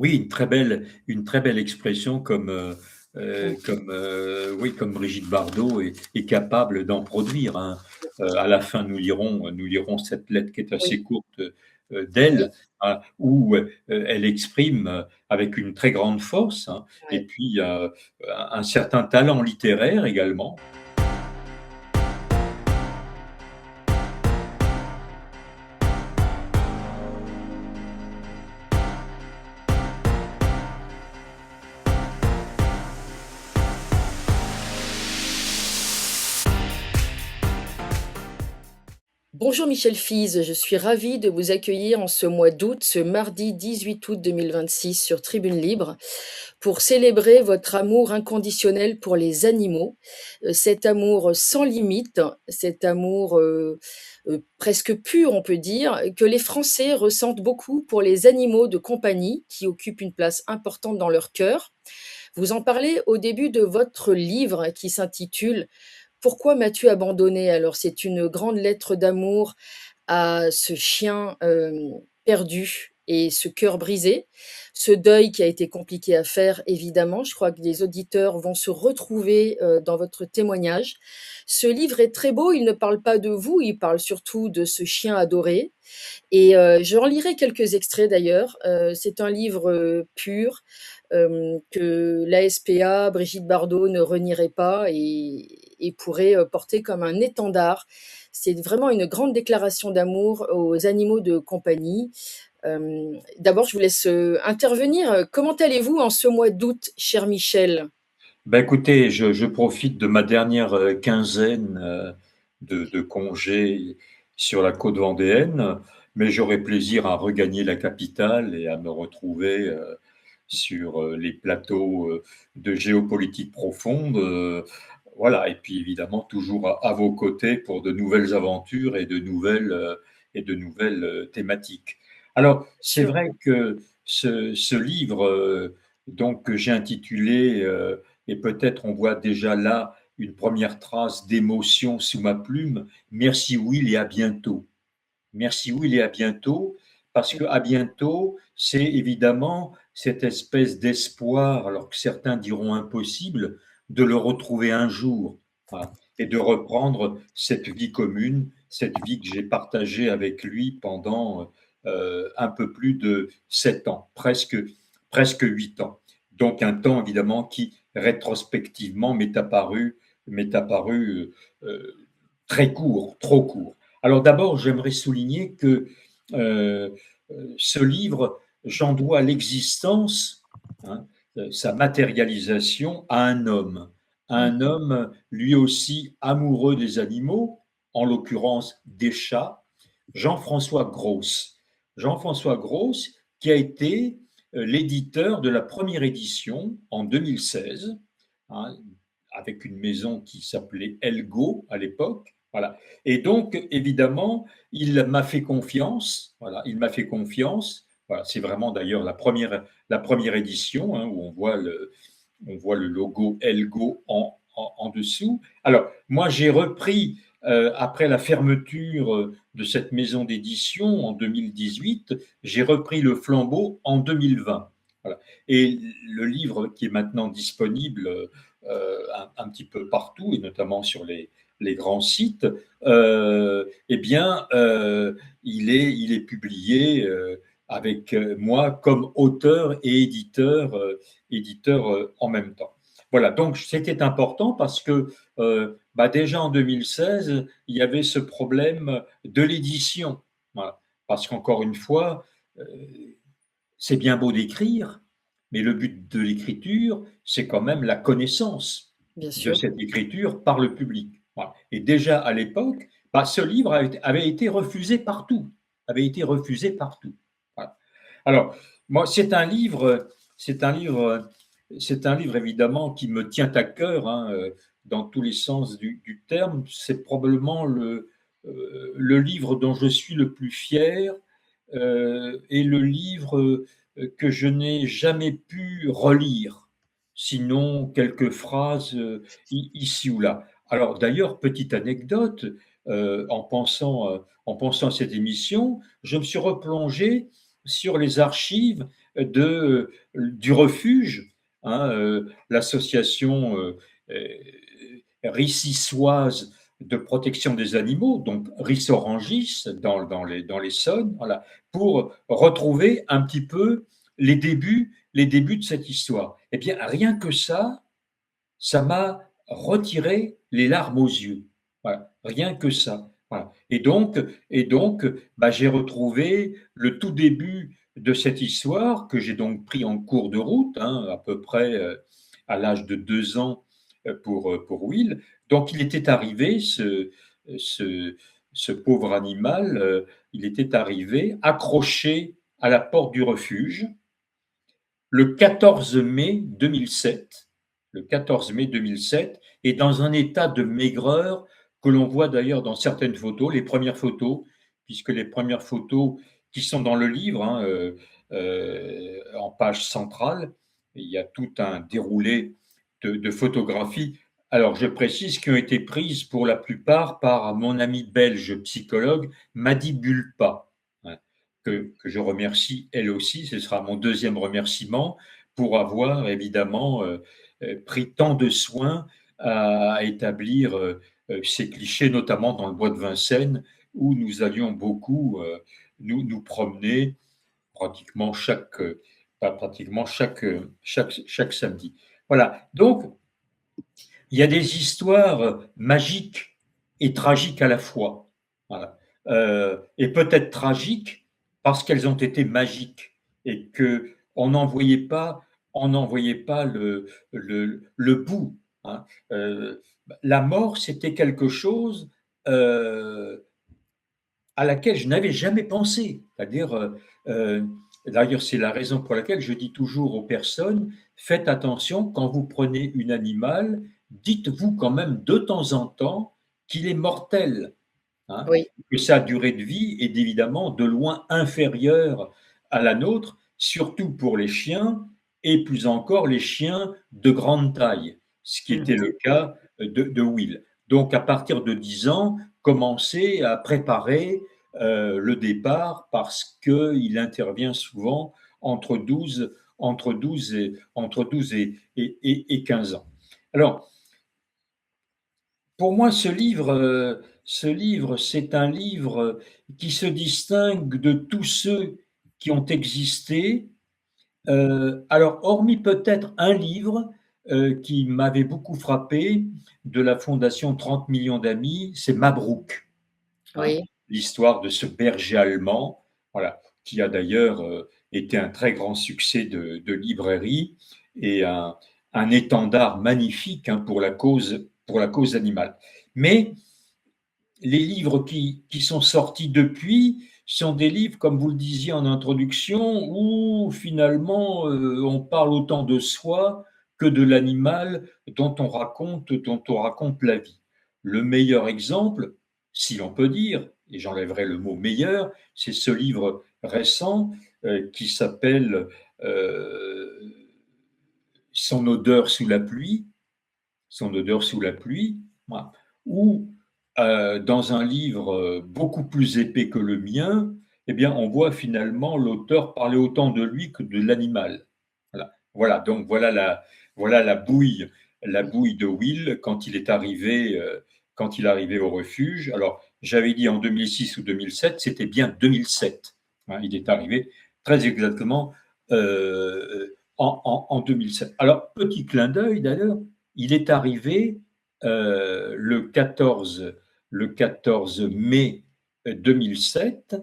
Oui, une très belle expression Mmh. oui, comme Brigitte Bardot est capable d'en produire, hein. À la fin, nous lirons cette lettre qui est Oui, assez courte, oui, d'elle, hein, où, elle exprime, avec une très grande force, hein, et ouais. puis, un certain talent littéraire également. Bonjour Michel Fize, je suis ravie de vous accueillir en ce mois d'août, ce mardi 18 août 2026 sur Tribune Libre, pour célébrer votre amour inconditionnel pour les animaux, cet amour sans limite, cet amour presque pur, on peut dire, que les Français ressentent beaucoup pour les animaux de compagnie qui occupent une place importante dans leur cœur. Vous en parlez au début de votre livre qui s'intitule «Pourquoi m'as-tu abandonné?» Alors c'est une grande lettre d'amour à ce chien, perdu et ce cœur brisé, ce deuil qui a été compliqué à faire évidemment. Je crois que les auditeurs vont se retrouver, dans votre témoignage. Ce livre est très beau, il ne parle pas de vous, il parle surtout de ce chien adoré et je en lirai quelques extraits d'ailleurs. C'est un livre, pur, que l'ASPA, Brigitte Bardot ne renierait pas et pourrait, porter comme un étendard. C'est vraiment une grande déclaration d'amour aux animaux de compagnie. D'abord, je vous laisse, intervenir. Comment allez-vous en ce mois d'août, cher Michel? Bah, écoutez, je profite de ma dernière, quinzaine, de congé sur la côte vendéenne, mais j'aurai plaisir à regagner la capitale et à me retrouver, sur, les plateaux, de géopolitique profonde, voilà, et puis évidemment toujours à vos côtés pour de nouvelles aventures et de nouvelles thématiques. Alors, c'est Sûr. vrai que ce livre, donc que j'ai intitulé, et peut-être on voit déjà là une première trace d'émotion sous ma plume. Merci Will et à bientôt. Merci Will et à bientôt, parce que à bientôt, c'est évidemment cette espèce d'espoir, alors que certains diront impossible, de le retrouver un jour, voilà, et de reprendre cette vie commune, cette vie que j'ai partagée avec lui pendant un peu plus de 7 ans, presque 8 ans. Donc un temps évidemment qui rétrospectivement m'est apparu très court, trop court. Alors d'abord, j'aimerais souligner que euh, ce livre, j'en dois l'existence, hein, sa matérialisation à Mmh. un homme lui aussi amoureux des animaux, en l'occurrence des chats, Jean-François Gross. Jean-François Gross, qui a été l'éditeur de la première édition en 2016, hein, avec une maison qui s'appelait Elgo à l'époque. Voilà. Et donc, évidemment, il m'a fait confiance. Voilà, il m'a fait confiance. Voilà, c'est vraiment d'ailleurs la première édition, hein, où on voit le logo Elgo en dessous. Alors, moi, j'ai repris, après la fermeture de cette maison d'édition en 2018, j'ai repris le flambeau en 2020. Voilà. Et le livre qui est maintenant disponible un petit peu partout, et notamment sur les grands sites, eh bien, il est publié avec moi comme auteur et éditeur en même temps. Voilà, donc c'était important parce que bah déjà en 2016, il y avait ce problème de l'édition. Voilà. Parce qu'encore une fois, euh, c'est bien beau d'écrire, mais le but de l'écriture, c'est quand même la connaissance Bien de sûr. cette écriture par le public. Voilà. Et déjà à l'époque, bah, ce livre avait été refusé partout, avait été refusé partout. Voilà. Alors, moi, c'est un livre évidemment qui me tient à cœur, hein, dans tous les sens du terme. C'est probablement le livre dont je suis le plus fier, et le livre que je n'ai jamais pu relire, sinon quelques phrases ici ou là. Alors d'ailleurs, petite anecdote, en pensant à cette émission, je me suis replongé sur les archives du refuge, hein, l'association rississoise de protection des animaux, donc Rissorangis dans l'Essonne, voilà, pour retrouver un petit peu les débuts de cette histoire. Eh bien, rien que ça m'a retiré les larmes aux yeux. Voilà, rien que ça. Voilà. Et donc bah, j'ai retrouvé le tout début de cette histoire que j'ai donc pris en cours de route, hein, à peu près à l'âge de 2 ans pour Will. Donc il était arrivé, ce, ce pauvre animal, il était arrivé accroché à la porte du refuge le 14 mai 2007, le 14 mai 2007, et dans un état de maigreur que l'on voit d'ailleurs dans certaines photos, les premières photos, puisque les premières photos qui sont dans le livre, hein, en page centrale, il y a tout un déroulé de photographies. Alors, je précise, qui ont été prises pour la plupart par mon ami belge psychologue Madi Bulpa, hein, que je remercie elle aussi. Ce sera mon deuxième remerciement pour avoir évidemment pris tant de soin à établir ces clichés, notamment dans le bois de Vincennes, où nous allions beaucoup nous promener pratiquement pas pratiquement chaque samedi. Voilà. Donc, il y a des histoires magiques et tragiques à la fois. Voilà. Et peut-être tragiques parce qu'elles ont été magiques et que on n'en voyait pas le bout, hein. La mort, c'était quelque chose à laquelle je n'avais jamais pensé. C'est-à-dire, d'ailleurs, c'est la raison pour laquelle je dis toujours aux personnes, faites attention quand vous prenez une animal, dites-vous quand même de temps en temps qu'il est mortel, hein, Oui. que sa durée de vie est évidemment de loin inférieure à la nôtre, surtout pour les chiens et plus encore les chiens de grande taille, ce qui était Mhm. le cas de Will. Donc à partir de 10 ans, commencez à préparer le départ parce qu'il intervient souvent entre 12 et 15 ans. Alors, pour moi, ce livre, c'est un livre qui se distingue de tous ceux qui ont existé. Alors, hormis peut-être un livre qui m'avait beaucoup frappé de la Fondation 30 millions d'amis, c'est Mabrouk, hein, Oui. l'histoire de ce berger allemand, voilà, qui a d'ailleurs été un très grand succès de librairie et un étendard magnifique, hein, pour la cause animale. Mais les livres qui sont sortis depuis sont des livres, comme vous le disiez en introduction, où finalement on parle autant de soi que de l'animal dont on raconte la vie. Le meilleur exemple, si l'on peut dire, et j'enlèverai le mot meilleur, c'est ce livre récent qui s'appelle Son odeur sous la pluie, son odeur sous la pluie, voilà, ou dans un livre beaucoup plus épais que le mien, eh bien, on voit finalement l'auteur parler autant de lui que de l'animal. Voilà. Voilà, donc voilà la bouille de Will quand il est arrivé au refuge. Alors, j'avais dit en 2006 ou 2007, c'était bien 2007, hein, il est arrivé très exactement en 2007. Alors, petit clin d'œil d'ailleurs, il est arrivé le 14 mai 2007.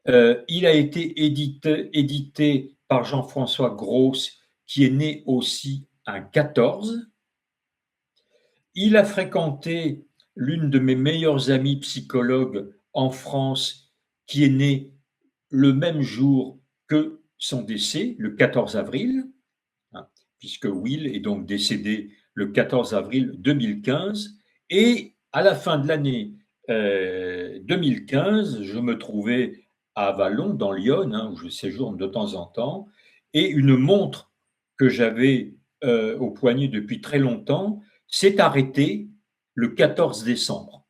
Il a été édité par Jean-François Gross, qui est né aussi un 14. Il a fréquenté l'une de mes meilleures amies psychologues en France, qui est née le même jour que son décès, le 14 avril, hein, puisque Will est donc décédé le 14 avril 2015. Et à la fin de l'année 2015, je me trouvais à Vallon, dans l'Yonne, hein, où je séjourne de temps en temps, et une montre que j'avais au poignet depuis très longtemps s'est arrêtée le 14 décembre.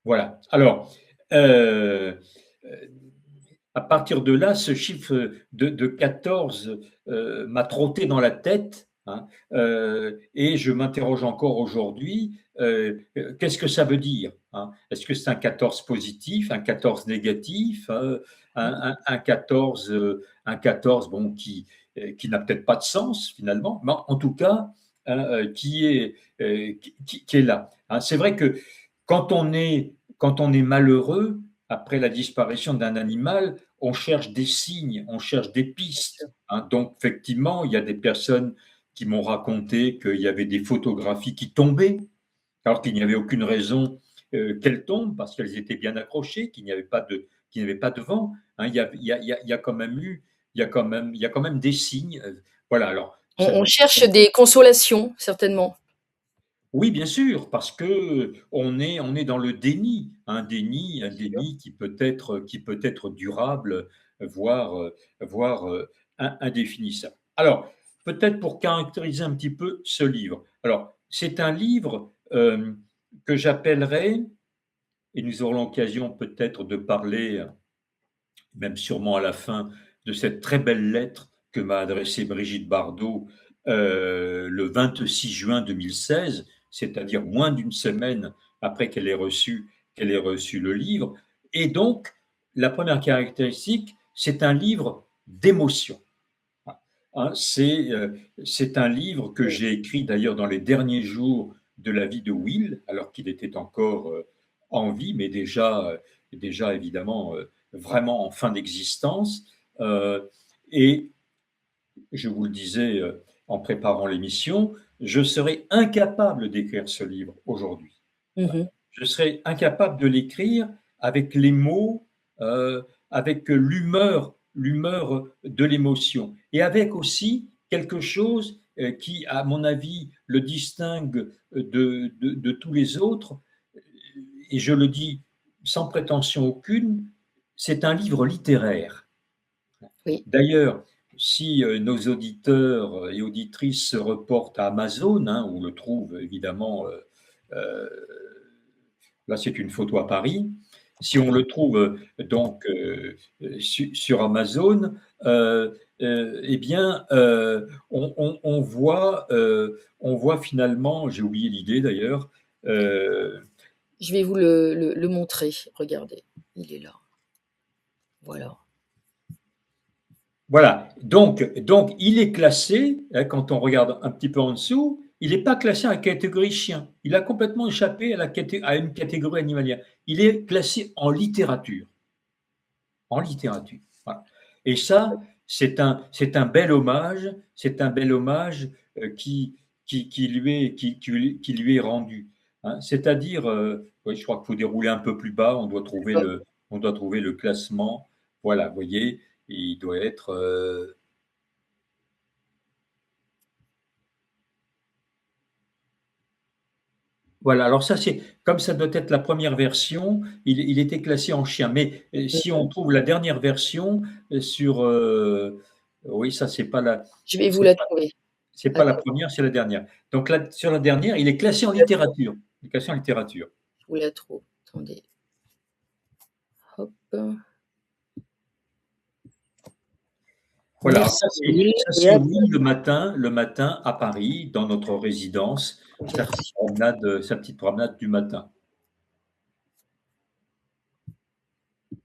Voilà. Alors, euh, à partir de là, ce chiffre de 14 m'a trotté dans la tête, hein, et je m'interroge encore aujourd'hui, qu'est-ce que ça veut dire, hein? Est-ce que c'est un 14 positif, un 14 négatif, un 14, bon, qui n'a peut-être pas de sens finalement, mais en tout cas, hein, qui est là, hein. C'est vrai que quand on est malheureux, après la disparition d'un animal, on cherche des signes, on cherche des pistes, hein. Donc, effectivement, il y a des personnes qui m'ont raconté qu'il y avait des photographies qui tombaient, alors qu'il n'y avait aucune raison qu'elles tombent, parce qu'elles étaient bien accrochées, qu'il n'y avait pas de vent, hein. Il y a quand même eu, il y a quand même des signes. Voilà, alors, On cherche des consolations, certainement. oui, bien sûr, parce que on est dans le déni, un Bien sûr. déni qui peut être durable, voire, voire indéfinissable. Alors, peut-être pour caractériser un petit peu ce livre. Alors, c'est un livre que j'appellerais, et nous aurons l'occasion peut-être de parler, même sûrement à la fin, de cette très belle lettre que m'a adressée Brigitte Bardot le 26 juin 2016, c'est-à-dire moins d'une semaine après qu'elle ait reçu le livre. Et donc, la première caractéristique, c'est un livre d'émotion. Hein, c'est un livre que j'ai écrit d'ailleurs dans les derniers jours de la vie de Will, alors qu'il était encore en vie, mais déjà évidemment vraiment en fin d'existence. Euh, et je vous le disais en préparant l'émission, je serais incapable d'écrire ce livre aujourd'hui. Voilà. Mmh. Je serais incapable de l'écrire avec les mots, euh, avec l'humeur de l'émotion, et avec aussi quelque chose qui, à mon avis, le distingue de tous les autres, et je le dis sans prétention aucune, c'est un livre littéraire. Oui. D'ailleurs, si nos auditeurs et auditrices se reportent à Amazon, hein, où le trouvent évidemment, euh, là c'est une photo à Paris, si on le trouve sur Amazon, eh bien, on voit finalement, j'ai oublié l'idée d'ailleurs, euh, Je vais vous le montrer. Regardez, il est là. Voilà. voilà, donc il est classé, hein, quand on regarde un petit peu en dessous, il n'est pas classé en catégorie chien. Il a complètement échappé à une catégorie animalière. Il est classé en littérature. En littérature. Voilà. Et ça, c'est un bel hommage, c'est un bel hommage qui lui est rendu, hein. C'est-à-dire, oui, je crois qu'il faut dérouler un peu plus bas, on doit trouver le classement. Voilà, vous voyez, il doit être. Voilà, alors ça, c'est comme ça doit être la première version, il était classé en chien. Mais si on trouve la dernière version sur. Oui, ça, Je vais vous c'est la pas, trouver. c'est pas la Alors, première, c'est la dernière. Donc là, sur la dernière, il est classé en littérature. Il est classé en littérature. je vous la trouve. Attendez. Hop. Voilà, alors Merci Will ça, et c'est à oui le matin à Paris, dans notre résidence, merci. sa petite promenade du matin.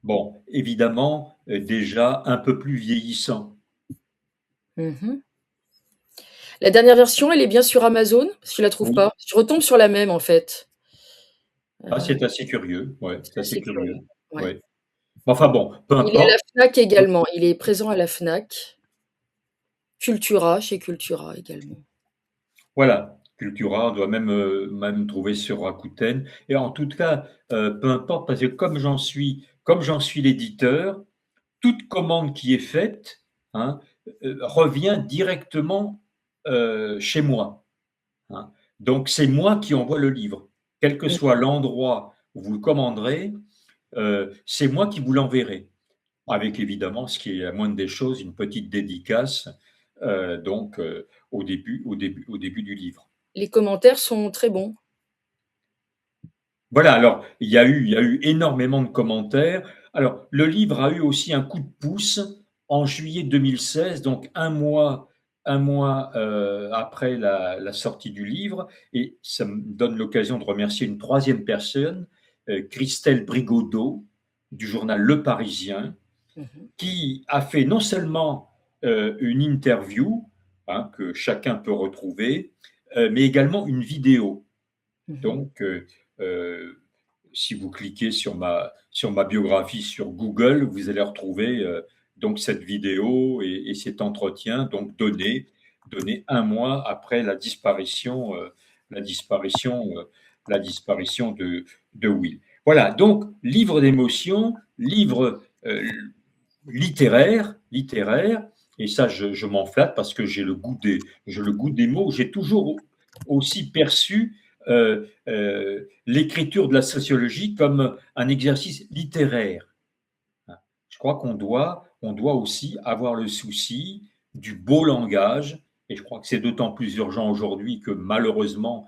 Bon, évidemment, déjà un peu plus vieillissant. Mmh. La dernière version, elle est bien sur Amazon? Parce que je la trouve Oui. pas. Je retombe sur la même, en fait. Ah, Heu, c'est assez curieux, ouais, c'est c'est assez assez curieux. curieux, Ouais. ouais. Enfin bon, peu Il est à la importe. Fnac également. Il est présent à la Fnac. Cultura, chez Cultura également. Voilà, Cultura, on doit même trouver sur Rakuten. Et en tout cas, peu importe, parce que comme j'en suis l'éditeur, toute commande qui est faite, hein, revient directement chez moi, hein. Donc c'est moi qui envoie le livre. Quel que Mmh. soit l'endroit où vous le commanderez, c'est moi qui vous l'enverrai. Avec évidemment, ce qui est la moindre des choses, une petite dédicace au début du livre. Les commentaires sont très bons. Voilà, alors il y a eu énormément de commentaires. Alors, le livre a eu aussi un coup de pouce en juillet 2016, donc un mois après la sortie du livre, et ça me donne l'occasion de remercier une troisième personne, Christelle Brigodeau, du journal Le Parisien, Mmh. qui a fait non seulement une interview, hein, que chacun peut retrouver, mais également une vidéo. Mmh. Donc, si vous cliquez sur ma biographie sur Google, vous allez retrouver donc cette vidéo et cet entretien, donc donné un mois après la disparition, la disparition de Will. Voilà, donc livre d'émotion, livre littéraire, et ça je m'en flatte parce que j'ai le goût des mots. J'ai toujours aussi perçu l'écriture de la sociologie comme un exercice littéraire. Je crois on doit aussi avoir le souci du beau langage, et je crois que c'est d'autant plus urgent aujourd'hui que malheureusement,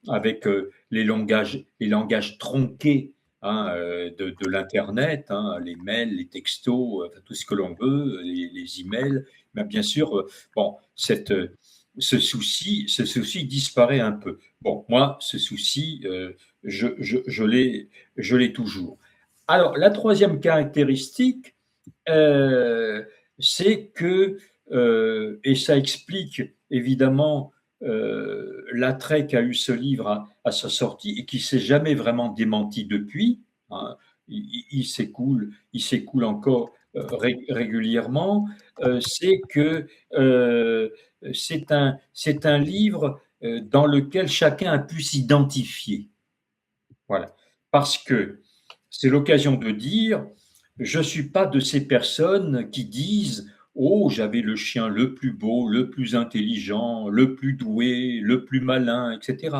avec les langages tronqués, hein, de l'Internet, hein, les mails, les textos, tout ce que l'on veut, les emails, mais bien sûr, bon, ce souci disparaît un peu. Bon, moi, ce souci, je l'ai toujours. Alors, la troisième caractéristique, euh, c'est que, et ça explique évidemment l'attrait qu'a eu ce livre à sa sortie et qui s'est jamais vraiment démenti depuis, hein. Il s'écoule encore régulièrement. C'est que c'est un livre dans lequel chacun a pu s'identifier. Voilà. Parce que c'est l'occasion de dire, je ne suis pas de ces personnes qui disent, oh, j'avais le chien le plus beau, le plus intelligent, le plus doué, le plus malin, etc.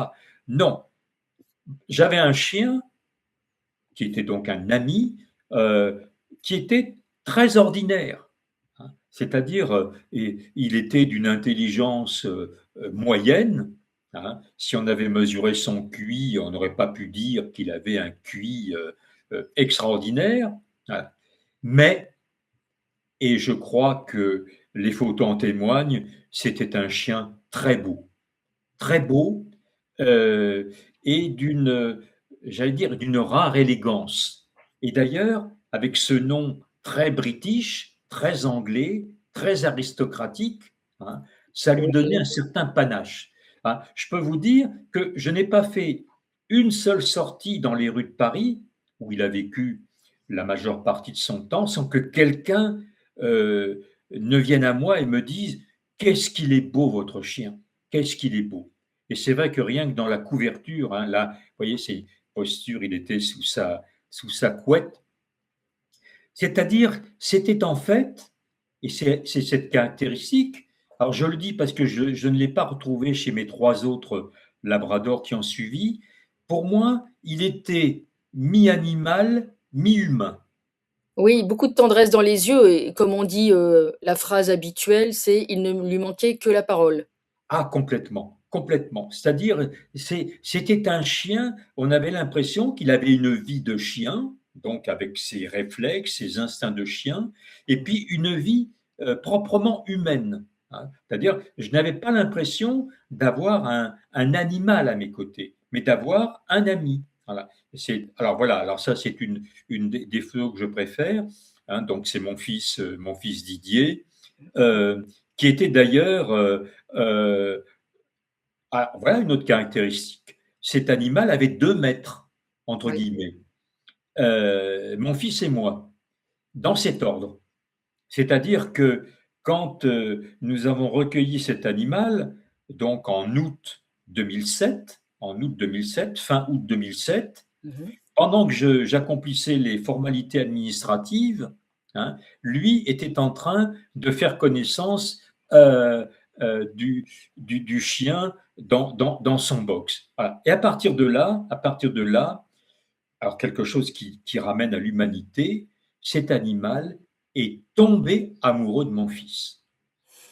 Non, j'avais un chien qui était donc un ami, euh, qui était très ordinaire, hein. C'est-à-dire, il était d'une intelligence moyenne, hein. Si on avait mesuré son QI, on n'aurait pas pu dire qu'il avait un QI extraordinaire, hein. Mais, et je crois que les photos en témoignent, c'était un chien très beau, euh, et j'allais dire, d'une rare élégance. Et d'ailleurs, avec ce nom très british, très anglais, très aristocratique, hein, ça lui donnait un Oui. certain panache, hein. Je peux vous dire que je n'ai pas fait une seule sortie dans les rues de Paris, où il a vécu la majeure partie de son temps, sans que quelqu'un euh, ne vienne à moi et me dise, qu'est-ce qu'il est beau votre chien, qu'est-ce qu'il est beau. Et c'est vrai que rien que dans la couverture, hein, là, vous voyez, c'est une posture, il était sous sa couette. C'est-à-dire, c'était en fait, et c'est cette caractéristique, alors je le dis parce que je ne l'ai pas retrouvé chez mes trois autres labradors qui ont suivi, pour moi, il était mi-animal, mi-humain. Oui, beaucoup de tendresse dans les yeux et comme on dit, la phrase habituelle, c'est: «Il ne lui manquait que la parole». Ah, complètement, complètement. C'est-à-dire, c'était un chien, on avait l'impression qu'il avait une vie de chien, donc avec ses réflexes, ses instincts de chien, et puis une vie proprement humaine, hein. C'est-à-dire, je n'avais pas l'impression d'avoir un animal à mes côtés, mais d'avoir un ami. Voilà. Alors voilà, alors ça c'est une des photos que je préfère, hein. Donc c'est mon fils Didier, euh, qui était d'ailleurs euh, voilà une autre caractéristique. Cet animal avait 2 mètres, entre Oui. guillemets. Mon fils et moi, dans cet ordre. C'est-à-dire que quand nous avons recueilli cet animal, donc en août 2007, fin août 2007, Mmh. pendant que j'accomplissais les formalités administratives, hein, lui était en train de faire connaissance euh, du chien dans son box. Voilà. Et à partir de là, alors quelque chose qui ramène à l'humanité, cet animal est tombé amoureux de mon fils.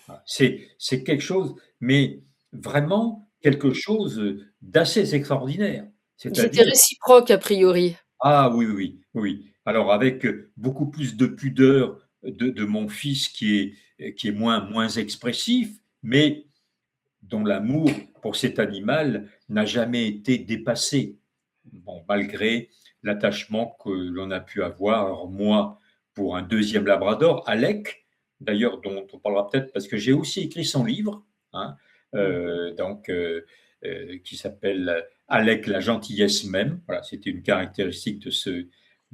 Voilà. C'est quelque chose, mais vraiment quelque chose d'assez extraordinaire. Ils étaient C'est-à-dire, réciproques a priori. ah oui, oui, oui, oui. Alors avec beaucoup plus de pudeur de mon fils qui est moins expressif, mais dont l'amour pour cet animal n'a jamais été dépassé, bon, malgré l'attachement que l'on a pu avoir. Alors moi, pour un deuxième labrador, Alec, d'ailleurs dont on parlera peut-être parce que j'ai aussi écrit son livre, hein, Mmh. donc qui s'appelle Alec, la gentillesse même. Voilà, c'était une caractéristique de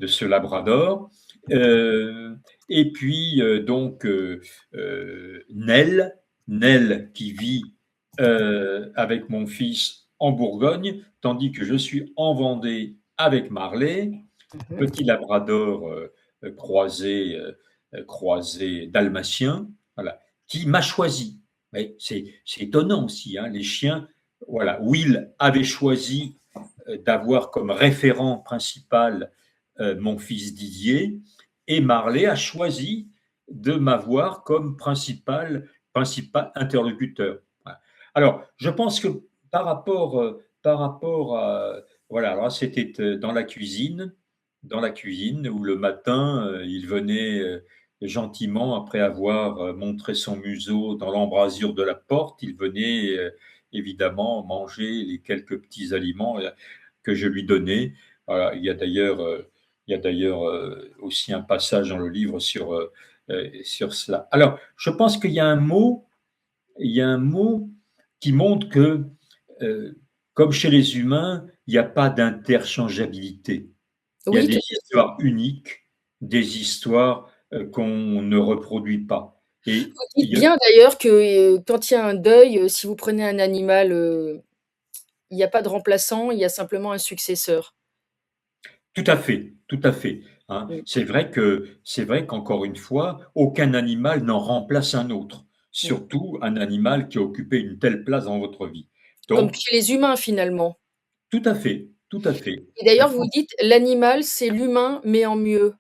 ce labrador. Euh, et puis donc Nell, Nell qui vit avec mon fils en Bourgogne, tandis que je suis en Vendée avec Marley, Mmh. petit labrador croisé, croisé dalmatien, voilà, qui m'a choisi. Mais c'est étonnant aussi, hein, les chiens. Voilà, Will avait choisi d'avoir comme référent principal mon fils Didier, et Marley a choisi de m'avoir comme principal interlocuteur. Voilà. Alors, je pense que par rapport à... Voilà, alors c'était dans la cuisine, où le matin, il venait gentiment, après avoir montré son museau dans l'embrasure de la porte, il venait évidemment manger les quelques petits aliments que je lui donnais. Voilà, il y a d'ailleurs aussi un passage dans le livre sur cela. Alors, je pense qu'il y a un mot, il y a un mot qui montre que, euh, comme chez les humains, il n'y a pas d'interchangeabilité. Il y a Oui, des tout à fait. histoires uniques, des histoires qu'on ne reproduit pas. Et Vous il dites y a, bien d'ailleurs que, quand il y a un deuil, si vous prenez un animal, il n'y a pas de remplaçant, il y a simplement un successeur. tout à fait, tout à fait, hein. Mmh, C'est vrai qu'encore une fois, aucun animal n'en remplace un autre, mmh. surtout un animal qui a occupé une telle place dans votre vie. Comme Donc, chez les humains finalement. tout à fait, tout à fait. Et Je d'ailleurs vous pense. dites: «L'animal, c'est l'humain, mais en mieux».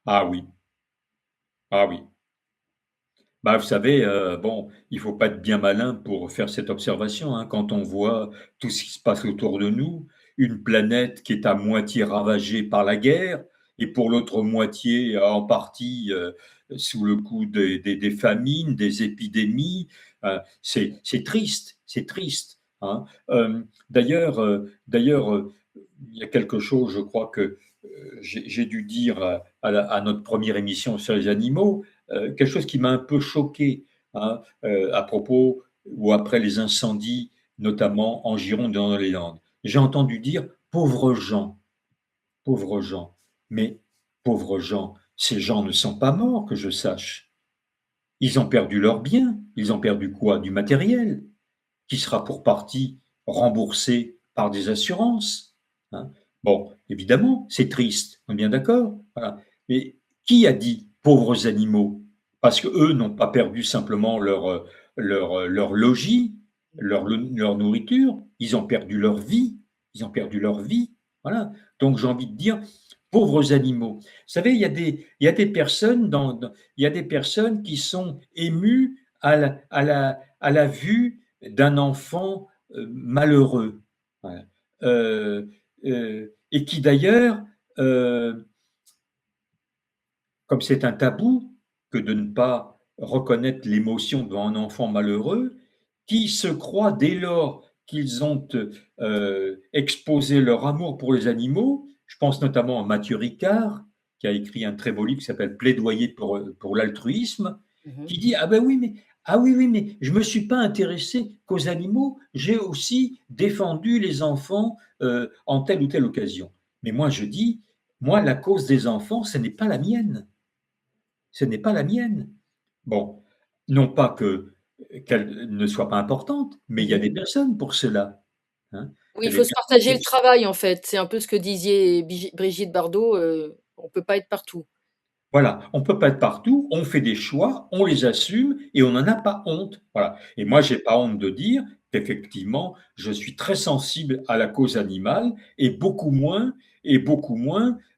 Ah oui, ah oui. Bah, vous savez, bon, il faut pas être bien malin pour faire cette observation, hein. Quand on voit tout ce qui se passe autour de nous, une planète qui est à moitié ravagée par la guerre et pour l'autre moitié, en partie, sous le coup des famines, des épidémies, c'est triste, c'est triste, hein. D'ailleurs, il y a quelque chose, je crois que, j'ai dû dire à notre première émission sur les animaux, quelque chose qui m'a un peu choqué, hein, à propos ou après les incendies, notamment en Gironde et dans les Landes. J'ai entendu dire pauvres gens, mais pauvres gens, ces gens ne sont pas morts, que je sache. Ils ont perdu leurs biens, ils ont perdu quoi? Du matériel, qui sera pour partie remboursé par des assurances, hein. Bon, évidemment, c'est triste, on est bien d'accord. Voilà. Mais qui a dit pauvres animaux? Parce qu'eux n'ont pas perdu simplement leur logis, leur nourriture, ils ont perdu leur vie. Ils ont perdu leur vie. Voilà. Donc j'ai envie de dire, pauvres animaux. Vous savez, il y a des personnes il y a des personnes qui sont émues à la vue d'un enfant malheureux. Voilà. Euh, et qui d'ailleurs, euh, comme c'est un tabou que de ne pas reconnaître l'émotion devant un enfant malheureux, qui se croient dès lors qu'ils ont exposé leur amour pour les animaux, je pense notamment à Mathieu Ricard, qui a écrit un très beau livre qui s'appelle Plaidoyer pour l'altruisme, Mmh. qui dit ah oui, mais je ne me suis pas intéressé qu'aux animaux, j'ai aussi défendu les enfants en telle ou telle occasion. Mais moi je dis, moi la cause des enfants, ce n'est pas la mienne, ce n'est pas la mienne. Bon, non pas qu'elle ne soit pas importante, mais il y a Mmh. des personnes pour cela, hein. Oui, Il il y a faut des se personnes partager pour le cela. travail en fait. C'est un peu ce que disait Brigitte Bardot, on peut pas être partout. Voilà, on ne peut pas être partout, on fait des choix, on les assume et on n'en a pas honte. Voilà. Et moi, j'ai pas honte de dire qu'effectivement, je suis très sensible à la cause animale et beaucoup moins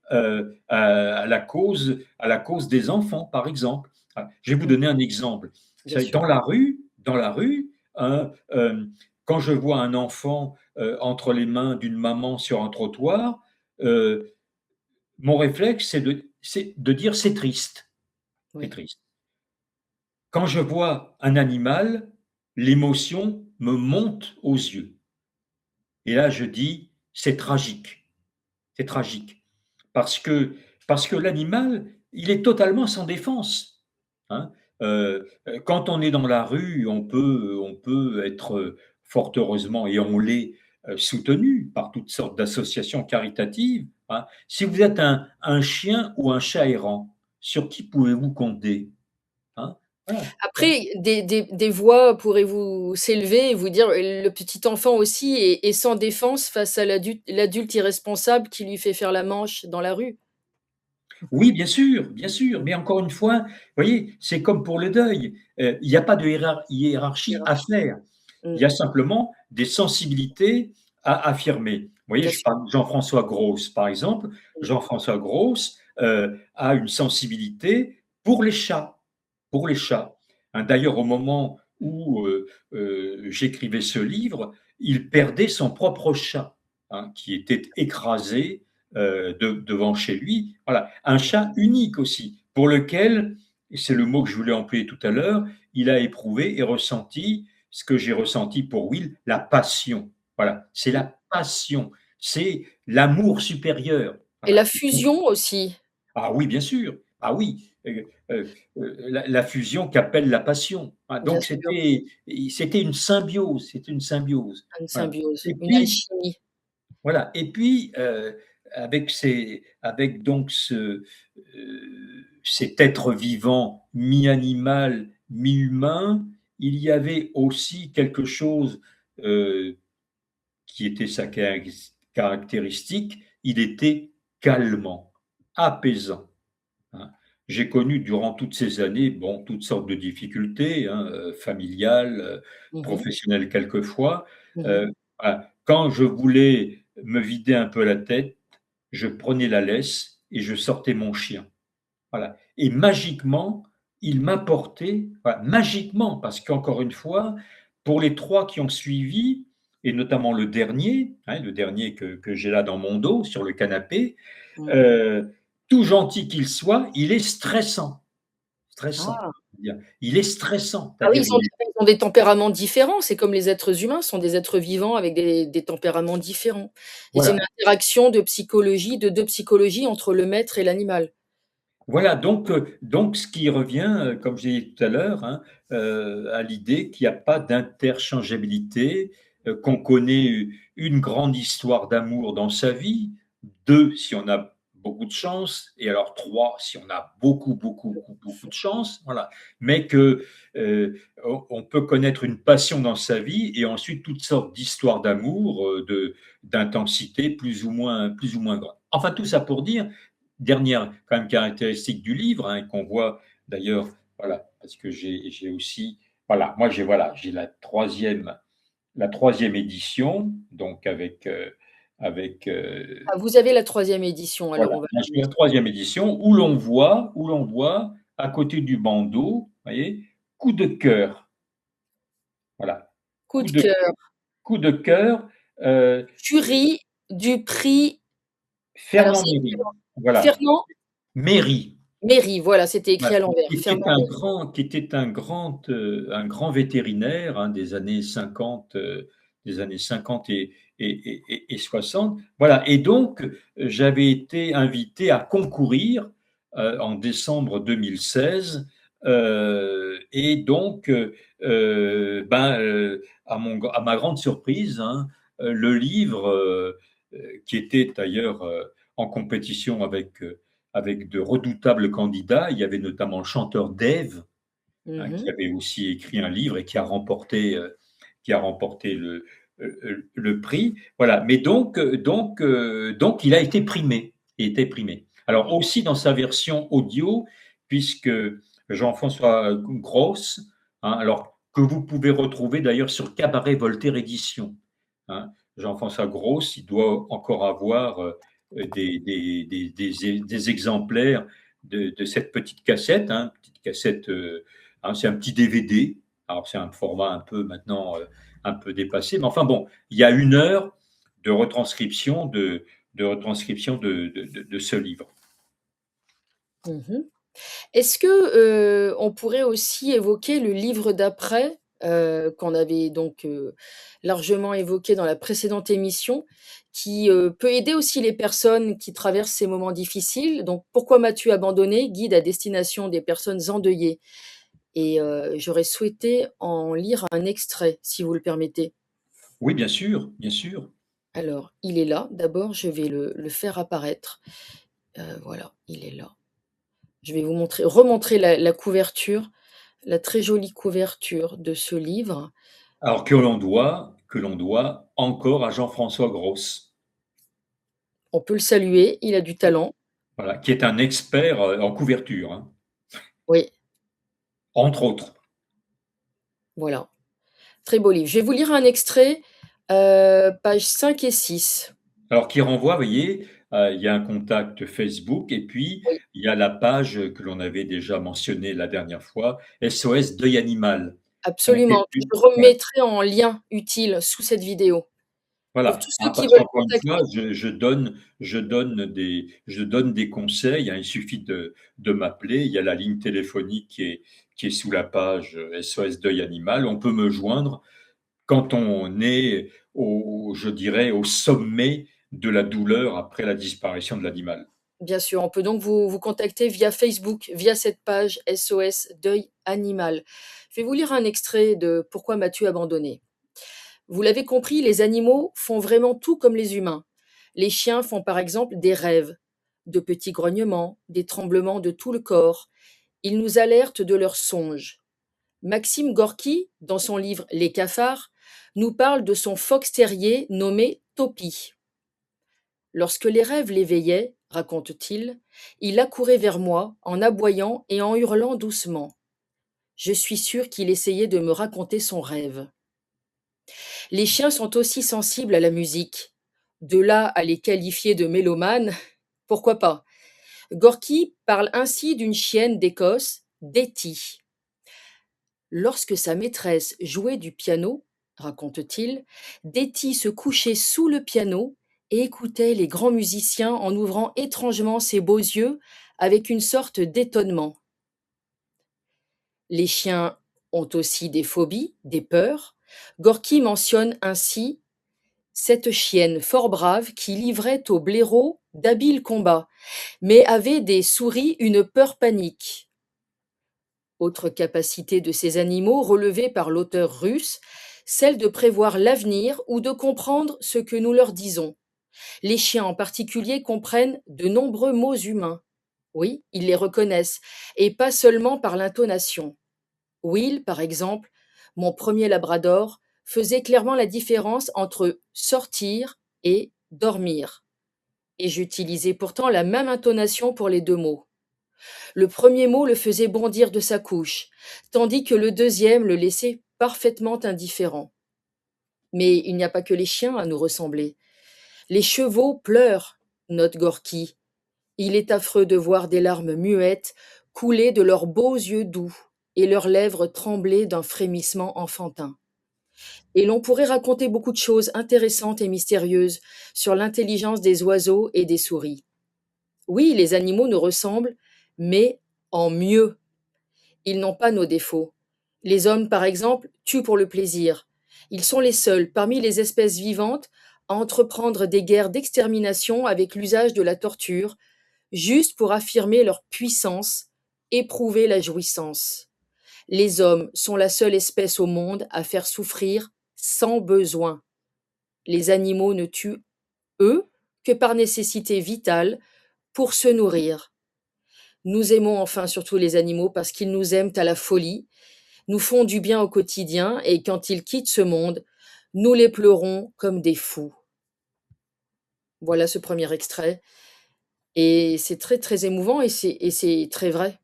à la cause des enfants, par exemple. Ah, je vais vous Mmh. donner un exemple. Vous Bien savez, sûr. dans la rue, hein, quand je vois un enfant entre les mains d'une maman sur un trottoir, euh, mon réflexe, c'est de dire c'est triste, c'est Oui. triste. Quand je vois un animal, l'émotion me monte aux yeux. Et là, je dis c'est tragique, c'est tragique. Parce que, parce que l'animal, il est totalement sans défense. Hein. Quand on est dans la rue, on peut être fort heureusement, et on l'est, soutenu par toutes sortes d'associations caritatives. Hein. Si vous êtes un chien ou un chat errant, sur qui pouvez-vous compter? Hein. Voilà. Après, des voix pourraient vous s'élever et vous dire: «Le petit enfant aussi est sans défense face à l'adulte irresponsable qui lui fait faire la manche dans la rue». Oui, bien sûr, mais encore une fois, vous voyez, c'est comme pour le deuil, il n'y a pas de hiérarchie à Hiérarchie. faire. Il Mmh. y a simplement des sensibilités à affirmer. Vous voyez, Bien je sûr. parle de Jean-François Gross, par exemple. Mmh. Jean-François Gross, a une sensibilité pour les chats, pour les chats. Hein, d'ailleurs, au moment où, j'écrivais ce livre, il perdait son propre chat, hein, qui était écrasé, devant chez lui. Voilà, un chat unique aussi, pour lequel, et c'est le mot que je voulais employer tout à l'heure, il a éprouvé et ressenti ce que j'ai ressenti pour Will, la passion. Voilà, c'est Mmh. la passion, c'est l'amour supérieur. Et Voilà. la fusion aussi. Ah oui, bien sûr. Ah oui, la fusion qu'appelle la passion. Ah, Bien donc sûr, c'était une symbiose, c'était une symbiose. une Voilà. symbiose, Et une puis alchimie. voilà, et puis, avec donc cet être vivant, mi-animal, mi-humain, il y avait aussi quelque chose, heu, qui était sa caractéristique, il était calmant, apaisant. Hein. J'ai connu durant toutes ces années, bon, toutes sortes de difficultés, hein, familiales, Mmh mh. professionnelles quelquefois. Mmh mh. Heu, voilà, quand je voulais me vider un peu la tête, je prenais la laisse et je sortais mon chien. Voilà, et magiquement, il m'apportait, voilà, magiquement, parce qu'encore une fois, pour les 3 qui ont suivi, et notamment le dernier, hein, le dernier que j'ai là dans mon dos, sur le canapé, Mmh. Heu, tout gentil qu'il soit, il est stressant, stressant. Ah! C'est-à-dire, il est stressant, Ah oui, c'est-à-dire il est ils ont des tempéraments différents, c'est comme les êtres humains sont des êtres vivants avec des tempéraments différents et c'est une voilà, interaction de psychologie, de 2 psychologies entre le maître et l'animal. voilà, donc ce qui revient, comme j'ai dit tout à l'heure, hein, à l'idée qu'il y a pas d'interchangeabilité, qu'on connaît une grande histoire d'amour dans sa vie, 2 si on a beaucoup de chance, et alors 3 si on a beaucoup, beaucoup, beaucoup, beaucoup de chance, voilà. Mais que, on peut connaître une passion dans sa vie et ensuite toutes sortes d'histoires d'amour, d'intensité plus ou moins grande. Enfin, tout ça pour dire, dernière quand même caractéristique du livre, hein, qu'on voit d'ailleurs, voilà, parce que j'ai aussi, voilà, j'ai la troisième édition, donc Ah, vous avez la 3e édition, alors voilà, on va moi la j'ai la mettre. troisième édition où l'on voit à côté du bandeau, vous voyez, coup de cœur, voilà, Coup coup de de cœur, coup de cœur, euh, jury du prix alors Fernand c'est écrit Méry, à voilà, Fernand Méry. Méry, voilà, c'était écrit Voilà, à l'envers, Fernand Méry. qui était un grand vétérinaire, hein, des années 50 et 60. Voilà, et donc, j'avais été invité à concourir, en décembre 2016, et donc, à ma grande surprise, hein, le livre, qui était d'ailleurs, en compétition avec de redoutables candidats. Il y avait notamment le chanteur Dave, hein, Mmh qui mh. avait aussi écrit un livre et qui a remporté le prix. Voilà. Mais donc, il a été primé. Il a été primé. Alors aussi dans sa version audio, puisque Jean-François Gross, hein, alors que vous pouvez retrouver d'ailleurs sur Cabaret Voltaire Édition. Hein. Jean-François Gross, il doit encore avoir des exemplaires de cette petite cassette, hein, petite cassette, hein, c'est un petit DVD. Alors c'est un format un peu maintenant un peu dépassé, mais enfin bon, il y a 1 heure de retranscription de retranscription de ce livre. Mmh. Est-ce que, on pourrait aussi évoquer le livre d'après, qu'on avait donc, largement évoqué dans la précédente émission, qui, peut aider aussi les personnes qui traversent ces moments difficiles? Donc «Pourquoi m'as-tu abandonné?» guide à destination des personnes endeuillées et j'aurais souhaité en lire un extrait, si vous le permettez. Oui, bien sûr, bien sûr. Alors, il est là, d'abord je vais le faire apparaître. Voilà, il est là. Je vais vous remontrer la couverture, la très jolie couverture de ce livre. Alors que l'on doit encore à Jean-François Gross, On peut le saluer, il a du talent. voilà, qui est un expert, en couverture, hein, Oui, entre autres. voilà. Très beau livre. Je vais vous lire un extrait, pages 5 et 6. Alors qui renvoie, vous voyez, il y a un contact Facebook et puis Oui, il y a la page que l'on avait déjà mentionnée la dernière fois, SOS Deuil Animal. Donc absolument, que une je voilà, remettrai en lien utile sous cette vidéo. Pour tous voilà, ceux hein, qui parce veulent qu'encore une fois, contacter. je donne des conseils, hein, il suffit de m'appeler, il y a la ligne téléphonique qui est sous la page, SOS Deuil Animal. On peut me joindre quand on est je dirais, au sommet de la douleur après la disparition de l'animal. Bien sûr, on peut donc vous contacter via Facebook, via cette page SOS Deuil Animal. Je vais vous lire un extrait de «Pourquoi m'as-tu abandonné?» Vous l'avez compris, les animaux font vraiment tout comme les humains. Les chiens font par exemple des rêves, de petits grognements, des tremblements de tout le corps. Ils nous alertent de leurs songes. Maxime Gorky, dans son livre Les cafards, nous parle de son fox terrier nommé Topi. Lorsque les rêves l'éveillaient, raconte-t-il, il accourait vers moi en aboyant et en hurlant doucement. Je suis sûr qu'il essayait de me raconter son rêve. Les chiens sont aussi sensibles à la musique. De là à les qualifier de mélomanes, pourquoi pas? Gorky parle ainsi d'une chienne d'Écosse, Detty. Lorsque sa maîtresse jouait du piano, raconte-t-il, Detty se couchait sous le piano et écoutait les grands musiciens en ouvrant étrangement ses beaux yeux avec une sorte d'étonnement. Les chiens ont aussi des phobies, des peurs. Gorky mentionne ainsi cette chienne fort brave qui livrait au blaireau d'habiles combats, mais avait des souris une peur panique. Autre capacité de ces animaux relevée par l'auteur russe, celle de prévoir l'avenir ou de comprendre ce que nous leur disons. Les chiens en particulier comprennent de nombreux mots humains. Oui, ils les reconnaissent, et pas seulement par l'intonation. Will, par exemple, mon premier labrador, faisait clairement la différence entre sortir et dormir. Et j'utilisais pourtant la même intonation pour les deux mots. Le premier mot le faisait bondir de sa couche, tandis que le deuxième le laissait parfaitement indifférent. Mais il n'y a pas que les chiens à nous ressembler. Les chevaux pleurent, note Gorky. Il est affreux de voir des larmes muettes couler de leurs beaux yeux doux et leurs lèvres trembler d'un frémissement enfantin. Et l'on pourrait raconter beaucoup de choses intéressantes et mystérieuses sur l'intelligence des oiseaux et des souris. Oui, les animaux nous ressemblent, mais en mieux. Ils n'ont pas nos défauts. Les hommes, par exemple, tuent pour le plaisir. Ils sont les seuls, parmi les espèces vivantes, à entreprendre des guerres d'extermination avec l'usage de la torture, juste pour affirmer leur puissance, éprouver la jouissance. Les hommes sont la seule espèce au monde à faire souffrir sans besoin. Les animaux ne tuent, eux, que par nécessité vitale, pour se nourrir. Nous aimons enfin surtout les animaux parce qu'ils nous aiment à la folie, nous font du bien au quotidien et quand ils quittent ce monde, nous les pleurons comme des fous. Voilà ce premier extrait et c'est très, très émouvant et c'est très vrai.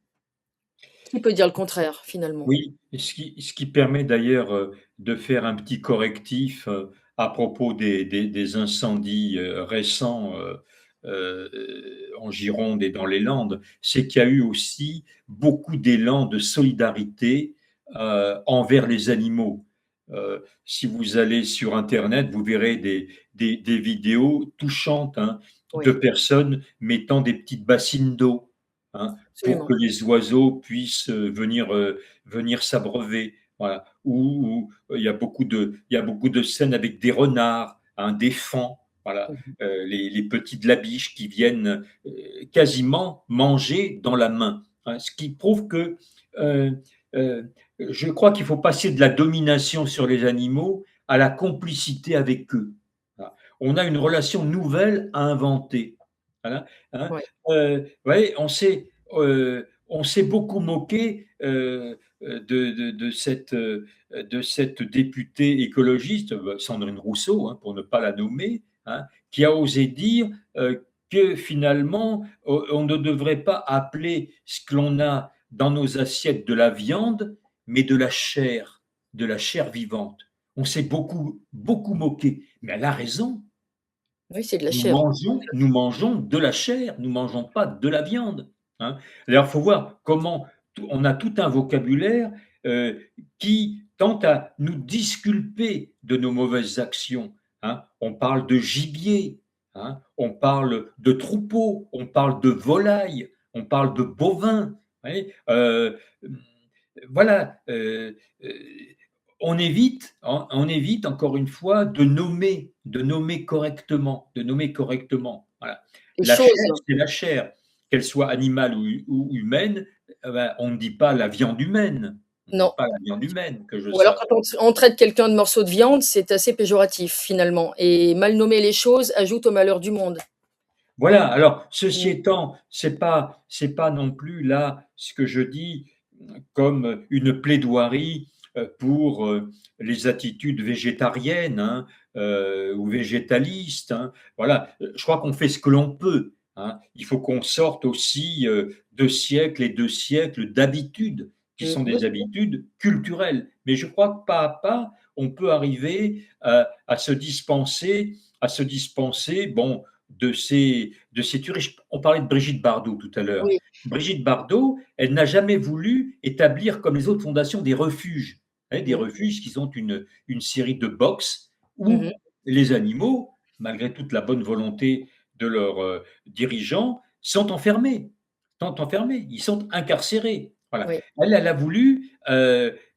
Qui peut dire le contraire finalement? Oui, et ce qui permet d'ailleurs, de faire un petit correctif, à propos des incendies, récents, en Gironde et dans les Landes, c'est qu'il y a eu aussi beaucoup d'élan de solidarité, envers les animaux. Si vous allez sur Internet, vous verrez des vidéos touchantes, hein, de Oui, personnes mettant des petites bassines d'eau, hein, pour que absolument. les oiseaux puissent venir s'abreuver. Voilà. Il y a beaucoup de scènes avec des renards, hein, des faons, voilà, Mmh. les petits de la biche qui viennent quasiment manger dans la main, hein, ce qui prouve que euh, euh, je crois qu'il faut passer de la domination sur les animaux à la complicité avec eux. Voilà. On a une relation nouvelle à inventer. Voilà, hein. Ouais. Vous voyez, on s'est beaucoup moqué de cette députée écologiste, Sandrine Rousseau, hein, pour ne pas la nommer, hein, qui a osé dire que finalement, on ne devrait pas appeler ce que l'on a dans nos assiettes de la viande, mais de la chair vivante. On s'est beaucoup, beaucoup moqué, mais elle a raison. Oui, c'est de la chair. Nous mangeons de la chair, nous ne mangeons pas de la viande, hein. D'ailleurs, il faut voir comment on a tout un vocabulaire qui tente à nous disculper de nos mauvaises actions, hein. On parle de gibier, hein, on parle de troupeau, on parle de volaille, on parle de bovin. Voilà. On évite encore une fois de nommer correctement, de nommer correctement. Voilà. Les La chair, choses. c'est la chair, qu'elle soit animale ou humaine. Ben, on ne dit pas la viande humaine. On ne dit Non. pas la viande humaine, que je Ou alors sache. quand on traite quelqu'un de morceau de viande, c'est assez péjoratif finalement et mal nommer les choses ajoute au malheur du monde. Voilà, alors ceci Mmh. étant, c'est pas non plus là ce que je dis comme une plaidoirie pour les attitudes végétariennes, hein, ou végétalistes, hein. Voilà, je crois qu'on fait ce que l'on peut, hein. Il faut qu'on sorte aussi de siècles et de siècles d'habitudes qui sont Bien des sûr. habitudes culturelles. Mais je crois que pas à pas, on peut arriver à se dispenser, bon, de ces tueries. On parlait de Brigitte Bardot tout à l'heure. Oui. Brigitte Bardot, elle n'a jamais voulu établir, comme les autres fondations, des refuges. Hein, des Mmh. refuges qui sont une série de box Mmh. où les animaux, malgré toute la bonne volonté de leurs dirigeants, sont enfermés. Sont enfermés, ils sont incarcérés. Voilà. Oui. Elle a voulu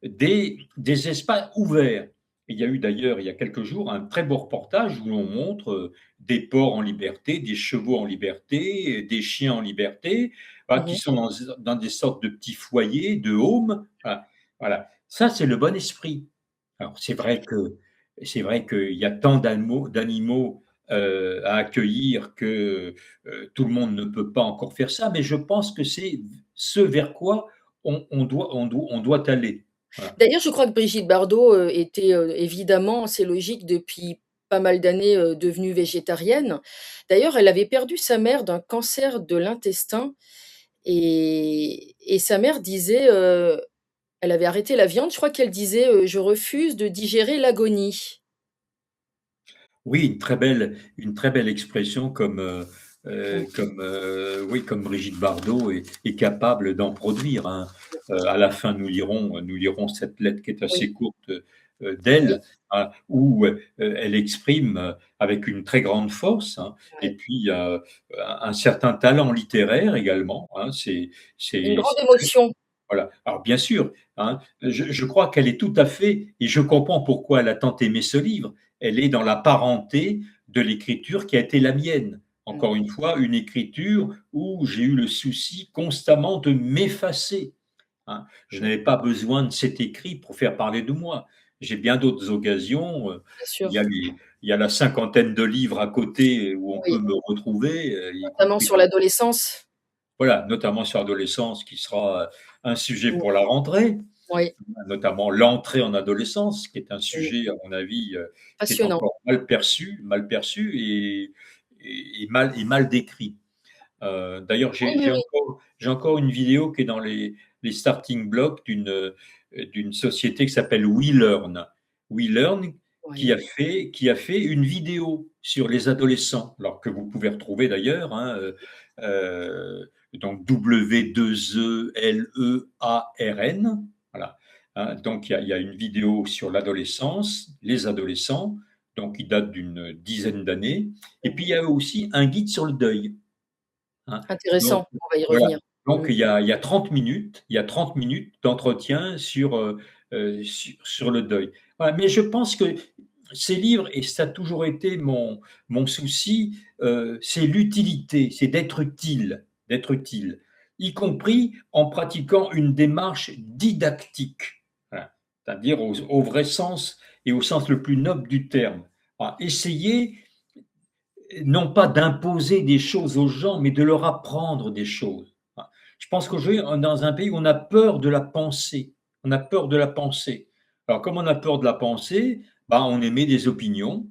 des espaces ouverts. Il y a eu d'ailleurs, il y a quelques jours, un très beau reportage où l'on montre des porcs en liberté, des chevaux en liberté, des chiens en liberté, voilà, qui Mmh. sont dans des sortes de petits foyers, de homes. Voilà. Voilà. Ça, c'est le bon esprit. Alors, c'est vrai qu'il y a tant d'animaux à accueillir que tout le monde ne peut pas encore faire ça, mais je pense que c'est ce vers quoi on doit aller. Voilà. D'ailleurs, je crois que Brigitte Bardot, était, évidemment, c'est logique, depuis pas mal d'années, devenue végétarienne. D'ailleurs, elle avait perdu sa mère d'un cancer de l'intestin et sa mère disait, elle avait arrêté la viande, je crois qu'elle disait, «Je refuse de digérer l'agonie». Oui, une très belle expression Mmh. oui, comme Brigitte Bardot est capable d'en produire, hein. À la fin, nous lirons cette lettre qui est Oui, assez courte oui, d'elle, hein, où elle exprime avec une très grande force, hein, et ouais. puis un certain talent littéraire également, hein. Une grande C'est très émotion. voilà. Alors bien sûr, hein, je crois qu'elle est tout à fait, et je comprends pourquoi elle a tant aimé ce livre, elle est dans la parenté de l'écriture qui a été la mienne. Encore Mmh. une fois, une écriture où j'ai eu le souci constamment de m'effacer, hein. Je Mmh. n'avais pas besoin de cet écrit pour faire parler de moi. J'ai bien d'autres occasions. Bien Il sûr, y a il y a la cinquantaine de livres à côté où on peut oui, me retrouver, y notamment compris sur l'adolescence. voilà, notamment sur l'adolescence qui sera un sujet Mmh. pour la rentrée, Oui, notamment l'entrée en adolescence, qui est un oui, sujet, à mon avis, qui est passionnant. encore mal perçu et mal décrit. D'ailleurs, Oui, oui, oui. j'ai encore une vidéo qui est dans les starting blocks d'une société qui s'appelle WeLearn. WeLearn Oui. qui a fait une vidéo sur les adolescents, alors que vous pouvez retrouver d'ailleurs, hein, donc W2ELEARN, voilà, hein. Donc, il y a une vidéo sur l'adolescence, les adolescents, donc qui date d'une dizaine d'années. Et puis, il y a aussi un guide sur le deuil, hein. Donc, Intéressant, on va y voilà. revenir. Donc, Mmh. il y a 30 minutes, il y a 30 minutes d'entretien sur le deuil. Voilà. Mais je pense que ces livres, et ça a toujours été mon souci, c'est l'utilité, c'est d'être utile, y compris en pratiquant une démarche didactique, voilà. C'est-à-dire au vrai sens et au sens le plus noble du terme. Voilà. Essayer non pas d'imposer des choses aux gens, mais de leur apprendre des choses. Je pense qu'aujourd'hui, on est dans un pays où on a peur de la pensée. On a peur de la pensée. Alors, comme on a peur de la pensée, bah, on émet des opinions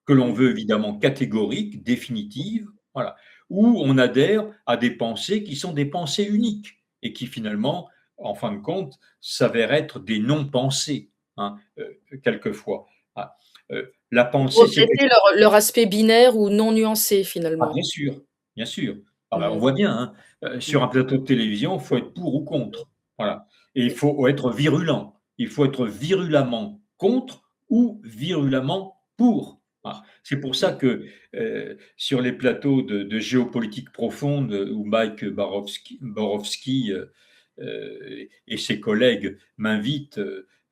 que l'on Mmh. veut évidemment catégoriques, définitives, voilà, ou on adhère à des pensées qui sont des pensées uniques et qui finalement, en fin de compte, s'avèrent être des non-pensées, hein, quelquefois. Ah, la Pour pensée, c'est refléter leur aspect binaire ou non nuancé ah finalement. bien sûr, bien sûr. Ah bah, on Mmh. voit bien, hein, Mmh. sur un plateau de télévision, il faut être pour ou contre. Voilà, et il C'est faut être virulent. Il faut être virulemment contre ou virulemment pour. Ah, c'est pour ça mmh. que, sur les plateaux de géopolitique profonde, où Mike Borowski, et ses collègues m'invitent,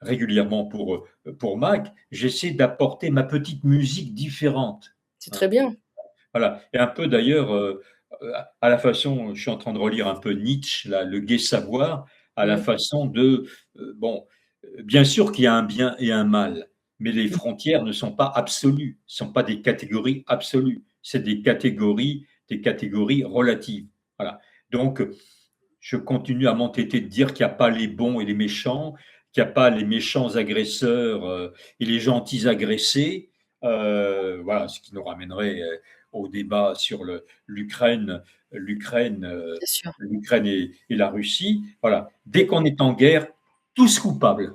régulièrement pour Mac, j'essaie d'apporter ma petite musique différente, C'est hein. très bien. Voilà, et un peu d'ailleurs, à la façon, je suis en train de relire un peu Nietzsche, là, Le Gai Savoir, à la Mmh. façon de, bon, bien sûr qu'il y a un bien et un mal, mais les Mmh. frontières ne sont pas absolues, ne sont pas des catégories absolues, c'est des catégories relatives. Voilà. Donc, je continue à m'entêter de dire qu'il n'y a pas les bons et les méchants, qu'il n'y a pas les méchants agresseurs et les gentils agressés. Voilà, ce qui nous ramènerait au débat sur l'Ukraine, euh, Bien sûr. l'Ukraine et la Russie. Voilà, dès qu'on est en guerre, tous coupables.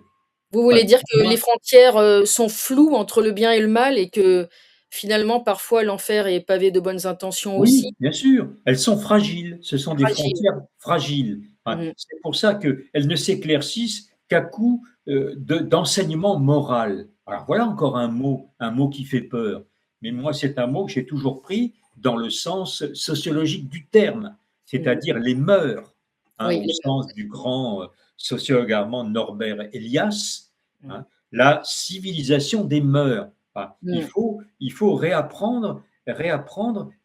Vous Voilà. voulez dire Pour que moi, les frontières, sont floues entre le bien et le mal et que finalement parfois l'enfer est pavé de bonnes intentions aussi? oui, bien sûr, elles sont fragiles, ce sont des Fragile. frontières fragiles. Hein. Mmh. C'est pour ça qu'elles ne s'éclaircissent qu'à coup d'enseignement moral. Alors voilà encore un mot qui fait peur. Mais moi, c'est un mot que j'ai toujours pris dans le sens sociologique du terme, Mmh. c'est-à-dire les mœurs, hein, Oui, au les mœurs. sens du grand sociologue allemand Norbert Elias, Mmh. hein, la civilisation des mœurs. Enfin, Mmh. il faut réapprendre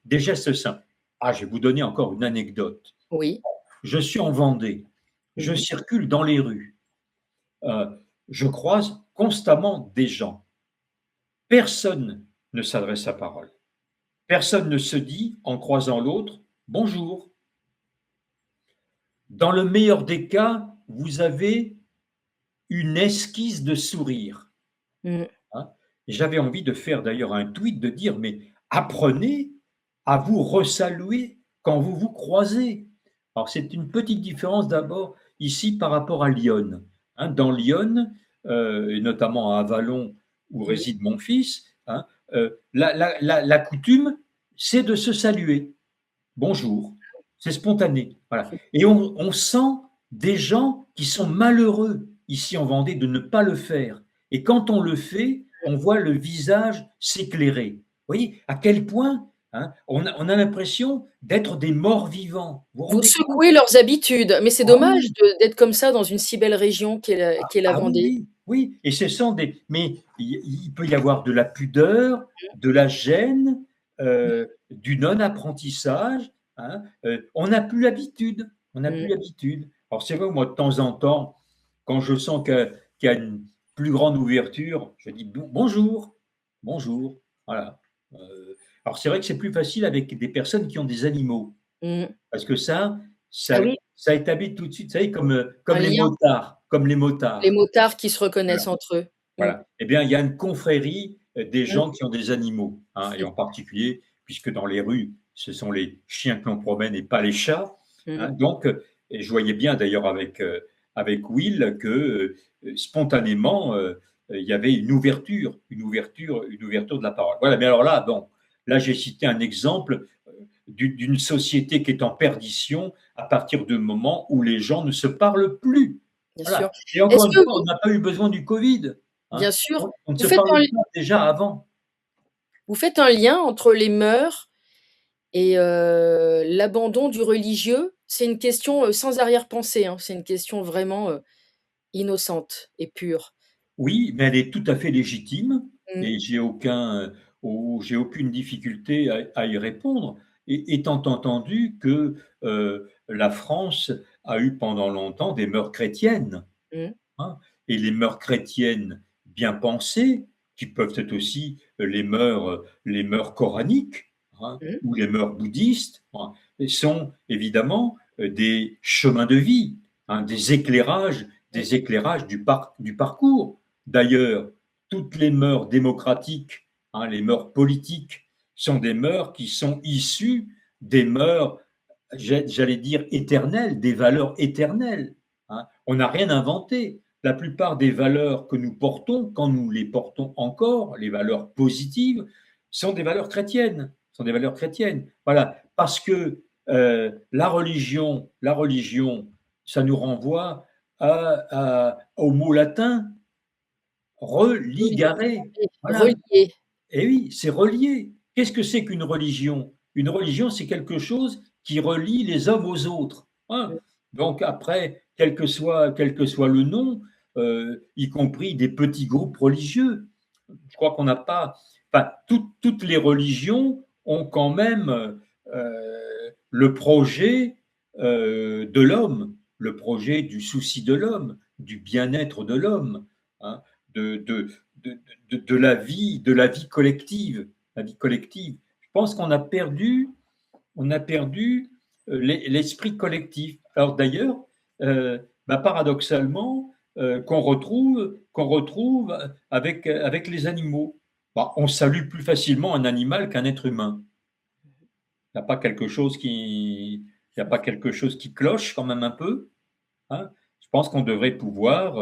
des gestes simples. Ah, je vais vous donner encore une anecdote. Oui. Je suis en Vendée, je Mmh. circule dans les rues, euh, je croise constamment des gens. Personne ne s'adresse à parole. Personne ne se dit, en croisant l'autre, bonjour. Dans le meilleur des cas, vous avez une esquisse de sourire, Mmh. hein. J'avais envie de faire d'ailleurs un tweet de dire, mais apprenez à vous resaluer quand vous vous croisez. Alors c'est une petite différence d'abord ici par rapport à Lyon, hein. Dans Lyon, et notamment à Avallon où Mmh. réside mon fils, hein, la coutume, c'est de se saluer. Bonjour. C'est spontané. Voilà. Et on sent des gens qui sont malheureux ici en Vendée de ne pas le faire. Et quand on le fait, on voit le visage s'éclairer. Vous voyez à quel point, hein, on a l'impression d'être des morts vivants. Vous vous Vous rendez compte? secouez leurs habitudes, mais c'est Ah dommage oui, d'être comme ça dans une si belle région qu'est la ah oui, Vendée. oui, oui. Et ce sont des. Mais il peut y avoir de la pudeur, de la gêne, du non-apprentissage, hein. On n'a plus l'habitude. On n'a plus Mmh. l'habitude. Alors c'est vrai, moi, de temps en temps, quand je sens qu'il y a une plus grande ouverture, je dis bonjour, bonjour. Voilà. Alors c'est vrai que c'est plus facile avec des personnes qui ont des animaux. Mmh. Parce que Ah oui, ça établit tout de suite, vous savez, un lien. comme les Les motards. motards qui se Voilà, reconnaissent entre eux. Mmh. voilà. Eh bien, il y a une confrérie des Mmh. gens qui ont des animaux, hein, et en particulier, puisque dans les rues, ce sont les chiens que l'on promène et pas les chats, Mmh. hein. Donc, et je voyais bien d'ailleurs avec Will que spontanément, il y avait une ouverture de la parole. Voilà, mais alors là, bon, là, j'ai cité un exemple d'une société qui est en perdition à partir du moment où les gens ne se parlent plus. bien sûr. Voilà. Et Est-ce encore une que fois, on n'a pas eu besoin du Covid, bien hein. sûr, On ne vous se faites parlait pas déjà avant. vous faites un lien entre les mœurs et l'abandon du religieux? C'est une question, sans arrière-pensée, hein, c'est une question vraiment, innocente et pure. Oui, mais elle est tout à fait légitime Mmh, et j'ai aucune difficulté à y répondre. Et étant entendu que, la France a eu pendant longtemps des mœurs chrétiennes, mmh, hein, et les mœurs chrétiennes bien pensées, qui peuvent être aussi les mœurs coraniques, hein, mmh, ou les mœurs bouddhistes, hein, et sont évidemment, des chemins de vie, hein, mmh. des éclairages du parcours. D'ailleurs, toutes les mœurs démocratiques, hein, les mœurs politiques, sont des mœurs qui sont issues des mœurs, j'allais dire éternelles, des valeurs éternelles, hein. On n'a rien inventé. La plupart des valeurs que nous portons, quand nous les portons encore, les valeurs positives, sont des valeurs chrétiennes. Sont des valeurs chrétiennes. Voilà, parce que la religion, ça nous renvoie au mot latin Oui, religare. Voilà. relié. Et oui, c'est relié. Qu'est-ce que c'est qu'une religion? Une religion, c'est quelque chose qui relie les hommes aux autres, hein. Mmh, Donc après, quel que soit le nom, y compris des petits groupes religieux, je crois qu'on n'a pas, enfin, toutes les religions ont quand même le projet de l'homme, le projet du souci de l'homme, du bien-être de l'homme, hein, de, de, de la vie collective, la vie collective. Je pense on a perdu l'esprit collectif. Alors d'ailleurs, paradoxalement, qu'on retrouve avec les animaux. Bah, on salue plus facilement un animal qu'un être humain. Il n'y a pas quelque chose qui, il y a pas quelque chose qui cloche quand même un peu, hein. Je pense on devrait pouvoir,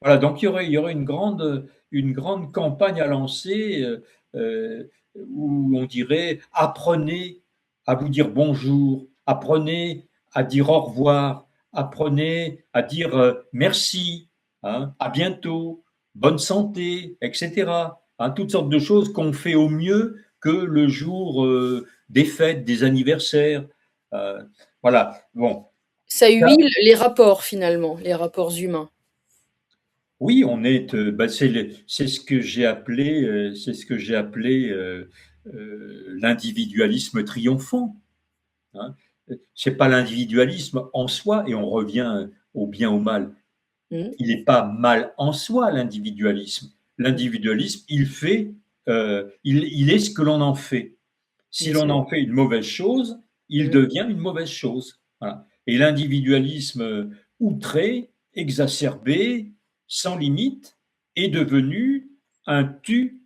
voilà. Donc il y aurait une grande campagne à lancer où on dirait apprenez à vous dire bonjour, apprenez à dire au revoir, apprenez à dire merci, hein, à bientôt, bonne santé, etc., hein, toutes sortes de choses qu'on fait au mieux que le jour des fêtes, des anniversaires. Euh, voilà. Bon, ça ça, huile les rapports finalement, les rapports humains. oui, on est. C'est ce que j'ai appelé, l'individualisme triomphant, hein. C'est pas l'individualisme en soi, et on revient au bien au mal. Mmh, Il n'est pas mal en soi l'individualisme. mmh, L'individualisme, il est ce que l'on en fait. Si bien l'on sûr. en fait une mauvaise chose, il Mmh. devient une mauvaise chose. Voilà. Et l'individualisme outré, exacerbé, sans limite, est devenu un tu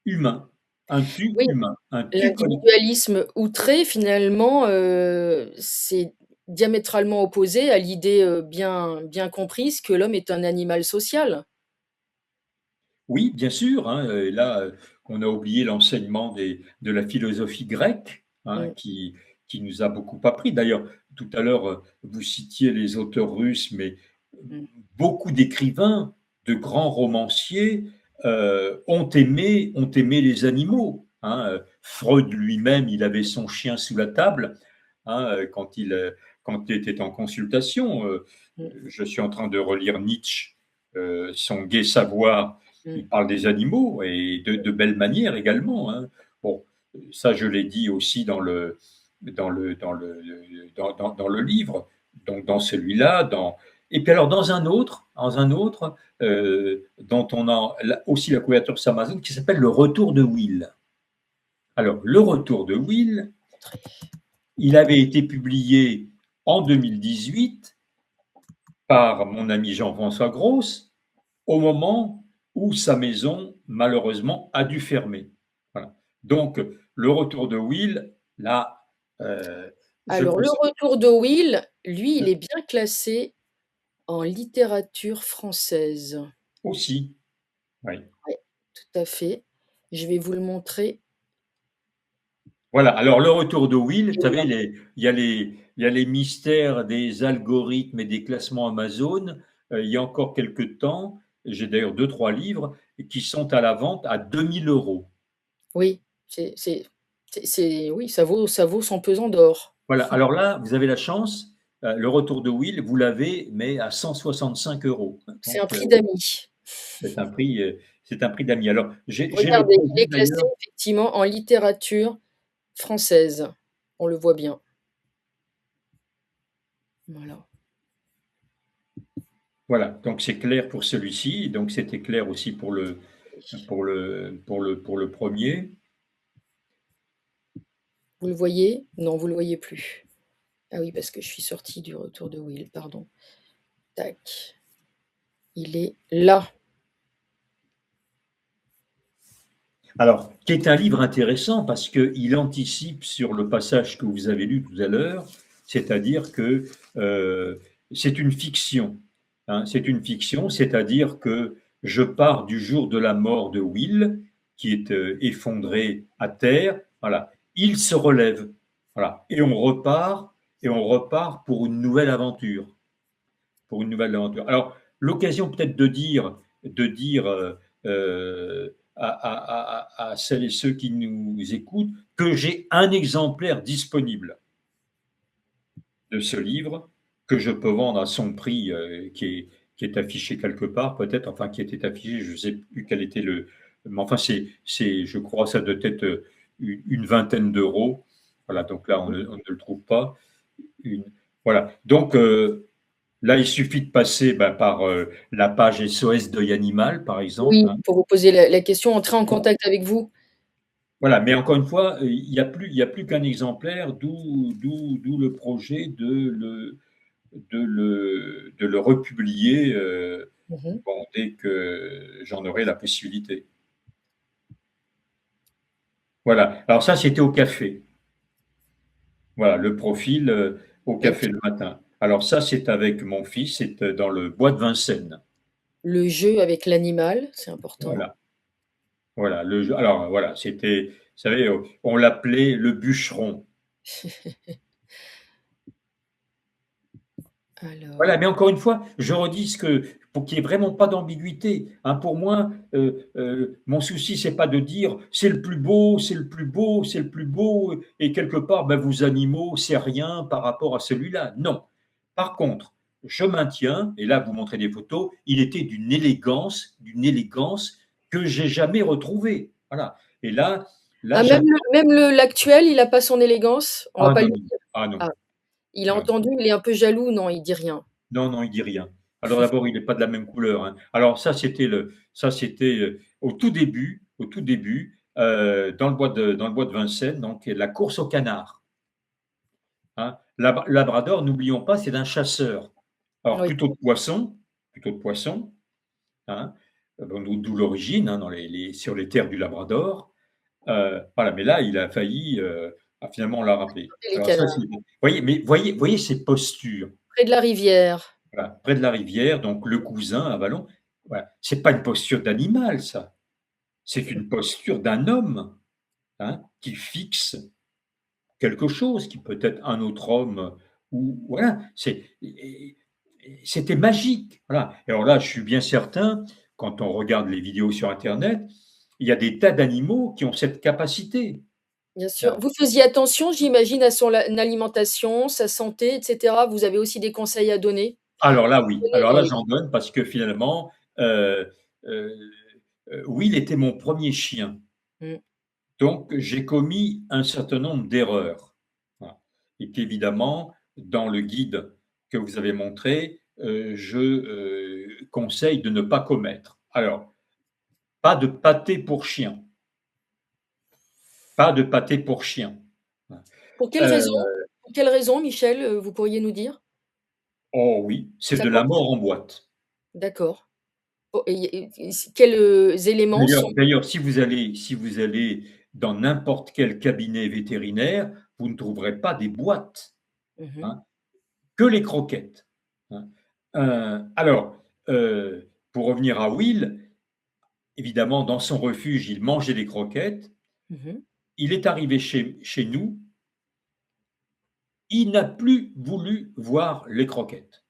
humain, Oui, un tu collectif. l'individualisme outré finalement, c'est diamétralement opposé à l'idée, bien comprise que l'homme est un animal social. Oui, bien sûr, hein, et là, on a oublié l'enseignement de la philosophie grecque, hein, Mmh, qui nous a beaucoup appris. D'ailleurs, tout à l'heure, vous citiez les auteurs russes, mais mmh. beaucoup d'écrivains, de grands romanciers ont aimé les animaux, hein. Freud lui-même, il avait son chien sous la table, hein, quand il était en consultation. Mmh, Je suis en train de relire Nietzsche, son gai savoir. mmh. Il parle des animaux et de belle manière également, hein. Bon, ça je l'ai dit aussi dans le livre, donc dans celui-là, et puis alors dans un autre dont on a aussi la couverture sur Amazon, qui s'appelle Le Retour de Will. Alors, Le Retour de Will, il avait été publié en 2018 par mon ami Jean-François Gross, au moment où sa maison, malheureusement, a dû fermer. Voilà. Donc, Le Retour de Will, là, je Alors peux le retour de Will, lui, il est bien classé en littérature française. aussi, oui, Ouais, tout à fait. Je vais vous le montrer. Voilà, alors le retour de Will, vous Et là, savez, il y a les mystères des algorithmes et des classements Amazon. Il y a encore quelques temps, j'ai d'ailleurs deux, trois livres qui sont à la vente à 2 000 euros. oui, oui, ça vaut son pesant d'or. Voilà, alors là, vous avez la chance, le retour de Will, vous l'avez, mais à 165 euros. C'est un Donc, prix d'amis. c'est un prix, c'est un prix d'amis. Alors, j'ai le Regardez, il projet est classé d'ailleurs. effectivement en littérature française. On le voit bien. Voilà. Voilà, donc c'est clair pour celui-ci, donc c'était clair aussi pour le premier. Vous le voyez? Non, vous le voyez plus. Ah oui, parce que je suis sortie du retour de Will, pardon. Tac. Il est là. Alors, qui est un livre intéressant parce qu'il anticipe sur le passage que vous avez lu tout à l'heure, c'est-à-dire que c'est une fiction. Hein, c'est une fiction, c'est-à-dire que je pars du jour de la mort de Will, qui est effondré à terre. Voilà, il se relève. Voilà, et on repart pour une nouvelle aventure. Pour une nouvelle aventure. Alors, l'occasion peut-être de dire à celles et ceux qui nous écoutent que j'ai un exemplaire disponible de ce livre que je peux vendre à son prix qui est affiché quelque part, peut-être, enfin qui était affiché, je ne sais plus quel était le. Mais enfin, je crois, ça doit être une vingtaine d'euros. Voilà, donc là, on ne le trouve pas. Une, voilà, donc là, il suffit de passer par la page SOS Deuil Animal, par exemple. Oui, Hein. pour vous poser la question, entrer en contact avec vous. Voilà, mais encore une fois, il y a plus qu'un exemplaire, d'où le projet de le republier Mmh. bon, dès que j'en aurai la possibilité. Voilà, alors ça, c'était au café. Voilà, le profil au café OK. le matin. Alors ça, c'est avec mon fils, c'est dans le bois de Vincennes. Le jeu avec l'animal, c'est important. Voilà. Voilà, alors voilà, c'était, vous savez, on l'appelait le bûcheron. Voilà, Alors, mais encore une fois, je redis pour qu'il n'y ait vraiment pas d'ambiguïté. Hein, pour moi, mon souci, c'est pas de dire c'est le plus beau, c'est le plus beau, c'est le plus beau, et quelque part, ben, vos animaux, c'est rien par rapport à celui-là. Non. Par contre, je maintiens, et là, vous montrez des photos, il était d'une élégance que j'ai jamais retrouvée. Voilà. Et là, ah même l'actuel, il a pas son élégance? On va ah pas non, lui non, dire? ah non, Ah, il a ah entendu, il est un peu jaloux? Non, il dit rien. non, non, il dit rien. Alors d'abord, il n'est pas de la même couleur, hein. Alors ça c'était au tout début, dans le bois de Vincennes, donc la course au canard, hein. Labrador, n'oublions pas, c'est un chasseur. Alors Oui. plutôt de poisson, hein, bon, d'où l'origine, hein, sur les terres du Labrador. Voilà, mais là, il a failli, finalement, on l'a rappelé. Les Alors ça, canards. voyez ces postures. Près de la rivière. Voilà, près de la rivière, donc le cousin à Vallon. Voilà. C'est pas une posture d'animal, ça. C'est une posture d'un homme, hein, qui fixe quelque chose, qui peut être un autre homme, ou voilà. C'était magique. Voilà. Et alors là, je suis bien certain, quand on regarde les vidéos sur Internet, il y a des tas d'animaux qui ont cette capacité. Bien sûr. Hein. Vous faisiez attention, j'imagine, à son alimentation, sa santé et cetera? Vous avez aussi des conseils à donner? Alors là, oui. Donnez Alors là, oui. j'en donne parce que finalement, heu Will était mon premier chien. Mmh. Donc, j'ai commis un certain nombre d'erreurs. Voilà. Et qu'évidemment, dans le guide que vous avez montré, je conseille de ne pas commettre. Alors, pas de pâté pour chien, pas de pâté pour chien. Pour quelle Euh, raison? Pour quelle raison, Michel, vous pourriez nous dire? oh oui, c'est Ça de la contient mort en boîte. d'accord. Oh et quels, éléments sont D'ailleurs, si vous allez dans n'importe quel cabinet vétérinaire, vous ne trouverez pas des boîtes, mmh mh. hein, que les croquettes. Hein. Alors, pour revenir à Will, évidemment, dans son refuge, il mangeait des croquettes. Mmh. il est arrivé chez nous, il n'a plus voulu voir les croquettes.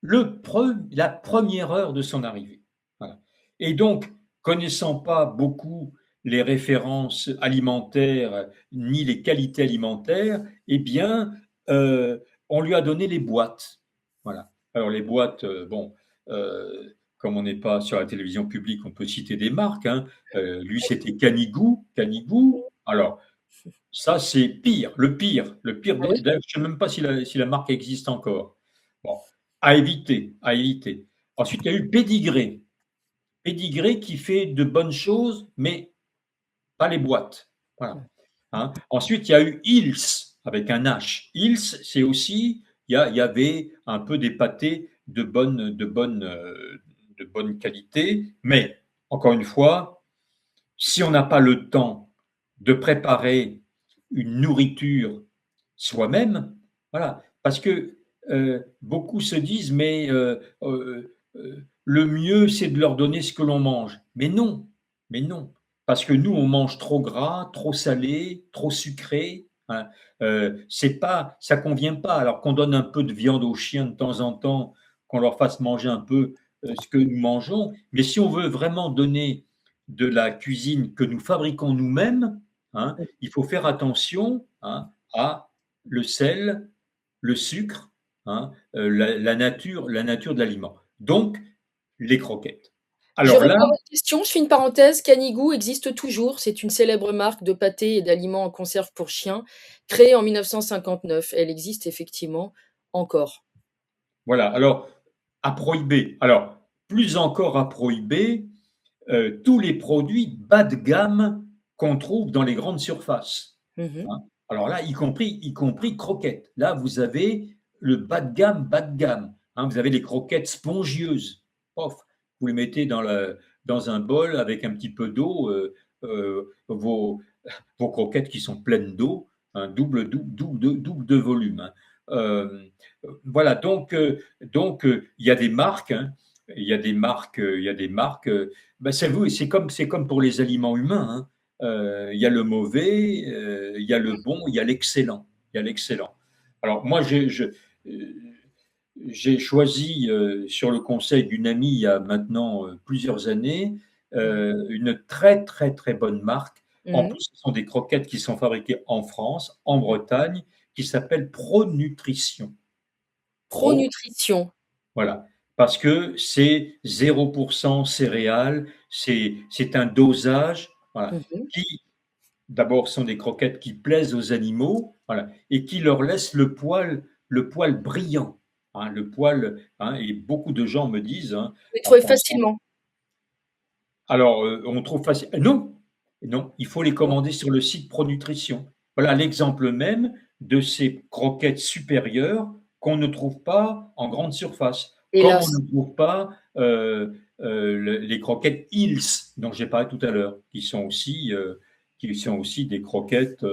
La première heure de son arrivée. Voilà. Et donc, connaissant pas beaucoup les références alimentaires ni les qualités alimentaires, eh bien, on lui a donné les boîtes. Voilà. Alors les boîtes, bon, comme on n'est pas sur la télévision publique, on peut citer des marques, hein. Lui, c'était Canigou. Canigou. Alors, ça, c'est pire, le pire. Ah oui? D'ailleurs, je ne sais même pas si la marque existe encore. Bon, à éviter, à éviter. Ensuite, il y a eu Pédigré. Pédigré qui fait de bonnes choses, mais pas les boîtes. Voilà. Hein. Ensuite, il y a eu Hills avec un H. Hills, c'est aussi, il y avait un peu des pâtés de bonne qualité, mais encore une fois, si on n'a pas le temps de préparer une nourriture soi-même, voilà, parce que beaucoup se disent, mais le mieux, c'est de leur donner ce que l'on mange. Mais non, parce que nous, on mange trop gras, trop salé, trop sucré. Hein. C'est pas, ça convient pas. Alors qu'on donne un peu de viande aux chiens de temps en temps, qu'on leur fasse manger un peu ce que nous mangeons. Mais si on veut vraiment donner de la cuisine que nous fabriquons nous-mêmes, hein, il faut faire attention, hein, à le sel, le sucre, hein, la nature de l'aliment. Donc, les croquettes. Je Alors là, réponds à votre question, je fais une parenthèse, Canigou existe toujours, c'est une célèbre marque de pâtés et d'aliments en conserve pour chiens, créée en 1959. Elle existe effectivement encore. voilà. Alors, à prohiber. Alors, plus encore à prohiber tous les produits bas de gamme qu'on trouve dans les grandes surfaces. Mmh. Hein. Alors là, y compris croquettes. Là, vous avez le bas de gamme. Hein. Vous avez les croquettes spongieuses. Pof, vous les mettez dans un bol avec un petit peu d'eau, vos croquettes qui sont pleines d'eau, hein, double de volume. Hein. Voilà, il y a des marques, hein, il y a des marques. Ben c'est comme pour les aliments humains. Hein. Il y a le mauvais, il y a le bon, il y a l'excellent. Il y a l'excellent. Alors moi, j'ai choisi, sur le conseil d'une amie il y a maintenant plusieurs années, une très très très bonne marque. En Mmh. plus, ce sont des croquettes qui sont fabriquées en France, en Bretagne, qui s'appellent Pronutrition. Pro, Pronutrition. voilà, parce que c'est 0% céréales, c'est un dosage, voilà, Mmh. qui d'abord sont des croquettes qui plaisent aux animaux, voilà, et qui leur laissent le poil brillant, hein, le poil, hein, et beaucoup de gens me disent, hein, Vous les en trouvez pensant, facilement? alors on trouve facile, non, non, il faut les Non? commander sur le site Pronutrition. Voilà l'exemple même de ces croquettes supérieures qu'on ne trouve pas en grande surface, comme on Hélas. ne trouve pas les croquettes Hills dont j'ai parlé tout à l'heure, qui sont aussi des croquettes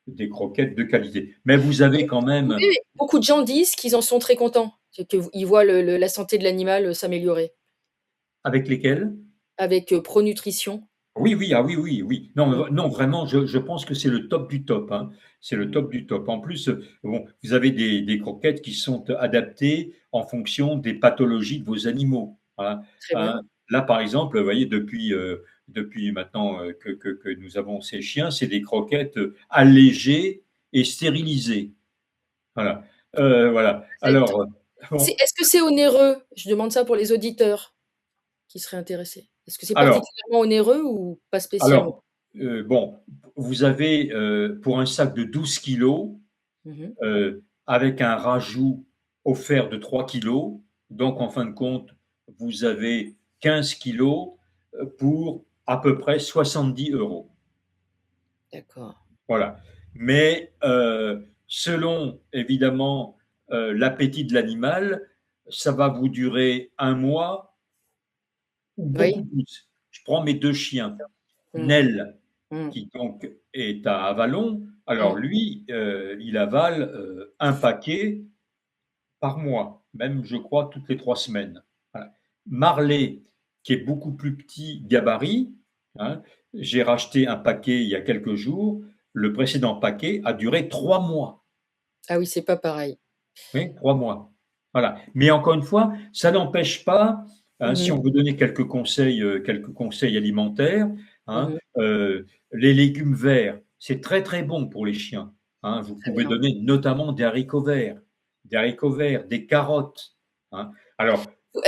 de qualité. Mais vous avez quand Oui, même, mais beaucoup de gens disent qu'ils en sont très contents, c'est qu'ils voient la santé de l'animal, s'améliorer avec lesquels. avec, Pronutrition. Oui, oui, ah oui, oui, oui. Non, Mmh. non, vraiment, je pense que c'est le top du top, hein. C'est le Mmh. top du top. En plus, bon, vous avez des croquettes qui sont adaptées en fonction des pathologies de vos animaux, hein, Très bien. hein. Là, par exemple, vous voyez, depuis maintenant que nous avons ces chiens, c'est des croquettes allégées et stérilisées. Voilà. Voilà. C'est Alors, c'est bon, est-ce que c'est onéreux? Je demande ça pour les auditeurs qui seraient intéressés. Est-ce que c'est alors, particulièrement onéreux ou pas spécialement? alors, bon, vous avez pour un sac de 12 kilos, Mmh mh. avec un rajout offert de 3 kilos. Donc, en fin de compte, vous avez 15 kilos pour à peu près 70 €. D'accord. Voilà. Mais selon, évidemment, l'appétit de l'animal, ça va vous durer un mois ou Oui. beaucoup plus. Je prends mes 2 chiens. Mmh. Nell, Mmh. qui donc est à Avalon, alors Mmh. lui, il avale un paquet par mois, même je crois toutes les 3 semaines. Voilà. Marley, qui est beaucoup plus petit gabarit, hein. J'ai racheté un paquet il y a quelques jours. Le précédent paquet a duré 3 mois. Ah oui, c'est pas pareil. Oui, 3 mois. Voilà. Mais encore une fois, ça n'empêche pas, si Mmh. on veut donner quelques conseils alimentaires, hein, Mmh. les légumes verts, c'est très, très bon pour les chiens, hein. Vous Très pouvez bien. donner notamment des haricots verts, des carottes, hein. Alors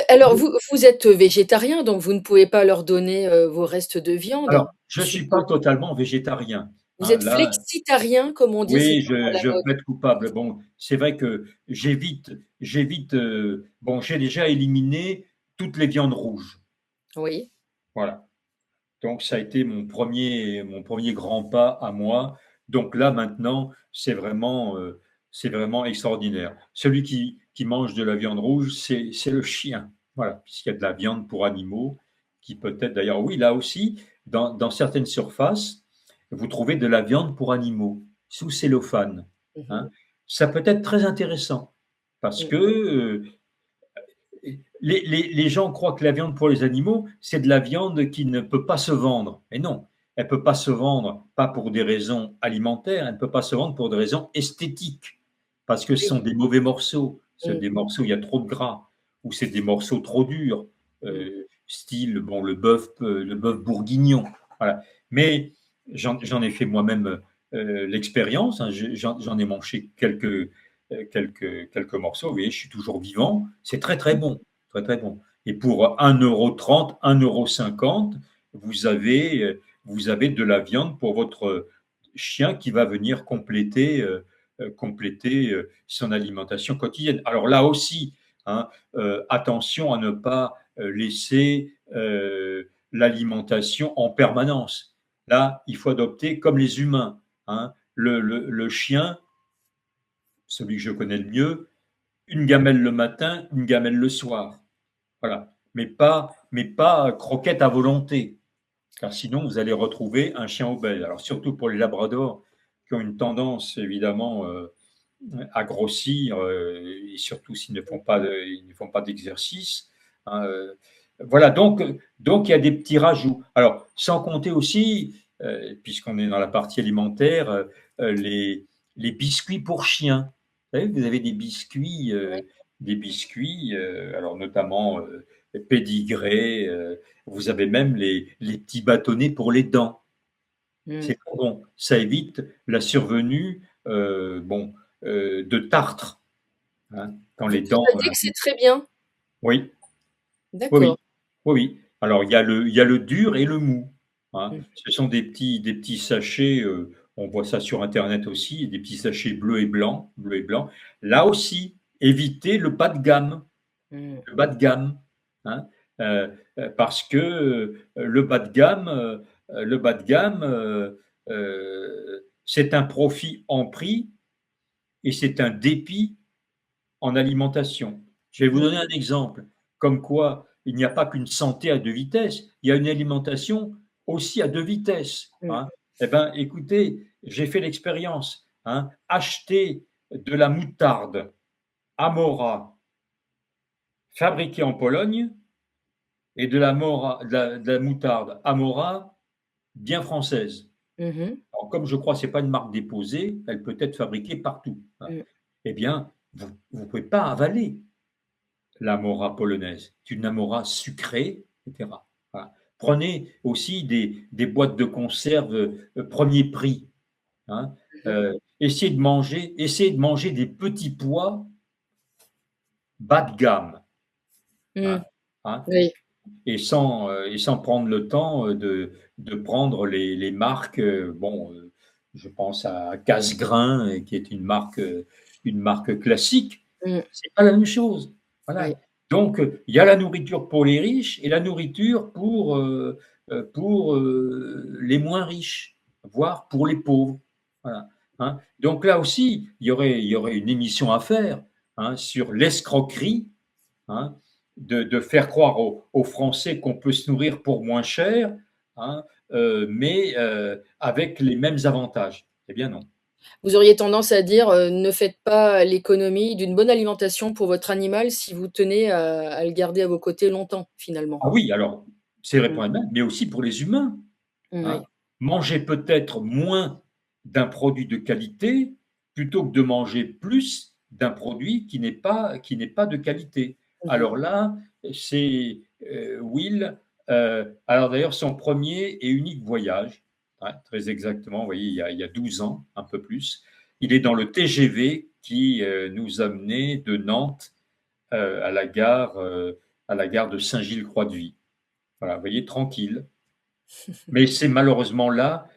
Alors vous êtes végétarien, donc vous ne pouvez pas leur donner, vos restes de viande, je je ne suis pas suppose? totalement végétarien, Vous hein. êtes Là, flexitarien comme on dit, c'est oui, encore la je mode. plaide coupable. Bon, c'est vrai que j'évite, bon, j'ai déjà éliminé toutes les viandes rouges. Oui. Voilà. Donc ça a été mon premier grand pas à moi. Donc là, maintenant, c'est vraiment extraordinaire. Celui qui mange de la viande rouge, c'est le chien. Voilà, puisqu'il y a de la viande pour animaux qui peut-être d'ailleurs oui, là aussi, dans certaines surfaces, vous trouvez de la viande pour animaux sous cellophane, Mmh hein. mh. Ça peut être très intéressant parce Mmh. que, les gens croient que la viande pour les animaux, c'est de la viande qui ne peut pas se vendre. Mais non, elle ne peut pas se vendre, pas pour des raisons alimentaires, elle ne peut pas se vendre pour des raisons esthétiques, parce que ce Oui. sont des mauvais morceaux. C'est Mmh. des morceaux, il y a trop de gras, ou c'est des morceaux trop durs, Mmh. style bon, le bœuf bourguignon. Voilà. Mais j'en ai fait moi-même l'expérience, hein, j'en ai mangé quelques morceaux. Vous voyez, je suis toujours vivant. C'est très, très bon. Très, très bon. Et pour 1,30 €, 1,50 €, vous avez de la viande pour votre chien qui va venir compléter son alimentation quotidienne. Alors là aussi, hein, attention à ne pas laisser l'alimentation en permanence. Là, il faut adopter comme les humains, hein, le chien, celui que je connais le mieux, une gamelle le matin, une gamelle le soir. Voilà, mais pas croquette à volonté, car sinon vous allez retrouver un chien obèse. Alors surtout pour les labradors qui ont une tendance évidemment, à grossir, et surtout s'ils ne font pas d'exercice, hein, voilà donc il y a des petits rajouts. Alors sans compter aussi, puisqu'on est dans la partie alimentaire, les biscuits pour chiens. Vous savez, vous avez Oui. des biscuits, alors notamment, pédigrés, vous avez même les petits bâtonnets pour les dents. Mmh. C'est très bon. Ça évite la survenue, de tartre, hein, quand Vous les dents, persuadez que c'est très bien? oui, oui, oui, D'accord. oui, oui. Alors il y a le dur et le mou, hein. Mmh. Ce sont des petits sachets, on voit ça sur internet aussi, des petits sachets bleus et blancs. Là aussi, évitez Mmh. le bas de gamme, hein, parce que, le bas de gamme, c'est un profit en prix et c'est un dépit en alimentation. Je vais vous Mmh. donner un exemple, comme quoi il n'y a pas qu'une santé à 2 vitesses, il y a une alimentation aussi à 2 vitesses, Mmh. hein. Eh ben, écoutez, j'ai fait l'expérience, hein, acheter de la moutarde Amora fabriquée en Pologne et de la moutarde Amora bien française. Mmh mh. Alors comme je crois que c'est pas une marque déposée, elle peut être fabriquée partout, hein. Mmh. Eh bien, vous pouvez pas avaler l'Amora polonaise. C'est une Amora sucrée, et cetera. Voilà. Prenez aussi des boîtes de conserve, 1 prix, hein, Mmh. essayez de manger des petits pois bas de gamme, Mmh. hein, hein. Oui. Et sans prendre le temps, de prendre les marques, je pense à Cassegrain, qui est une marque classique. Mmh. C'est pas la même chose. Oui. Voilà. Donc, il y a la nourriture pour les riches et la nourriture pour, les moins riches, voire pour les pauvres. Voilà, hein. Donc là aussi, il y aurait une émission à faire, hein, sur l'escroquerie, hein, de faire croire aux Français qu'on peut se nourrir pour moins cher, hein, mais avec les mêmes avantages. Eh bien non. Vous auriez tendance à dire, ne faites pas l'économie d'une bonne alimentation pour votre animal si vous tenez à le garder à vos côtés longtemps, finalement? Ah oui, alors c'est vrai Mmh. pour les mais aussi pour les humains. hein. Oui. Manger peut-être moins d'un produit de qualité plutôt que de manger plus d'un produit qui n'est pas de qualité. Mmh. Alors là, c'est Will. Alors d'ailleurs, son premier et unique voyage, hein, très exactement, vous voyez, il y a 12 ans, un peu plus, il est dans le TGV qui nous amenait de Nantes à la gare de Saint-Gilles-Croix-de-Vie. Voilà, vous voyez, tranquille. Mais c'est malheureusement là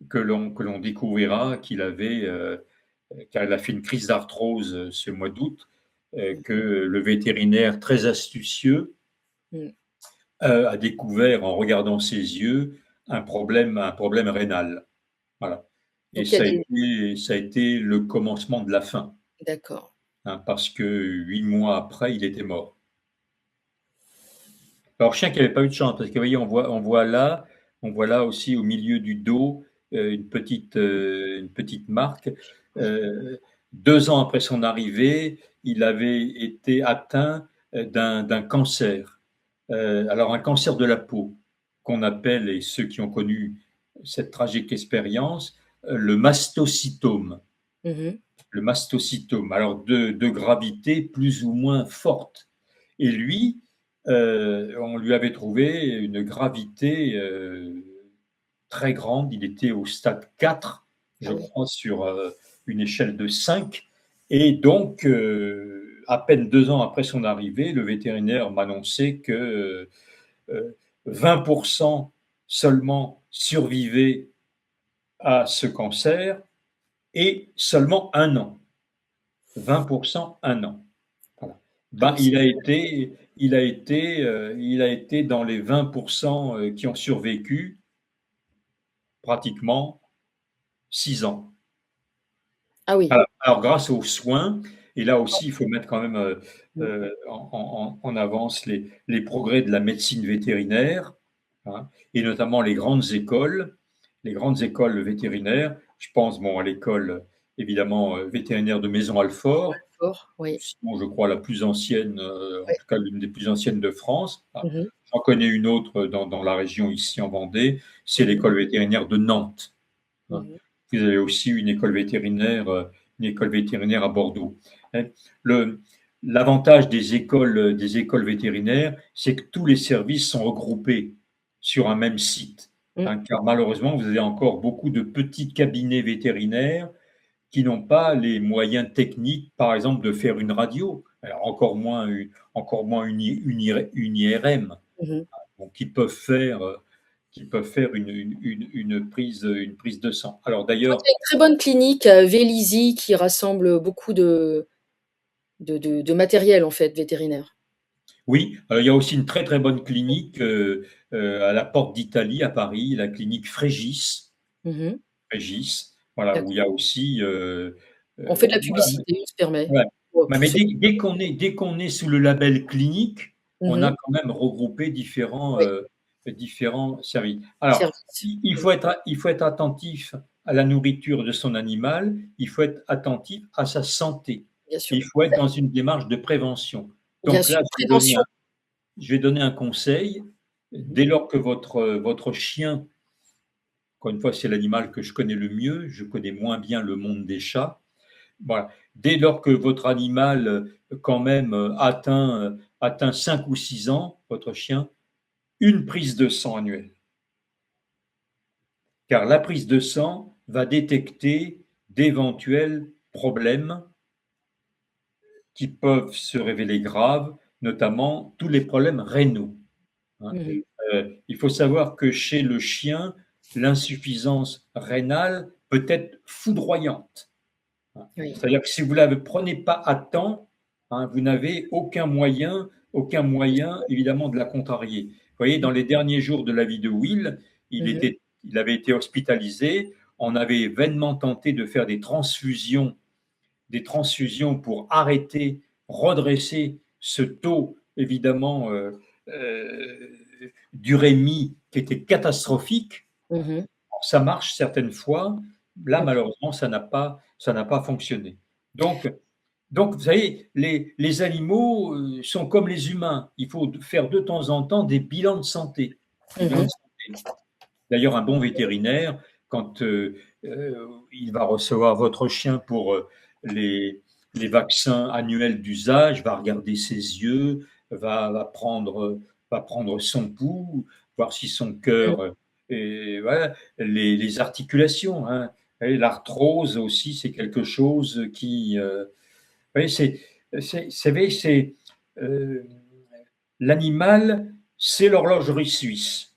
que l'on découvrira qu'elle a fait une crise d'arthrose ce mois d'août, Mmh. que le vétérinaire très astucieux Mmh. a découvert en regardant ses yeux un problème rénal. Voilà. Et Donc il y a des ça a été le commencement de la fin, d'accord. hein, parce que 8 mois après, il était mort. Alors, chien qui n'avait pas eu de chance, parce que vous voyez, on voit là aussi au milieu du dos une petite marque. Euh, 2 ans après son arrivée, il avait été atteint d'un cancer. Alors, un cancer de la peau, qu'on appelle, et ceux qui ont connu cette tragique expérience, le mastocytome. Mmh. Le mastocytome, alors de gravité plus ou moins forte. Et lui, on lui avait trouvé une gravité très grande. Il était au stade 4, Ah je oui. crois, sur une échelle de 5. Et donc, à peine 2 ans après son arrivée, le vétérinaire m'annonçait que 20% seulement survivaient à ce cancer et seulement 1 an. 20% 1 an. Voilà. Ah Ben, oui, c'est il a été dans les 20% qui ont survécu pratiquement 6 ans. ah oui. Alors, grâce aux soins, et là aussi, il faut mettre quand même Mmh. en avance les progrès de la médecine vétérinaire, hein, et notamment les grandes écoles vétérinaires. Je pense bon, à l'école, évidemment, vétérinaire de Maison-Alfort, Fort, oui. sinon, je crois, la plus ancienne, en Ouais. tout cas l'une des plus anciennes de France. Ah, Mmh. j'en connais une autre dans la région ici en Vendée, c'est Mmh. l'école vétérinaire de Nantes, hein. Mmh. Vous avez aussi une école vétérinaire à Bordeaux. Hein. Le, L'avantage des écoles vétérinaires, c'est que tous les services sont regroupés sur un même site, Mmh. hein, car malheureusement, vous avez encore beaucoup de petits cabinets vétérinaires qui n'ont pas les moyens techniques, par exemple, de faire une radio, alors encore moins une IRM, Mmh. donc qui peuvent faire une prise de sang. Alors Je crois d'ailleurs, qu'il y a une très bonne clinique à Vélizy qui rassemble beaucoup de matériel, en fait, vétérinaire. oui, il y a aussi une très très bonne clinique à la Porte d'Italie à Paris, la clinique Frégis, Mmh. Frégis, voilà, où il y D'accord. a aussi, On fait de la voilà, publicité, on se permet. ouais. Pour Mais ceux dès qu'on est sous le label clinique, on a mmh. quand même regroupé Oui, différents services. Alors, service. Mmh. il faut être attentif à la nourriture de son animal, il faut être attentif à sa santé. Bien sûr. Il faut être dans une démarche de prévention. Bien Donc là, sûr, prévention. je vais donner un conseil. Mmh. Dès lors que votre chien, encore une fois, c'est l'animal que je connais le mieux, je connais moins bien le monde des chats. Voilà. Dès lors que votre animal, quand même, atteint 5 ou 6 ans, votre chien, une prise de sang annuelle. Car la prise de sang va détecter d'éventuels problèmes qui peuvent se révéler graves, notamment tous les problèmes rénaux, hein. Mmh. Il faut savoir que chez le chien, l'insuffisance rénale peut être foudroyante. Oui. C'est-à-dire que si vous ne la prenez pas à temps, hein, vous n'avez aucun moyen évidemment de la contrarier. Vous voyez, dans les derniers jours de la vie de Will, Mmh. il avait été hospitalisé. On avait vainement tenté de faire des transfusions pour arrêter, redresser ce taux évidemment euh, d'urémie qui était catastrophique. Mmh. Ça marche certaines fois. Là, D'accord. malheureusement, ça n'a pas fonctionné. Donc, vous savez, les animaux sont comme les humains. Il faut faire de temps en temps des bilans de santé. Des bilans Mmh. de santé. D'ailleurs, un bon vétérinaire, quand il va recevoir votre chien pour les, les vaccins annuels d'usage, va regarder ses yeux, va prendre son pouls, voir si son Mmh. cœur et voilà, les articulations. Hein. Et l'arthrose aussi, c'est quelque chose qui, oui, vous savez, euh, l'animal, c'est l'horlogerie suisse.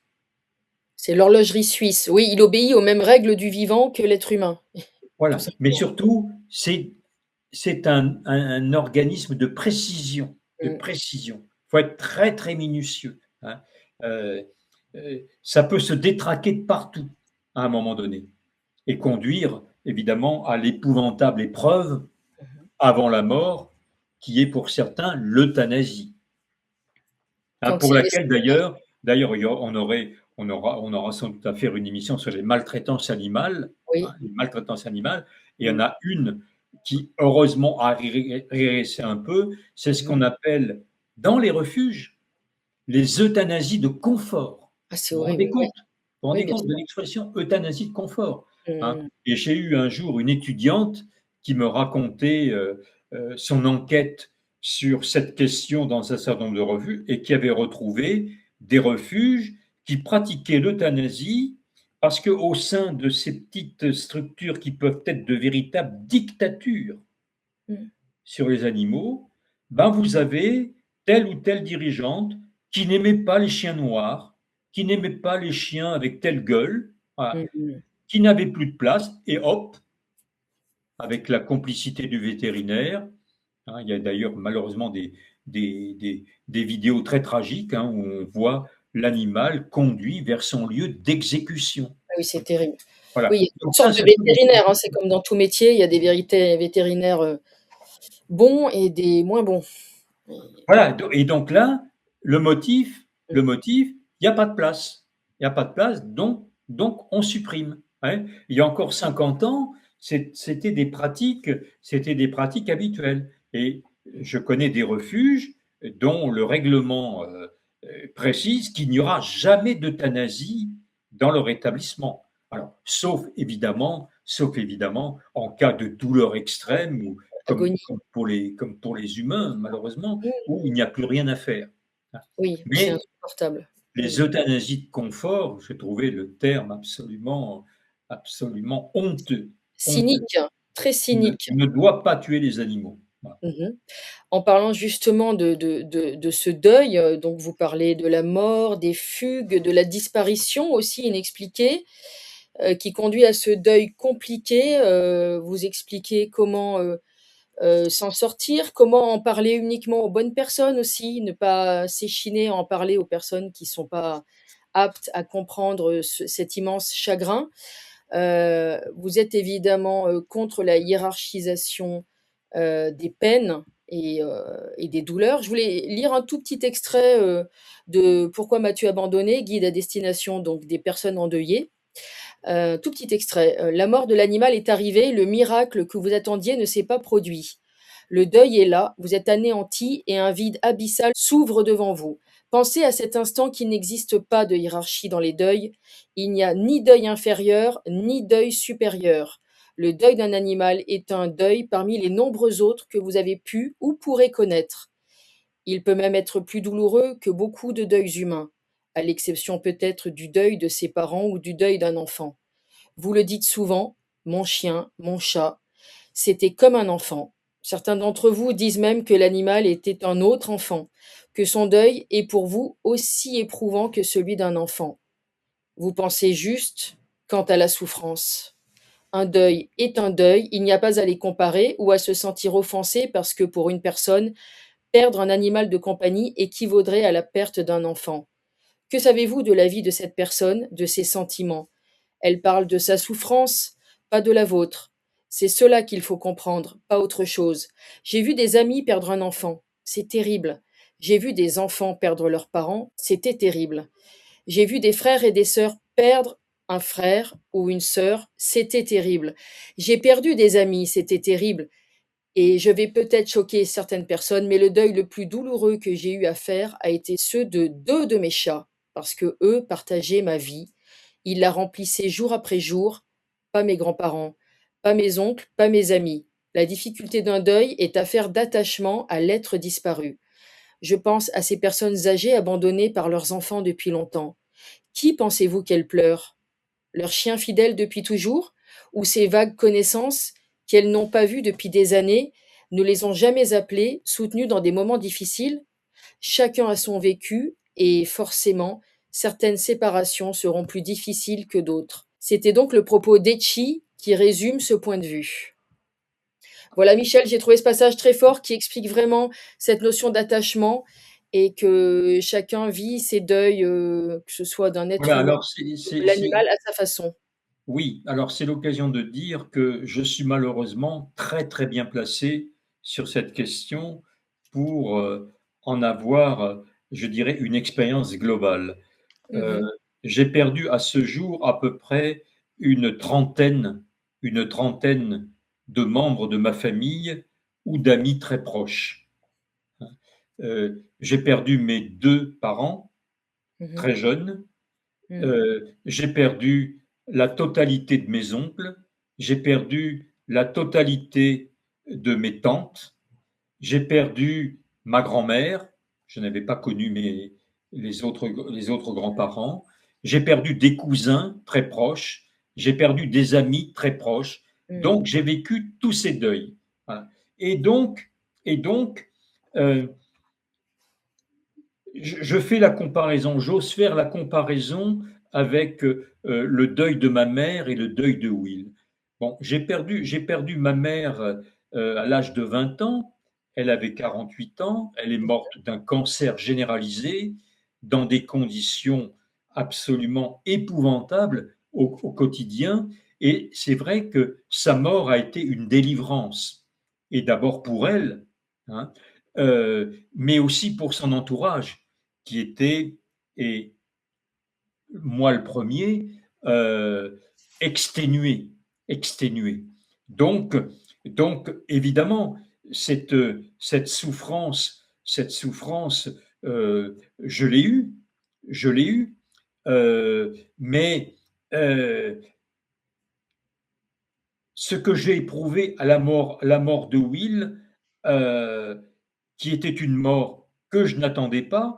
C'est l'horlogerie suisse. Oui, il obéit aux mêmes règles du vivant que l'être humain, tout Voilà. Mais simplement. surtout, c'est un organisme de précision, de Mmh. précision. Il faut être très, très minutieux. Hein. Euh, Ça peut se détraquer de partout à un moment donné et conduire évidemment à l'épouvantable épreuve Mmh. avant la mort, qui est pour certains l'euthanasie. Hein, Quand pour c'est laquelle nécessaire. d'ailleurs, on aura sans doute à faire une émission sur les maltraitances animales, hein, Oui. les maltraitances animales, et il y en Mmh. a une qui, heureusement, a régressé un peu, c'est ce Mmh. qu'on appelle, dans les refuges, les euthanasies de confort. Ah, c'est Vous vous rendez horrible, oui. compte? Vous vous Oui, rendez bien compte de sûr. l'expression euthanasie de confort? Hein? Mmh mh. Et j'ai eu un jour une étudiante qui me racontait son enquête sur cette question dans un certain nombre de revues et qui avait retrouvé des refuges qui pratiquaient l'euthanasie parce qu'au sein de ces petites structures qui peuvent être de véritables dictatures Mmh. sur les animaux, ben vous avez telle ou telle dirigeante qui n'aimait pas les chiens noirs, qui n'aimait pas les chiens avec telle gueule, voilà, Mmh mh. qui n'avait plus de place, et hop, avec la complicité du vétérinaire, hein, il y a d'ailleurs malheureusement des vidéos très tragiques hein, où on voit l'animal conduit vers son lieu d'exécution. Ah oui, c'est terrible. Oui, Voilà. il y a toutes Donc ça, sortes de ça peut vétérinaires, hein, c'est comme dans tout métier, il y a des vétérinaires, bons et des moins bons. Et voilà. Et donc là, mmh. le motif, il n'y a pas de place. Il n'y a pas de place, donc on supprime. Hein. Il y a encore 50 ans, c'était des pratiques habituelles. Et je connais des refuges dont le règlement précise qu'il n'y aura jamais d'euthanasie dans leur établissement. Alors, sauf évidemment en cas de douleur extrême ou Agonie. comme pour les humains, malheureusement, Mmh. où il n'y a plus rien à faire. Oui, où c'est Mais insupportable. Mmh. les euthanasies de confort, j'ai trouvé le terme absolument honteux, honteux. Cynique, très On cynique. ne doit pas tuer les animaux. Voilà. Mmh. En parlant justement de ce deuil, donc vous parlez de la mort, des fugues, de la disparition aussi inexpliquée, qui conduit à ce deuil compliqué. Vous expliquez comment, s'en sortir, comment en parler uniquement aux bonnes personnes aussi, ne pas s'échiner à en parler aux personnes qui sont pas aptes à comprendre, cet immense chagrin. Vous êtes évidemment, contre la hiérarchisation, des peines et des douleurs. Je voulais lire un tout petit extrait, de «Pourquoi m'as-tu abandonné?» guide à destination donc des personnes endeuillées. Tout petit extrait, «La mort de l'animal est arrivée, le miracle que vous attendiez ne s'est pas produit. Le deuil est là, vous êtes anéanti et un vide abyssal s'ouvre devant vous. Pensez à cet instant qu'il n'existe pas de hiérarchie dans les deuils. Il n'y a ni deuil inférieur, ni deuil supérieur. Le deuil d'un animal est un deuil parmi les nombreux autres que vous avez pu ou pourrez connaître. Il peut même être plus douloureux que beaucoup de deuils humains, à l'exception peut-être du deuil de ses parents ou du deuil d'un enfant. Vous le dites souvent, mon chien, mon chat, c'était comme un enfant. Certains d'entre vous disent même que l'animal était un autre enfant, que son deuil est pour vous aussi éprouvant que celui d'un enfant. Vous pensez juste quant à la souffrance. Un deuil est un deuil, il n'y a pas à les comparer ou à se sentir offensé parce que pour une personne, perdre un animal de compagnie équivaudrait à la perte d'un enfant. Que savez-vous de la vie de cette personne, de ses sentiments? Elle parle de sa souffrance, pas de la vôtre. C'est cela qu'il faut comprendre, pas autre chose. J'ai vu des amis perdre un enfant. C'est terrible. J'ai vu des enfants perdre leurs parents. C'était terrible. J'ai vu des frères et des sœurs perdre un frère ou une sœur. C'était terrible. J'ai perdu des amis. C'était terrible. Et je vais peut-être choquer certaines personnes, mais le deuil le plus douloureux que j'ai eu à faire a été ceux de deux de mes chats, parce que eux partageaient ma vie Il la remplissait jour après jour, pas mes grands-parents, pas mes oncles, pas mes amis. La difficulté d'un deuil est affaire d'attachement à l'être disparu. Je pense à ces personnes âgées abandonnées par leurs enfants depuis longtemps. Qui pensez-vous qu'elles pleurent? Leurs chiens fidèles depuis toujours? Ou ces vagues connaissances qu'elles n'ont pas vues depuis des années, ne les ont jamais appelées, soutenues dans des moments difficiles? Chacun a son vécu et forcément, certaines séparations seront plus difficiles que d'autres. C'était donc le propos d'Etchi qui résume ce point de vue. Voilà, Michel, j'ai trouvé ce passage très fort qui explique vraiment cette notion d'attachement et que chacun vit ses deuils, que ce soit d'un être Voilà, humain alors ou de l'animal à sa façon. oui, alors c'est l'occasion de dire que je suis malheureusement très, très bien placé sur cette question pour, en avoir, je dirais, une expérience globale. Heu, Mmh. j'ai perdu à ce jour à peu près une trentaine de membres de ma famille ou d'amis très proches. J'ai perdu mes 2 parents Mmh. très jeunes. Mmh. J'ai perdu la totalité de mes oncles, j'ai perdu la totalité de mes tantes, j'ai perdu ma grand-mère, je n'avais pas connu les autres grands-parents, j'ai perdu des cousins très proches, j'ai perdu des amis très proches, Mmh. donc j'ai vécu tous ces deuils. Voilà. Et donc, et donc euh, je fais la comparaison, j'ose faire la comparaison avec le deuil de ma mère et le deuil de Will. Bon, j'ai perdu ma mère à l'âge de 20 ans, elle avait 48 ans, elle est morte d'un cancer généralisé dans des conditions absolument épouvantables au quotidien. Et c'est vrai que sa mort a été une délivrance, et d'abord pour elle, hein, mais aussi pour son entourage qui était, et moi le premier, exténué, exténué. Donc, donc évidemment, cette souffrance, je l'ai eue, je l'ai eue, mais ce que j'ai éprouvé à la mort de Will, euh, qui était une mort que je n'attendais pas,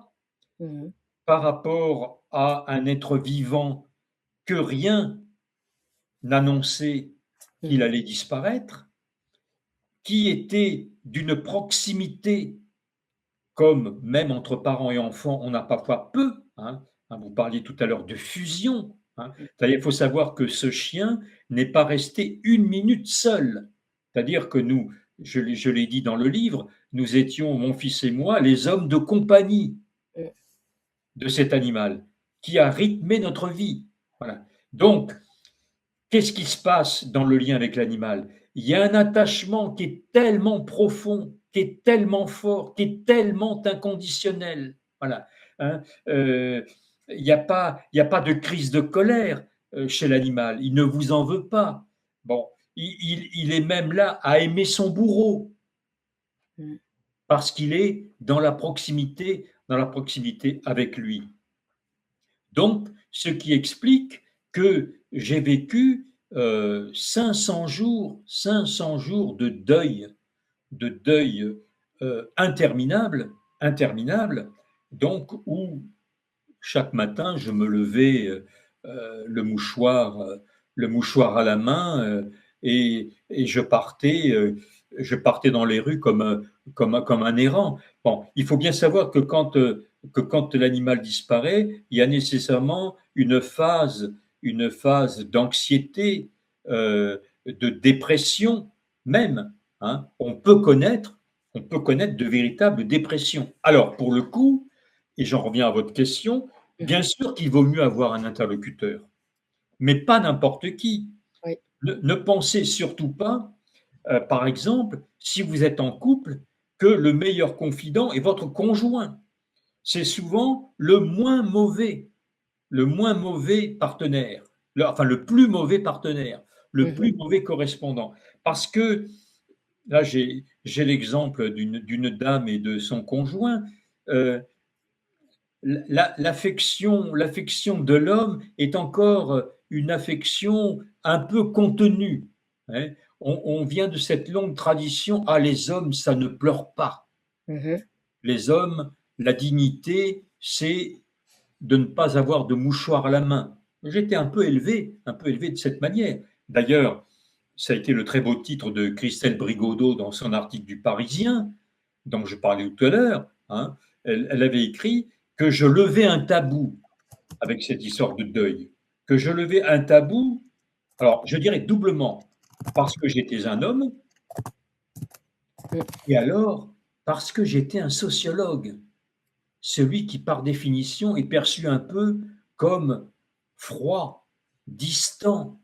Mmh. par rapport à un être vivant que rien n'annonçait qu'il Mmh. allait disparaître, qui était d'une proximité, comme même entre parents et enfants, on n'a parfois peu, hein. Vous parliez tout à l'heure de fusion, hein. C'est-à-dire, il faut savoir que ce chien n'est pas resté une minute seul. C'est-à-dire que nous, je l'ai dit dans le livre, nous étions, mon fils et moi, les hommes de compagnie Mmh. de cet animal qui a rythmé notre vie. Voilà. Donc, qu'est-ce qui se passe dans le lien avec l'animal? Il y a un attachement qui est tellement profond, qui est tellement fort, qui est tellement inconditionnel. Voilà. Hein. Euh, il y a pas de crise de colère chez l'animal. Il ne vous en veut pas. Bon, il est même là à aimer son bourreau Mmh. parce qu'il est dans la proximité avec lui. Donc, ce qui explique que j'ai vécu 500 jours de deuil interminable, interminable, donc où chaque matin je me levais euh, le mouchoir, euh, le mouchoir à la main et je partais dans les rues comme un errant. Bon, il faut bien savoir que quand l'animal disparaît, il y a nécessairement une phase d'anxiété, de dépression même, hein. On peut connaître de véritables dépressions. Alors, pour le coup, et j'en reviens à votre question, bien Mmh. sûr qu'il vaut mieux avoir un interlocuteur, mais pas n'importe qui. Oui. Ne pensez surtout pas, par exemple, si vous êtes en couple, que le meilleur confident est votre conjoint. C'est souvent le moins mauvais partenaire, enfin le plus mauvais partenaire, le Mmh. plus mauvais correspondant. Parce que là, j'ai l'exemple d'une dame et de son conjoint. Euh, l'affection de l'homme est encore une affection un peu contenue, hein. On vient de cette longue tradition, ah les hommes, ça ne pleure pas. Mhm. Les hommes, la dignité, c'est de ne pas avoir de mouchoir à la main. J'étais un peu élevé de cette manière. D'ailleurs, ça a été le très beau titre de Christelle Brigodeau dans son article du Parisien, dont je parlais tout à l'heure, hein. Elle avait écrit que je levais un tabou avec cette histoire de deuil, que je levais un tabou, alors je dirais doublement, parce que j'étais un homme, et alors parce que j'étais un sociologue, celui qui par définition est perçu un peu comme froid, distant,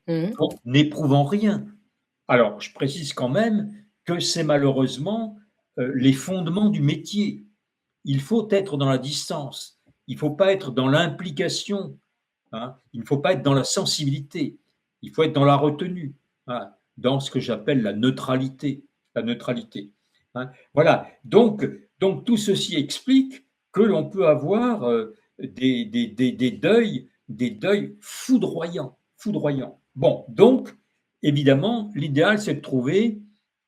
Mhm. n'éprouvant rien. Alors, je précise quand même que c'est malheureusement les fondements du métier. Il faut être dans la distance, il ne faut pas être dans l'implication, hein. Il ne faut pas être dans la sensibilité, il faut être dans la retenue, hein, dans ce que j'appelle la neutralité. La neutralité, hein. Voilà, donc tout ceci explique que l'on peut avoir des deuils foudroyants, foudroyants. Bon, donc, évidemment, l'idéal, c'est de trouver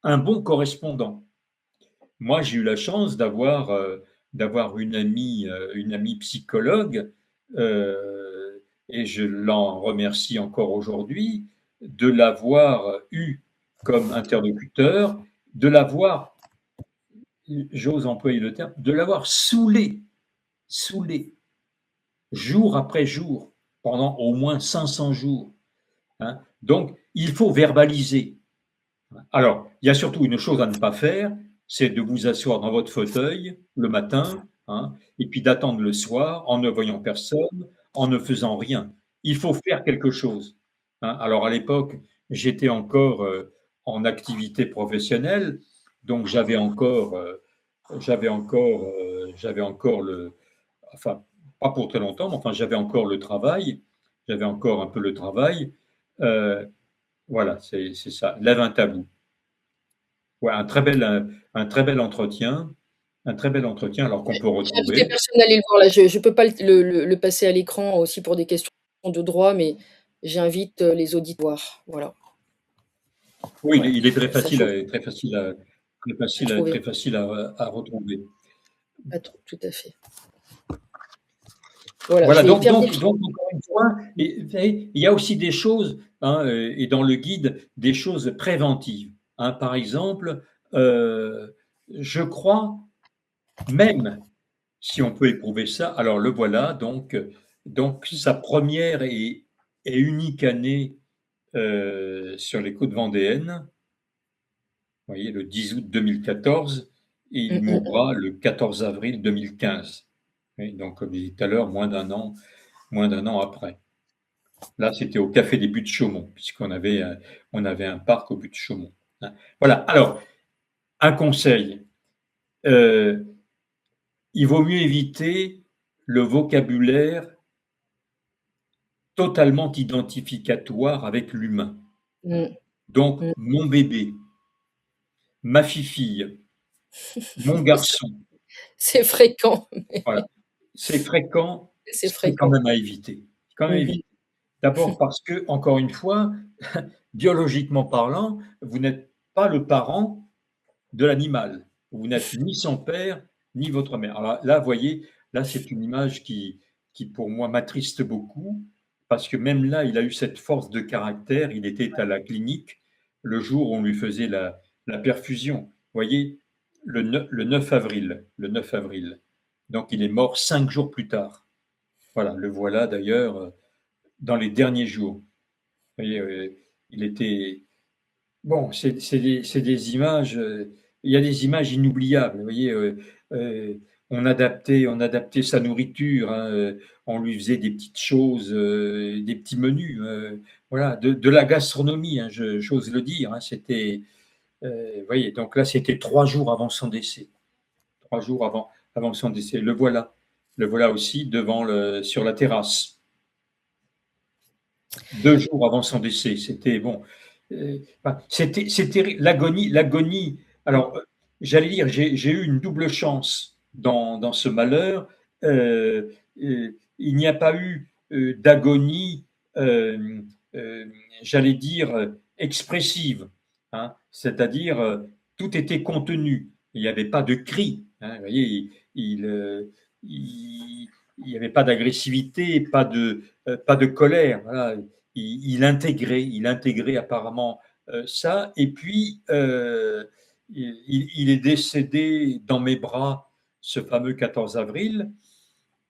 un bon correspondant. Moi, j'ai eu la chance d'avoir une amie psychologue, et je l'en remercie encore aujourd'hui, de l'avoir eu comme interlocuteur, de l'avoir, j'ose employer le terme, de l'avoir saoulé, jour après jour, pendant au moins 500 jours, hein. Donc, il faut verbaliser. Alors, il y a surtout une chose à ne pas faire, c'est de vous asseoir dans votre fauteuil le matin, hein, et puis d'attendre le soir en ne voyant personne, en ne faisant rien. Il faut faire quelque chose, hein. Alors, à l'époque, j'étais encore en activité professionnelle, donc j'avais encore enfin, pas pour très longtemps, mais enfin, j'avais encore le travail, j'avais encore un peu le travail. Euh, voilà, c'est ça. Lève un tabou. Ouais, un très bel entretien, un très bel entretien, alors qu'on peut J'ai invité retrouver. personne à aller le voir là. Je peux pas le passer à l'écran aussi pour des questions de droit, mais j'invite les auditoires. Voilà. Oui, Ouais, il est ça faut à très trouver. facile à retrouver. Tout à fait. Voilà, je Voilà, vais faire des donc encore une fois, et, vous savez, il y a aussi des choses, hein, et dans le guide, des choses préventives, hein. Par exemple, je crois, même si on peut éprouver ça, alors le voilà, donc sa première et unique année sur les côtes vendéennes, vous voyez, le 10 août 2014, et il mourra le 14 avril 2015. Et donc, comme je disais tout à l'heure, moins d'un an après. Là, c'était au Café des Buttes Chaumont, on avait un parc au Buttes Chaumont, hein. Voilà. Alors, un conseil, euh, il vaut mieux éviter le vocabulaire totalement identificatoire avec l'humain, hein. Mmh. Donc, Mmh. mon bébé, ma fifille, mon Oui, ça garçon, c'est fréquent, voilà. C'est fréquent, c'est c'est quand fréquent. même à éviter. Quand même à Mmh. éviter. D'abord parce que, encore une fois, biologiquement parlant, vous n'êtes pas le parent de l'animal. Vous n'êtes ni son père, ni votre mère. Alors là, vous voyez, là, c'est une image qui, pour moi, m'attriste beaucoup, parce que même là, il a eu cette force de caractère. Il était à la clinique le jour où on lui faisait la perfusion. Vous voyez, le 9 avril, le 9 avril. Donc, il est mort 5 jours plus tard. Voilà, le voilà d'ailleurs dans les derniers jours. Vous voyez, il était. Bon, c'est des images, il y a des images inoubliables. Vous voyez, on adaptait sa nourriture, hein, on lui faisait des petites choses, des petits menus, voilà, de la gastronomie, hein, j'ose le dire, hein. C'était, vous voyez, donc là, c'était 3 jours avant son décès. 3 jours avant son décès. Le voilà aussi sur la terrasse. 2 jours avant son décès. C'était bon. C'était l'agonie. Alors, j'allais dire, j'ai eu une double chance dans ce malheur. il n'y a pas eu d'agonie, euh, euh, j'allais dire, expressive, hein, c'est-à-dire tout était contenu. Il n'y avait pas de cri. Hein, vous voyez, il n'y avait pas d'agressivité, pas de colère. Voilà. Il intégrait apparemment ça. Et puis, il est décédé dans mes bras ce fameux 14 avril.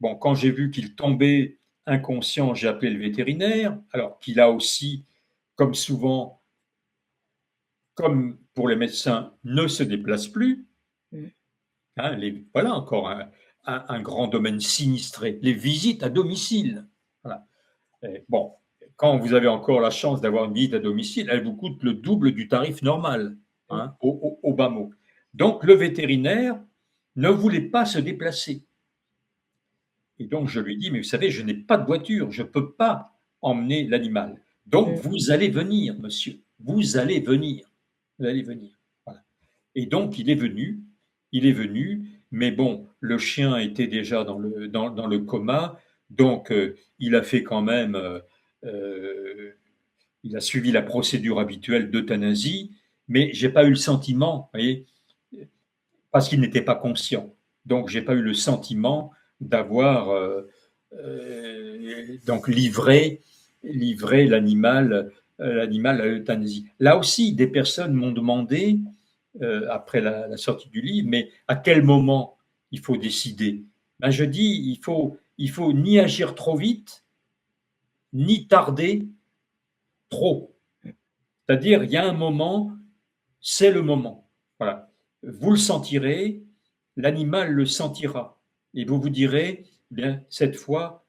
Bon, quand j'ai vu qu'il tombait inconscient, j'ai appelé le vétérinaire, alors qu'il a aussi, comme souvent, comme pour les médecins, ne se déplace plus. Mm. Hein, voilà encore un grand domaine sinistré, les visites à domicile. Voilà. Et bon, quand vous avez encore la chance d'avoir une visite à domicile, elle vous coûte le double du tarif normal, Mm. hein, au bas mot. Donc le vétérinaire ne voulait pas se déplacer. Et donc, je lui dis, mais vous savez, je n'ai pas de voiture, je ne peux pas emmener l'animal. Donc, Mm. vous allez venir, monsieur, vous allez venir, vous allez venir. Voilà. Et donc, il est venu, mais bon, le chien était déjà dans le coma, donc il a fait quand même, euh, il a suivi la procédure habituelle d'euthanasie, mais j'ai pas eu le sentiment, vous voyez, parce qu'il n'était pas conscient. Donc, j'ai pas eu le sentiment d'avoir donc livré l'animal à l'euthanasie. Là aussi, des personnes m'ont demandé, après la sortie du livre, mais à quel moment il faut décider? Ben, je dis, il faut ni agir trop vite, ni tarder trop. C'est-à-dire, il y a un moment, c'est le moment. Voilà. Vous le sentirez, l'animal le sentira. Et vous vous direz, bien, cette fois,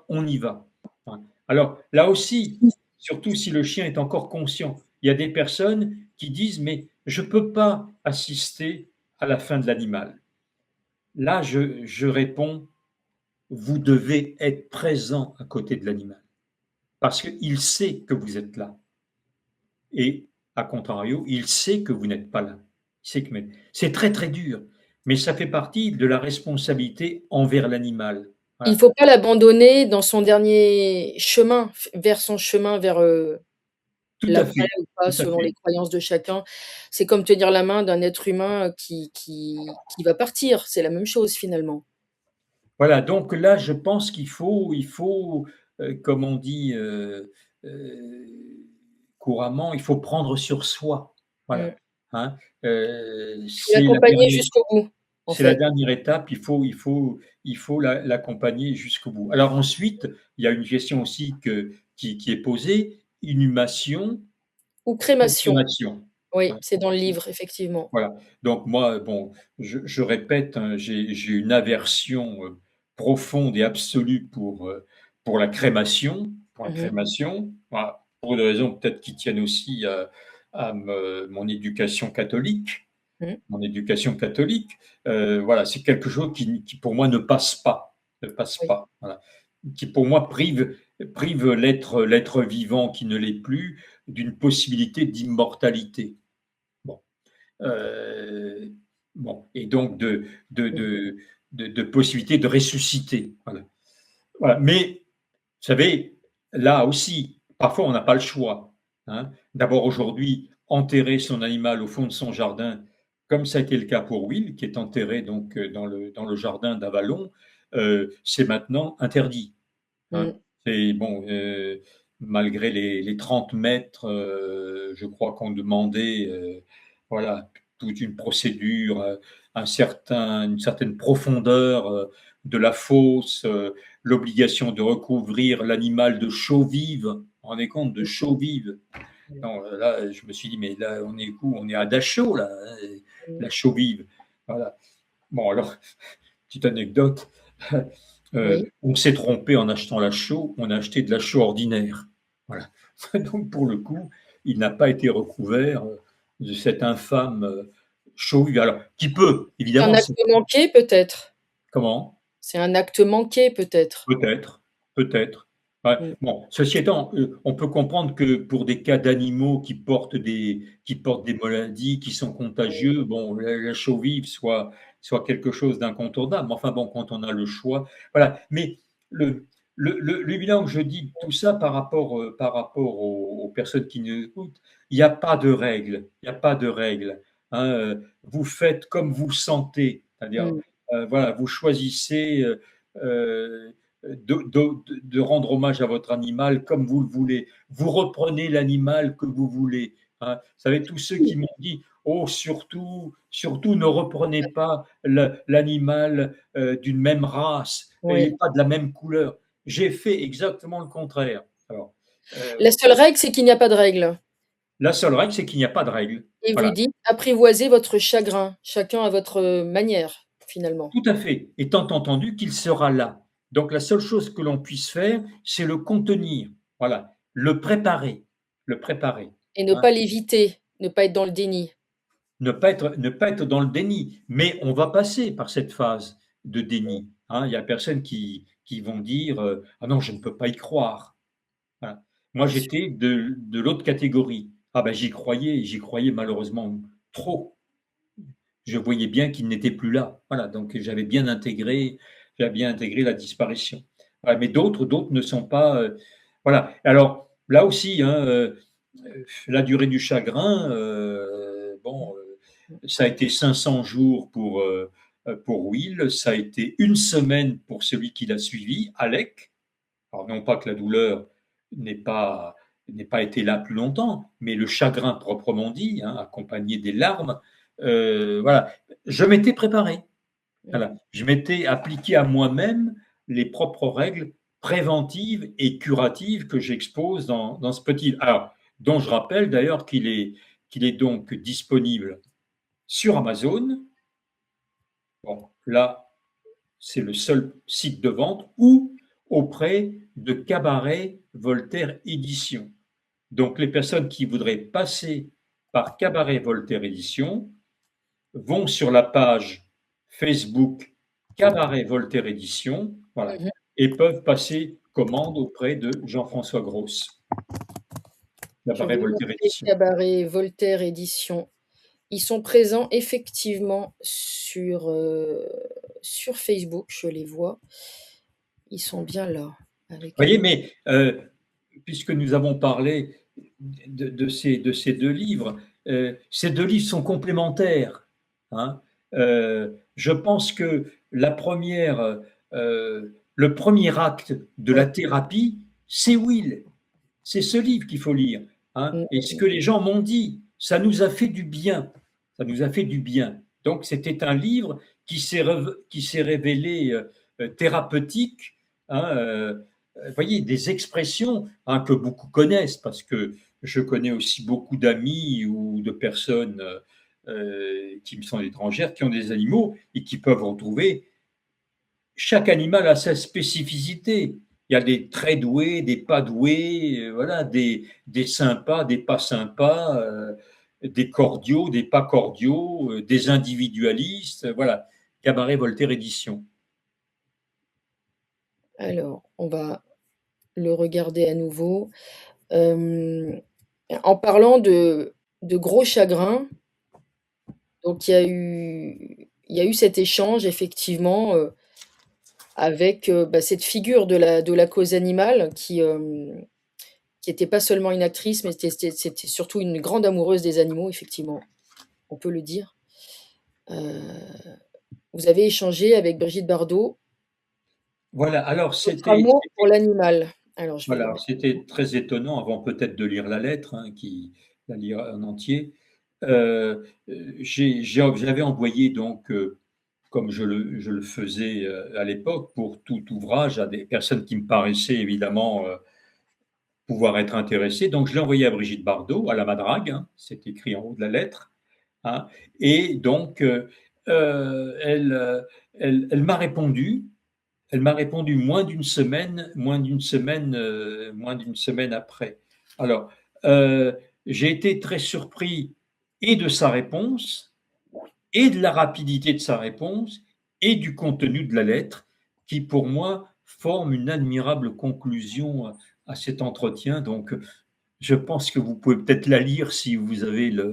on y va. Alors, là aussi, surtout si le chien est encore conscient, il y a des personnes qui disent, mais je ne peux pas assister à la fin de l'animal. Là, je réponds, vous devez être présent à côté de l'animal, parce qu'il sait que vous êtes là. Et à contrario, il sait que vous n'êtes pas là. C'est très très dur, mais ça fait partie de la responsabilité envers l'animal. Il ne Voilà. faut pas l'abandonner dans son dernier chemin, vers son chemin vers, Tout à l'après fait, ou pas, tout à selon les fait. croyances de chacun. C'est comme tenir la main d'un être humain, qui va partir, c'est la même chose finalement. Voilà, donc là, je pense comme on dit euh, couramment, il faut prendre sur soi. Mmh. Voilà. Hein. Et l'accompagner jusqu'au bout, en C'est la fait. dernière étape, il faut l'accompagner jusqu'au bout. Alors ensuite, il y a une question aussi qui est posée, inhumation Ou ou crémation. crémation. Oui, Hein. c'est dans le livre, effectivement. Voilà. Donc moi, bon, je répète, hein, j'ai une aversion profonde et absolue pour la crémation, Mmh. Voilà. Pour des raisons peut-être qui tiennent aussi mon éducation catholique. Mmh. Mon éducation catholique, voilà, c'est quelque chose qui pour moi ne passe pas, ne passe Oui. pas, voilà. Qui pour moi prive l'être vivant qui ne l'est plus d'une possibilité d'immortalité. Bon, euh, bon, et donc Mmh. de possibilité de ressusciter, voilà. Voilà. Mais vous savez, là aussi, parfois on n'a pas le choix. Hein. D'abord aujourd'hui, enterrer son animal au fond de son jardin, comme ça a été le cas pour Will, qui est enterré donc dans le jardin d'Avalon, c'est maintenant interdit. Hein. Mmh. C'est bon, malgré les 30 mètres, je crois qu'on demandait, voilà, toute une procédure, une certaine profondeur de la fosse, l'obligation de recouvrir l'animal de chaux vive. Vous vous rendez compte de chaux vive? Mmh. Non, là, je me suis dit, mais là, on est où? On est à Dachau, là, hein, Mmh. la chaux vive. Voilà. Bon, alors, petite anecdote. Oui. On s'est trompé en achetant la chaux, on a acheté de la chaux ordinaire. Voilà. Donc, pour le coup, il n'a pas été recouvert de cette infâme chaux vive. Alors, qui peut, C'est un évidemment, acte manqué peut-être? comment? C'est un acte manqué peut-être? Peut-être, peut-être. Ouais. Mmh. Bon, ceci étant, on peut comprendre que pour des cas d'animaux qui portent des maladies qui sont contagieux, bon, la chaux vive soit quelque chose d'incontournable. Enfin bon, quand on a le choix, voilà. Mais le, le bilan, je dis tout ça par rapport aux personnes qui nous écoutent, il n'y a pas de règle, il n'y a pas de règle. Hein, vous faites comme vous sentez, c'est-à-dire, Mmh. voilà, vous choisissez euh, de rendre hommage à votre animal comme vous le voulez. Vous reprenez l'animal que vous voulez. Hein. Vous savez, tous ceux qui m'ont dit, oh, surtout, surtout ne reprenez pas l'animal d'une même race et Oui. pas de la même couleur. J'ai fait exactement le contraire. Alors, La euh, seule règle, c'est qu'il n'y a pas de règle la seule règle, c'est qu'il n'y a pas de règle. et vous Voilà, dites: «Apprivoisez votre chagrin, chacun à votre, manière», finalement. tout à fait. Étant entendu qu'il sera là. Donc, la seule chose que l'on puisse faire, c'est le contenir. Voilà, le préparer. Le préparer. Et ne Hein. pas l'éviter, ne pas être dans le déni. Ne pas être dans le déni. Mais on va passer par cette phase de déni. Hein. Il y a personnes qui vont dire ah non, je ne peux pas y croire. Voilà. Moi, Bien sûr. j'étais de l'autre catégorie. Ah ben, j'y croyais malheureusement trop. Je voyais bien qu'il n'était plus là. Voilà, donc j'avais bien intégré la disparition. Voilà, mais d'autres ne sont pas. Voilà. Alors là aussi, hein, la durée du chagrin, bon, ça a été 500 jours pour Will, ça a été une semaine pour celui qui l'a suivi, Alec. Alors non pas que la douleur n'ait pas, n'ait pas été là plus longtemps, mais le chagrin proprement dit, hein, accompagné des larmes, voilà. Je m'étais préparé. Mmh. Voilà. Je m'étais appliqué à moi-même les propres règles préventives et curatives que j'expose dans ce petit livre. Alors, dont je rappelle d'ailleurs qu'il est donc disponible sur Amazon. Bon, là, c'est le seul site de vente ou auprès de Cabaret Voltaire Édition. Donc, les personnes qui voudraient passer par Cabaret Voltaire Édition vont sur la page Facebook Cabaret Voltaire Édition, voilà, Mmh. et peuvent passer commande auprès de Jean-François Grosse, Je Cabaret vais Voltaire noter Édition. Cabaret Voltaire édition. Ils sont présents effectivement sur Facebook, je les vois. Ils sont bien là, avec Vous un voyez, mais puisque nous avons parlé de ces deux livres, ces deux livres sont complémentaires. Hein. Je pense que la première, le premier acte de oui. la thérapie, c'est Will. C'est ce livre qu'il faut lire. Hein. Mmh Et mh, ce que mmh. les gens m'ont dit, ça nous a fait du bien. Ça nous a fait du bien. Donc, c'était un livre qui s'est révélé thérapeutique. Hein, vous voyez, des expressions hein, que beaucoup connaissent, parce que je connais aussi beaucoup d'amis ou de personnes qui me sont étrangères, qui ont des animaux et qui peuvent retrouver. Chaque animal a sa spécificité. Il y a des très doués, des pas doués, voilà, des sympas, des pas sympas, des cordiaux, des pas cordiaux, des individualistes, voilà. Cabaret Voltaire édition. Alors, on va le regarder à nouveau. Hem, En parlant de gros chagrins, donc il y a eu cet échange effectivement, avec, bah, cette figure de la cause animale qui était pas seulement une actrice, mais c'était surtout une grande amoureuse des animaux, effectivement, on peut le dire. Heu, Vous avez échangé avec Brigitte Bardot, Voilà, alors votre amour pour l'animal. Alors je vais le voilà, mettre. c'était très étonnant avant peut-être de lire la lettre, hein, la lire en entier. J'avais envoyé donc, comme je le faisais à l'époque, pour tout ouvrage, à des personnes qui me paraissaient évidemment pouvoir être intéressées. Donc, je l'ai envoyé à Brigitte Bardot, à la Madrague, hein, c'est écrit en haut de la lettre. Hein, et donc, elle, elle m'a répondu. Elle m'a répondu moins d'une semaine après. Alors, j'ai été très surpris et de sa réponse, et de la rapidité de sa réponse, et du contenu de la lettre, qui pour moi forme une admirable conclusion à cet entretien. Donc, je pense que vous pouvez peut-être la lire si vous avez Bien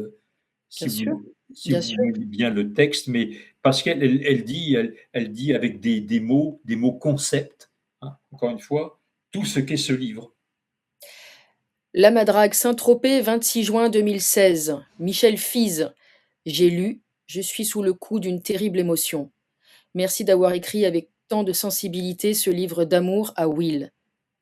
si vous, sûr. si Bien vous sûr. voyez bien le texte, mais parce elle dit avec des mots concepts, hein, encore une fois, tout ce qu'est ce livre. La Madrague Saint-Tropez, 26 juin 2016. Michel Fize. J'ai lu, je suis sous le coup d'une terrible émotion. Merci d'avoir écrit avec tant de sensibilité ce livre d'amour à Will.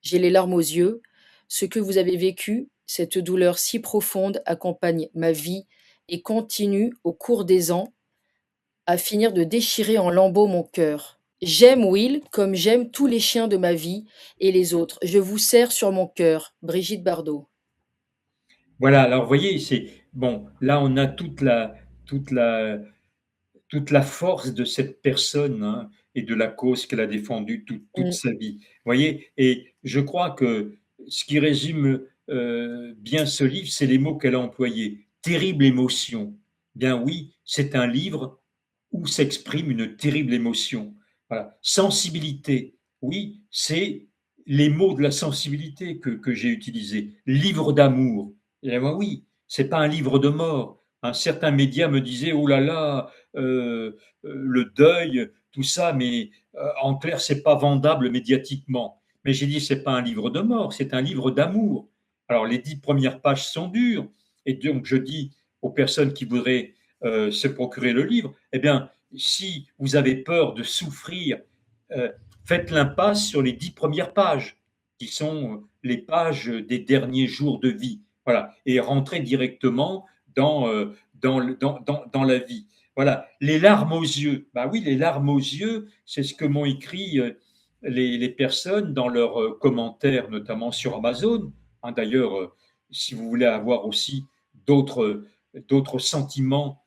J'ai les larmes aux yeux. Ce que vous avez vécu, cette douleur si profonde accompagne ma vie et continue au cours des ans à finir de déchirer en lambeaux mon cœur. J'aime Will comme j'aime tous les chiens de ma vie et les autres. Je vous serre sur mon cœur. Brigitte Bardot. Voilà, alors vous voyez, c'est bon, là on a toute la, toute la force de cette personne, hein, et de la cause qu'elle a défendue toute Mm. sa vie. Vous voyez, et je crois que ce qui résume bien ce livre, c'est les mots qu'elle a employés. Terrible émotion. Bien oui, c'est un livre où s'exprime une terrible émotion. Voilà. Sensibilité. Oui, c'est les mots de la sensibilité que j'ai utilisés. Livre d'amour. Et moi, oui, c'est pas un livre de mort. Un certain média me disait, oh là là, le deuil, tout ça, mais en clair, c'est pas vendable médiatiquement. Mais j'ai dit, c'est pas un livre de mort, c'est un livre d'amour. Alors, les 10 premières pages sont dures, et donc je dis aux personnes qui voudraient se procurer le livre, eh bien, si vous avez peur de souffrir, euh, faites l'impasse sur les 10 premières pages, qui sont les pages des derniers jours de vie. Voilà, et rentrez directement dans la vie. Voilà, les larmes aux yeux. Bah oui, les larmes aux yeux, c'est ce que m'ont écrit les personnes dans leurs commentaires, notamment sur Amazon. Hein, d'ailleurs, si vous voulez avoir aussi d'autres sentiments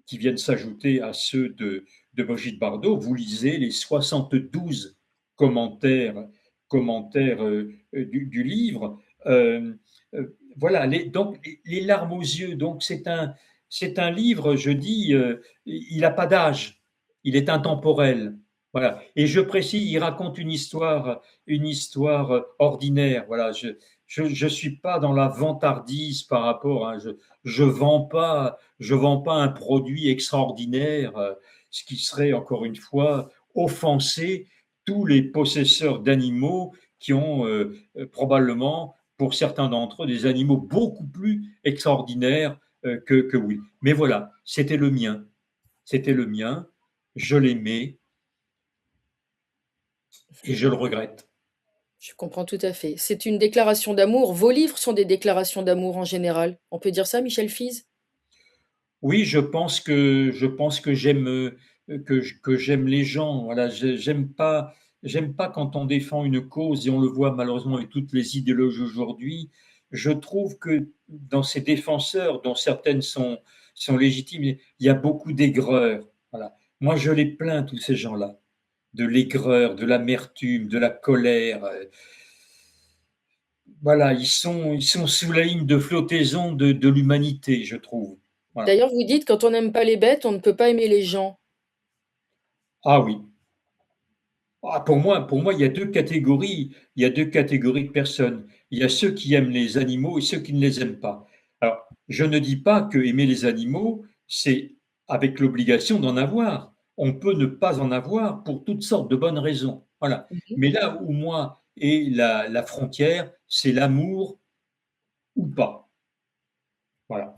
qui viennent s'ajouter à ceux de Brigitte Bardot, vous lisez les 72 commentaires, commentaires du livre. Voilà, donc les larmes aux yeux. Donc c'est un livre, je dis, il n'a pas d'âge, il est intemporel. Voilà. Et je précise, il raconte une histoire ordinaire. Voilà, je suis pas dans la vantardise par rapport. Hein, je vends pas un produit extraordinaire, ce qui serait encore une fois offenser tous les possesseurs d'animaux qui ont probablement, pour certains d'entre eux, des animaux beaucoup plus extraordinaires que oui. Mais voilà, c'était le mien, je l'aimais et je le regrette. Je comprends tout à fait. C'est une déclaration d'amour. Vos livres sont des déclarations d'amour en général. On peut dire ça, Michel Fize? Oui, je pense que que j'aime les gens. Voilà, j'aime pas quand on défend une cause et on le voit malheureusement avec toutes les idéologies aujourd'hui. Je trouve que dans ces défenseurs, dont certaines sont légitimes, il y a beaucoup d'aigreur. Voilà. Moi, je les plains tous ces gens-là, de l'aigreur, de l'amertume, de la colère. Voilà, ils sont sous la ligne de flottaison de l'humanité, je trouve. Voilà. D'ailleurs, vous dites, quand on n'aime pas les bêtes, on ne peut pas aimer les gens. Ah oui. Ah, pour moi, il y a deux catégories. Il y a deux catégories de personnes. Il y a ceux qui aiment les animaux et ceux qui ne les aiment pas. Alors, je ne dis pas que aimer les animaux, c'est avec l'obligation d'en avoir. On peut ne pas en avoir pour toutes sortes de bonnes raisons. Voilà. Mhm. Mais là où moi est la frontière, c'est l'amour ou pas. Voilà.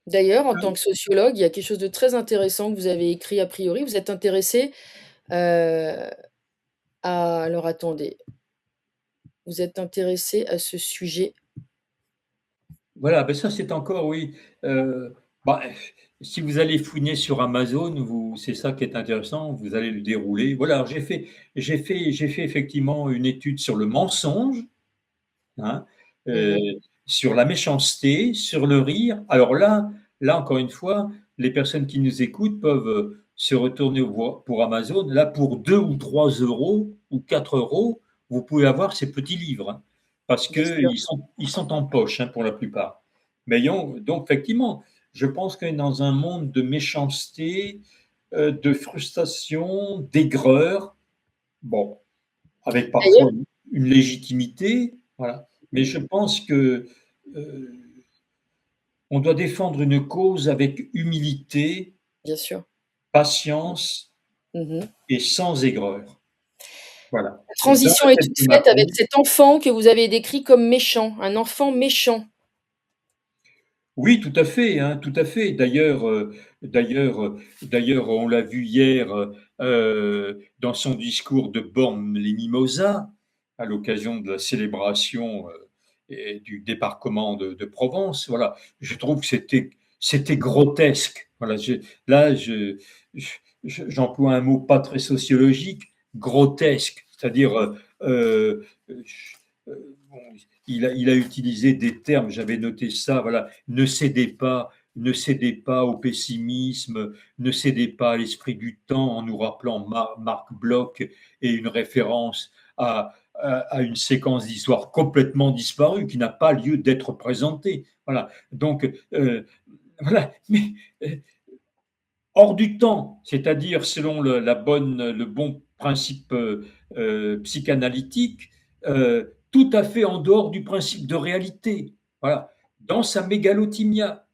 D'ailleurs, en tant que sociologue, il y a quelque chose de très intéressant que vous avez écrit a priori. Vous êtes intéressé euh, à... Alors attendez, vous êtes intéressé à ce sujet. Voilà, ben ça c'est encore, oui. euh, bah, si vous allez fouiner sur Amazon, c'est ça qui est intéressant, vous allez le dérouler. Voilà, alors j'ai fait effectivement une étude sur le mensonge, hein, euh, Mhm. sur la méchanceté, sur le rire. Alors là encore une fois, les personnes qui nous écoutent peuvent se retourner pour Amazon. Là, pour 2 ou 3 euros ou 4 euros, vous pouvez avoir ces petits livres, hein, parce Bien sûr. ils sont en poche, hein, pour la plupart. Mais donc, effectivement, je pense qu'on est dans un monde de méchanceté, de frustration, d'aigreur, bon, avec D'ailleurs, parfois une légitimité, voilà. Mais je pense que euh, On doit défendre une cause avec humilité, bien sûr. patience Mmh. et sans aigreur. Voilà. La Et dans transition la est tête toute de faite avec Macron, cet enfant que vous avez décrit comme méchant, un enfant méchant. oui, tout à fait, hein, tout à fait. D'ailleurs, on l'a vu hier dans son discours de Bormes-les-Mimosas, à l'occasion de la célébration et du débarquement de Provence. Voilà, je trouve que c'était grotesque. Voilà, là, j'emploie un mot pas très sociologique, grotesque, c'est-à-dire bon, il a utilisé des termes, j'avais noté ça, voilà, ne cédez pas au pessimisme, ne cédez pas à l'esprit du temps, en nous rappelant Marc Bloch et une référence à une séquence d'histoire complètement disparue, qui n'a pas lieu d'être présentée. Voilà. Donc, voilà. Mais euh, hors du temps, c'est-à-dire selon le bon principe psychanalytique, tout à fait en dehors du principe de réalité. Voilà, dans sa mégalothymia,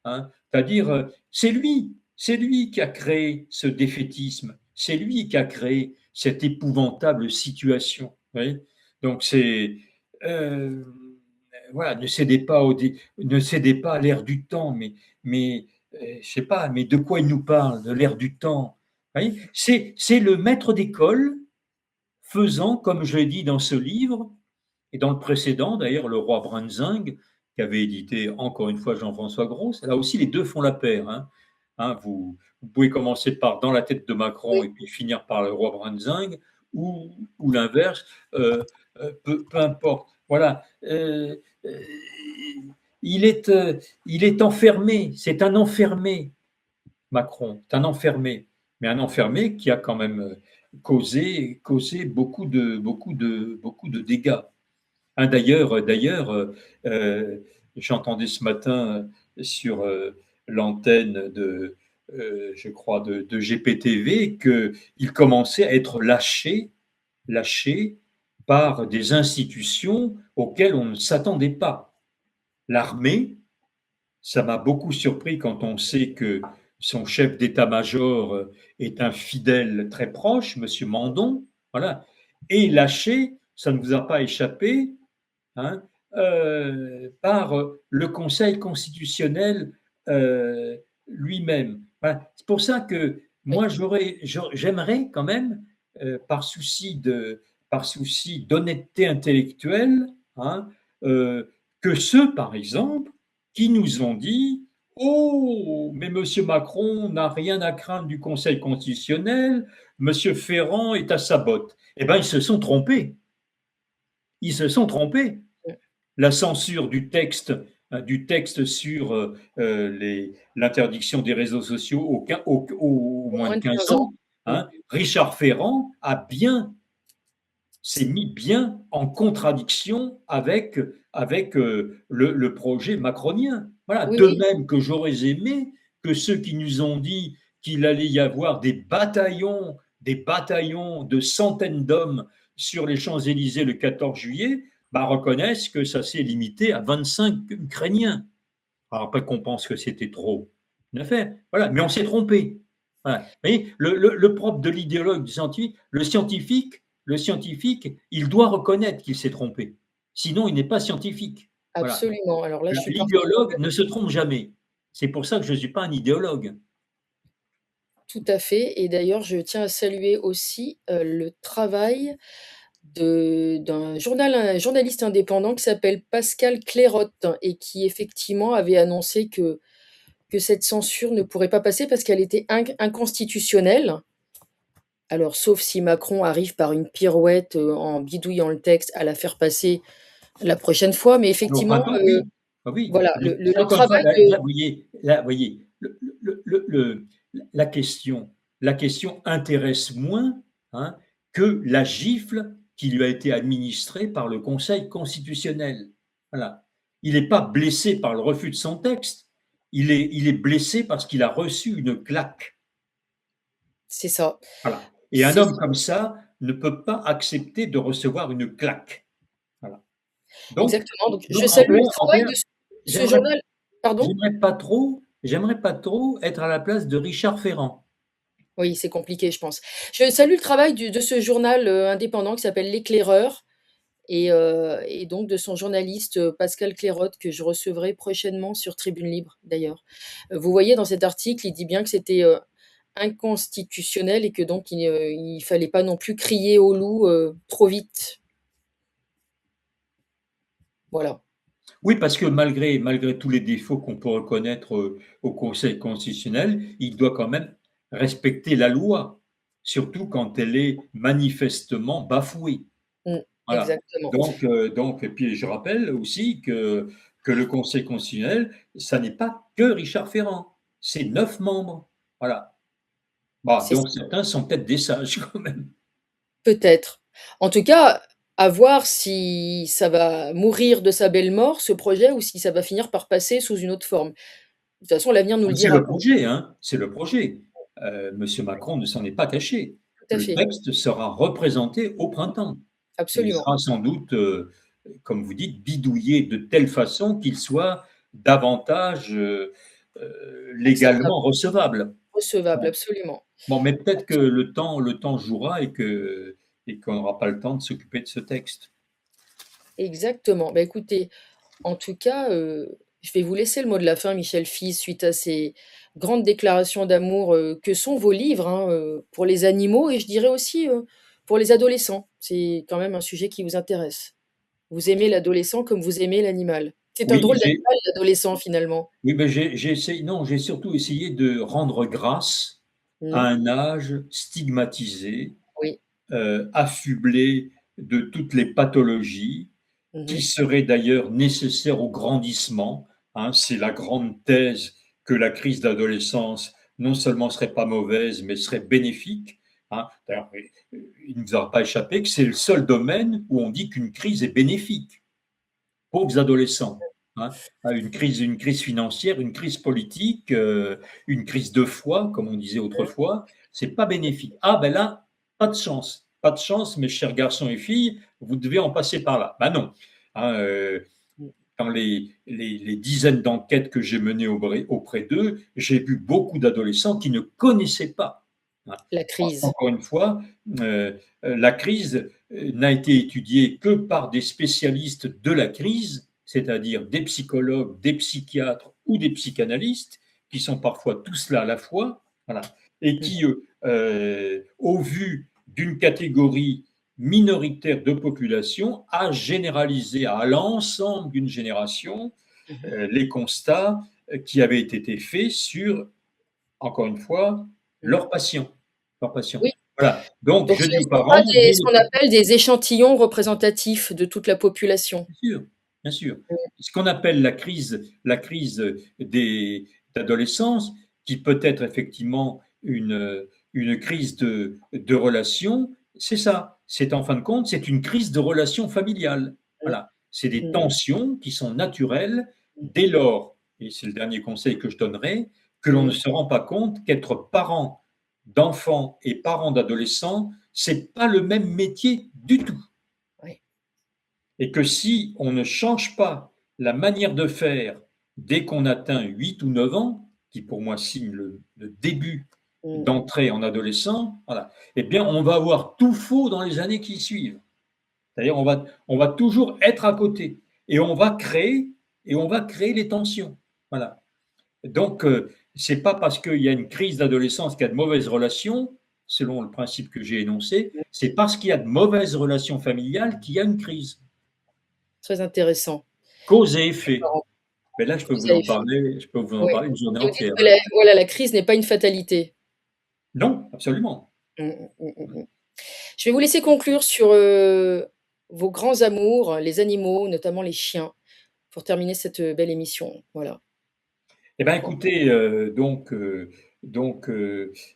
hein, c'est-à-dire c'est lui qui a créé ce défaitisme, c'est lui qui a créé cette épouvantable situation. Vous voyez. Donc euh, voilà, ne cédez pas à l'air du temps, mais je sais pas, mais de quoi il nous parle? De l'air du temps. Vous voyez. C'est le maître d'école faisant, comme je l'ai dit dans ce livre, et dans le précédent, d'ailleurs, Le Roi Brunsing, qu'avait édité encore une fois Jean-François Gros, là aussi les deux font la paire. Hein. Hein, vous pouvez commencer par Dans la tête de Macron Oui, et puis finir par Le Roi Brunsing, ou l'inverse, peu importe. Voilà. Il est enfermé, c'est un enfermé, Macron, c'est un enfermé, mais un enfermé qui a quand même causé beaucoup de dégâts. Hein, d'ailleurs, j'entendais ce matin sur l'antenne je crois, de GPTV, qu'il commençait à être lâché par des institutions auxquelles on ne s'attendait pas. L'armée, ça m'a beaucoup surpris quand on sait que son chef d'état-major est un fidèle très proche, Monsieur Mandon, voilà, et lâché, ça ne vous a pas échappé, hein, par le Conseil constitutionnel lui-même. Voilà. C'est pour ça que oui, moi, j'aimerais quand même, euh, par souci de, par souci d'honnêteté intellectuelle, hein, que ceux, par exemple, qui nous ont dit: Oh, mais Monsieur Macron n'a rien à craindre du Conseil constitutionnel, Monsieur Ferrand est à sa botte. Eh bien, ils se sont trompés. Ils se sont trompés. La censure du texte sur l'interdiction des réseaux sociaux au au moins de moins de 15 15 ans. ans, Mmh. hein, Richard Ferrand s'est mis bien en contradiction avec le projet macronien. Voilà. Oui, De oui, même que j'aurais aimé que ceux qui nous ont dit qu'il allait y avoir des bataillons de centaines d'hommes sur les Champs-Élysées le 14 juillet, bah, reconnaissent que ça s'est limité à 25 Ukrainiens. Alors après qu'on pense que c'était trop, une affaire. Voilà. Mais on s'est trompé. Voilà. Vous voyez, le propre de l'idéologue, du scientifique, le scientifique, il doit reconnaître qu'il s'est trompé. Sinon, il n'est pas scientifique. Voilà. absolument. Alors là, je suis parfaitement L'idéologue ne se trompe jamais. C'est pour ça que je ne suis pas un idéologue. tout à fait et d'ailleurs, je tiens à saluer aussi, le travail d'un journaliste indépendant qui s'appelle Pascal Clairotte et qui effectivement avait annoncé que cette censure ne pourrait pas passer parce qu'elle était inconstitutionnelle. Alors, sauf si Macron arrive par une pirouette, en bidouillant le texte à la faire passer la prochaine fois, mais Alors, effectivement, tant pis. Ah oui. voilà, Mais le encore une fois, travail là, de vous voyez, la question intéresse moins, hein, que la gifle qui lui a été administrée par le Conseil constitutionnel. Voilà. Il n'est pas blessé par le refus de son texte. Il est blessé parce qu'il a reçu une claque. c'est ça, Voilà. Et un c'est homme comme ça ne peut pas accepter de recevoir une claque. Voilà. Donc, exactement, donc je donc salue le travail de Ce J'aimerais, journal, pardon? j'aimerais pas trop être à la place de Richard Ferrand. Oui, c'est compliqué, je pense. Je salue le travail de ce journal indépendant qui s'appelle L'Éclaireur et donc de son journaliste Pascal Clairotte que je recevrai prochainement sur Tribune Libre d'ailleurs. Vous voyez dans cet article, il dit bien que c'était inconstitutionnel et que donc il fallait pas non plus crier au loup trop vite. Voilà. Oui, parce que malgré tous les défauts qu'on peut reconnaître au Conseil constitutionnel, il doit quand même respecter la loi, surtout quand elle est manifestement bafouée. Mm, Voilà. exactement. Et puis je rappelle aussi que le Conseil constitutionnel, ça n'est pas que Richard Ferrand, c'est 9 membres. Voilà. Bah, C'est donc certains sont peut-être des sages quand même. peut-être. En tout cas, à voir si ça va mourir de sa belle mort, ce projet, ou si ça va finir par passer sous une autre forme. De toute façon, l'avenir nous le C'est dira. le projet, hein, c'est le projet. Monsieur Macron ne s'en est pas caché. Tout à Le fait. texte sera représenté au printemps. Et il Absolument. sera sans doute, comme vous dites, bidouillé de telle façon qu'il soit davantage Acceptable. légalement recevable. Recevable, absolument. Bon, mais peut-être que le temps jouera et qu'on n'aura pas le temps de s'occuper de ce texte. Exactement. Bah, écoutez, en tout cas, je vais vous laisser le mot de la fin, Michel Fils, suite à ces grandes déclarations d'amour, que sont vos livres, hein, pour les animaux et je dirais aussi, pour les adolescents. C'est quand même un sujet qui vous intéresse. Vous aimez l'adolescent comme vous aimez l'animal. C'est un Oui, drôle d'animal, l'adolescent, finalement. oui, mais j'ai essayé, non, j'ai surtout essayé de rendre grâce à Mmh. un âge stigmatisé, Oui. affublé de toutes les pathologies, Mmh qui mh. seraient d'ailleurs nécessaires au grandissement. Hein. C'est la grande thèse que la crise d'adolescence non seulement serait pas mauvaise, mais serait bénéfique. Hein. D'ailleurs, il ne nous aura pas échappé que c'est le seul domaine où on dit qu'une crise est bénéfique. Pauvres adolescents. Hein. Une crise financière, une crise politique, une crise de foi, comme on disait Mmh. autrefois, c'est pas bénéfique. Ah ben là, pas de chance. Pas de chance, mes chers garçons et filles, vous devez en passer par là. Ben non. Hein, Mmh. dans les dizaines d'enquêtes que j'ai menées auprès d'eux, j'ai vu beaucoup d'adolescents qui ne connaissaient pas. Hein. La crise. Encore une fois, la crise n'a été étudiée que par des spécialistes de la crise, c'est-à-dire des psychologues, des psychiatres ou des psychanalystes, qui sont parfois tous là à la fois, voilà, et Mmh. qui, au vu d'une catégorie minoritaire de population, a généralisé à l'ensemble d'une génération Mmh mh. les constats qui avaient été faits sur, encore une fois, Mmh. leurs patients. Leurs patients. Oui, Voilà. Donc, donc je ce dis ne aux sont pas parents, des ce qu'on appelle des échantillons représentatifs de toute la population. bien sûr, bien sûr. Mmh. Ce qu'on appelle la crise d'adolescence, qui peut être effectivement une crise de relation, c'est ça. C'est en fin de compte, c'est une crise de relation familiale. Mmh. Voilà. C'est des Mmh. tensions qui sont naturelles Mmh. dès lors, et c'est le dernier conseil que je donnerai, que l'on ne Mmh. se rend pas compte qu'être parent d'enfants et parent d'adolescents, c'est pas le même métier du tout. Oui. Et que si on ne change pas la manière de faire dès qu'on atteint 8 ou 9 ans, qui pour moi signe le début Mmh. d'entrée en adolescent, voilà, eh bien, on va avoir tout faux dans les années qui suivent. C'est-à-dire, on va toujours être à côté et on va créer les tensions. Voilà. Donc, c'est pas parce qu'il y a une crise d'adolescence qu'il y a de mauvaises relations, selon le principe que j'ai énoncé, Mmh. c'est parce qu'il y a de mauvaises relations familiales qu'il y a une crise. Très intéressant. Cause et effet. D'accord. Mais là, Vous avez fait. je peux vous en Oui. parler une journée Et vous dites entière. que la voilà, la crise n'est pas une fatalité. Non, absolument. Mmh mh, mmh mh, mmh. Je vais vous laisser conclure sur, vos grands amours, les animaux, notamment les chiens, pour terminer cette, belle émission. Voilà. Eh bien, écoutez, donc,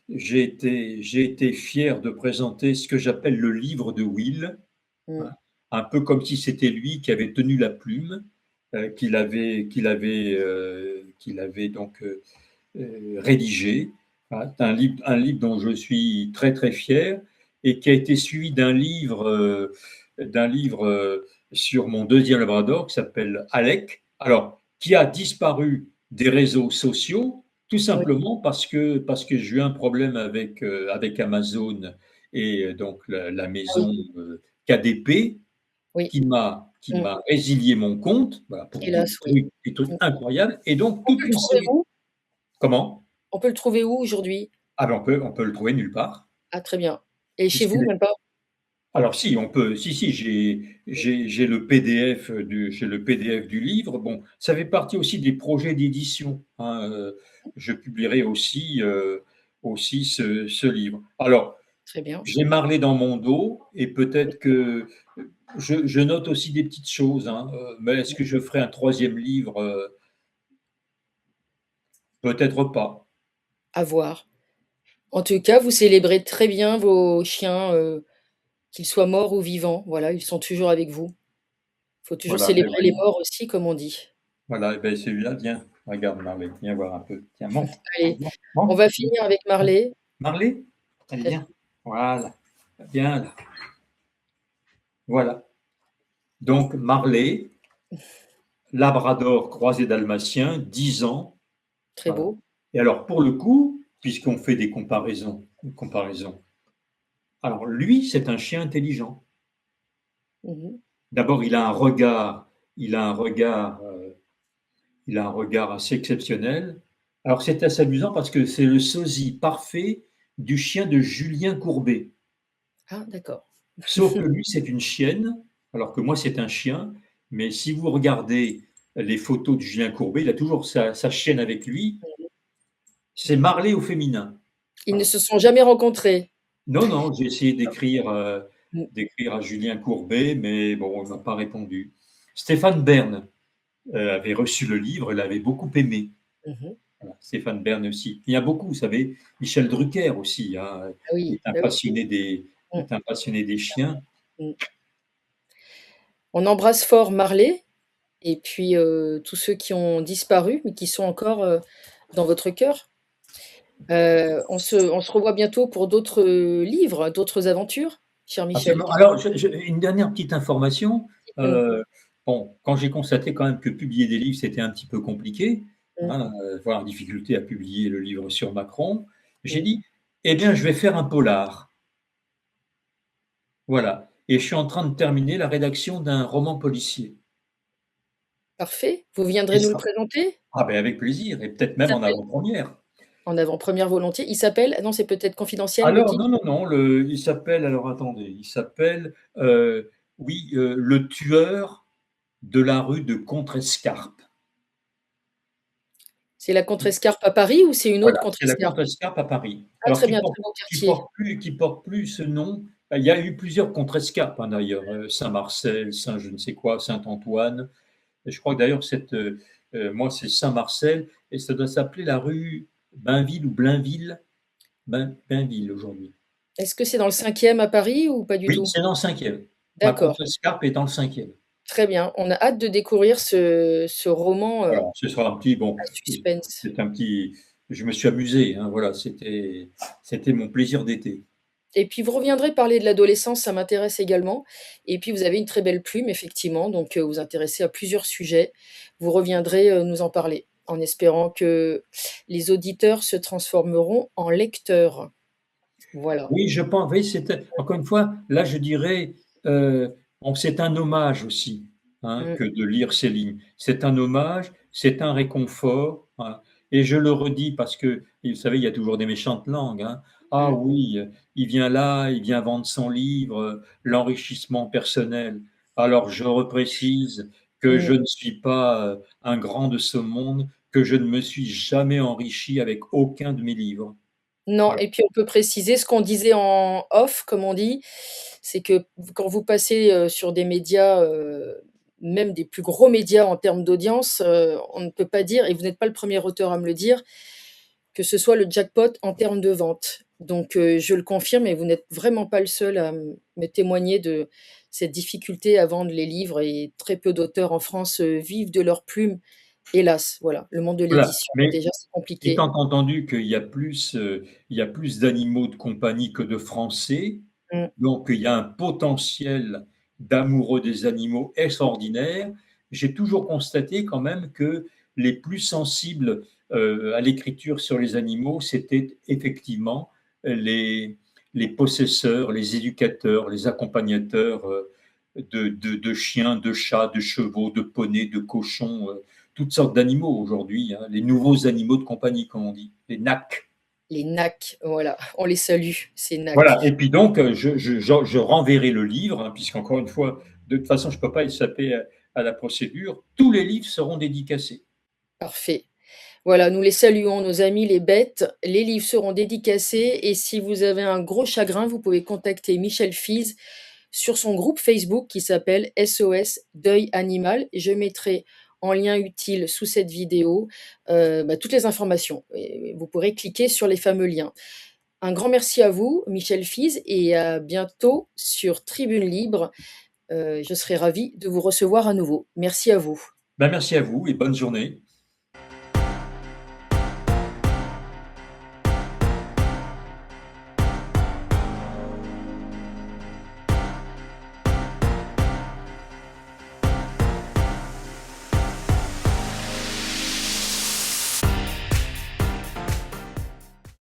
j'ai été fier de présenter ce que j'appelle le livre de Will, Mmh. hein, un peu comme si c'était lui qui avait tenu la plume, qu'il avait donc rédigé. Hein. C'est un livre dont je suis très très fier et qui a été suivi d'un livre sur mon deuxième Labrador qui s'appelle Alec. Alors, qui a disparu des réseaux sociaux, tout Oui, simplement parce que j'ai eu un problème avec Amazon et donc la ah oui, maison KDP oui, qui mmh, m'a résilié mon compte, voilà, pour hélas, oui. des trucs Mmh. incroyables. Et donc, On peut toute le une trouver série. où? Comment? On peut le trouver où aujourd'hui? Ah ben on peut le trouver nulle part, Ah très bien. Et chez puisqu'il vous, est. même pas? Alors si, on peut, si, j'ai le PDF du livre. Bon, ça fait partie aussi des projets d'édition, hein, je publierai aussi ce livre. Alors, Très bien. j'ai Marley dans mon dos et peut-être que je note aussi des petites choses, hein, mais est-ce que je ferai un troisième livre? Peut-être pas. À voir. En tout cas, vous célébrez très bien vos chiens, qu'ils soient morts ou vivants. Voilà, ils sont toujours avec vous. Faut toujours Voilà, ben célébrer les oui. morts aussi, comme on dit. Voilà, et ben celui-là, viens, regarde Marley, viens voir un peu. Tiens, monte. Allez, on Monte. va finir avec Marley. Marley, allez, viens. Voilà, viens là. Voilà. Donc, Marley, Labrador croisé dalmatien, 10 ans. Très Voilà. beau. Et alors, pour le coup, puisqu'on fait des comparaisons, alors lui, c'est un chien intelligent. Mmh. D'abord, il a un regard, il a un regard assez exceptionnel. Alors, c'est assez amusant parce que c'est le sosie parfait du chien de Julien Courbet. Ah d'accord. Sauf que lui, c'est une chienne, alors que moi, c'est un chien. Mais si vous regardez les photos de Julien Courbet, il a toujours sa chienne avec lui. C'est Marley au féminin. Ils ne Voilà. se sont jamais rencontrés. Non, non, j'ai essayé Mmh. d'écrire à Julien Courbet, mais bon, il m'a pas répondu. Stéphane Bern avait reçu le livre, il l'avait beaucoup aimé. Mmh. Voilà, Stéphane Bern aussi. Il y a beaucoup, vous savez, Michel Drucker aussi, hein, Ah oui, bah oui. Mmh, est un passionné des chiens. mmh. On embrasse fort Marley et puis, tous ceux qui ont disparu, mais qui sont encore, dans votre cœur. On se revoit bientôt pour d'autres, livres, d'autres aventures, cher Michel. Absolument. Alors, une dernière petite information. Dites-nous. Bon, quand j'ai constaté quand même que publier des livres, c'était un petit peu compliqué, Mmh, hein, voilà, difficulté à publier le livre sur Macron, j'ai mmh. dit: «Eh bien, je vais faire un polar». Voilà, et je suis en train de terminer la rédaction d'un roman policier. Parfait. Vous Et viendrez nous le ça, présenter? ah ben, avec plaisir, et peut-être Il même en s'appelle? avant-première. En avant-première volontiers. Il s'appelle? Ah non, c'est peut-être confidentiel le Alors titre? non, non, non, il s'appelle, alors attendez, il s'appelle, oui, Le tueur de la rue de Contrescarpe. C'est la Contrescarpe à Paris ou c'est une autre Voilà, c'est la Contrescarpe? Contrescarpe à Paris. Ah Alors très bien, très beau quartier. qui porte plus ce nom. Il y a eu plusieurs Contrescarpes, hein, d'ailleurs, Saint-Marcel, Saint je ne sais quoi, Saint-Antoine. Et je crois que d'ailleurs moi c'est Saint-Marcel et ça doit s'appeler la rue Bainville ou Blainville, Bainville aujourd'hui. Est-ce que c'est dans le 5e à Paris ou pas du Oui, tout? c'est dans le 5e. Ma D'accord, Contrescarpe est dans le 5e. très bien. On a hâte de découvrir ce roman, Voilà, ce sera un petit bon, à suspense. c'est un petit je me suis amusé, hein, voilà, c'était mon plaisir d'été. Et puis vous reviendrez parler de l'adolescence, ça m'intéresse également. Et puis vous avez une très belle plume effectivement, donc vous intéressez à plusieurs sujets. Vous reviendrez, nous en parler, en espérant que les auditeurs se transformeront en lecteurs. Voilà. Oui, je pense, oui, c'était encore une fois, là, je dirais, bon, c'est un hommage aussi, hein, Mmh, que de lire ces lignes. C'est un hommage, c'est un réconfort, hein, et je le redis parce que, vous savez, il y a toujours des méchantes langues, hein. Ah mmh, oui, il vient là, il vient vendre son livre, l'enrichissement personnel. Alors je reprécise que je mmh. ne suis pas, un grand de ce monde, que je ne me suis jamais enrichi avec aucun de mes livres. Non Voilà. et puis on peut préciser ce qu'on disait en off, comme on dit, c'est que quand vous passez, sur des médias, même des plus gros médias en termes d'audience, on ne peut pas dire et vous n'êtes pas le premier auteur à me le dire, que ce soit le jackpot en termes de vente. Donc je le confirme et vous n'êtes vraiment pas le seul à me témoigner de cette difficulté à vendre les livres et très peu d'auteurs en France, vivent de leur plume, hélas, voilà. Le monde de Voilà, l'édition, mais déjà, c'est compliqué. étant entendu qu'il y a plus d'animaux de compagnie que de Français, Mmh, donc il y a un potentiel d'amoureux des animaux extraordinaire. j'ai toujours constaté quand même que les plus sensibles à l'écriture sur les animaux, c'était effectivement les, les possesseurs, les éducateurs, les accompagnateurs de chiens, de chats, de chevaux, de poneys, de cochons, toutes sortes d'animaux aujourd'hui, hein, les nouveaux animaux de compagnie, comme on dit, les NAC. Les NAC, voilà, on les salue, ces Voilà, NAC. et puis donc, je renverrai le livre, hein, puisqu'encore une fois, de toute façon, je ne peux pas échapper à la procédure. Tous les livres seront dédicacés. Parfait. Voilà, nous les saluons, nos amis les bêtes. Les livres seront dédicacés et si vous avez un gros chagrin, vous pouvez contacter Michel Fize sur son groupe Facebook qui s'appelle SOS Deuil Animal. Je mettrai en lien utile sous cette vidéo toutes les informations. Et vous pourrez cliquer sur les fameux liens. Un grand merci à vous, Michel Fize, et à bientôt sur Tribune Libre. Je serai ravie de vous recevoir à nouveau. Merci à vous. Ben, merci à vous et bonne journée.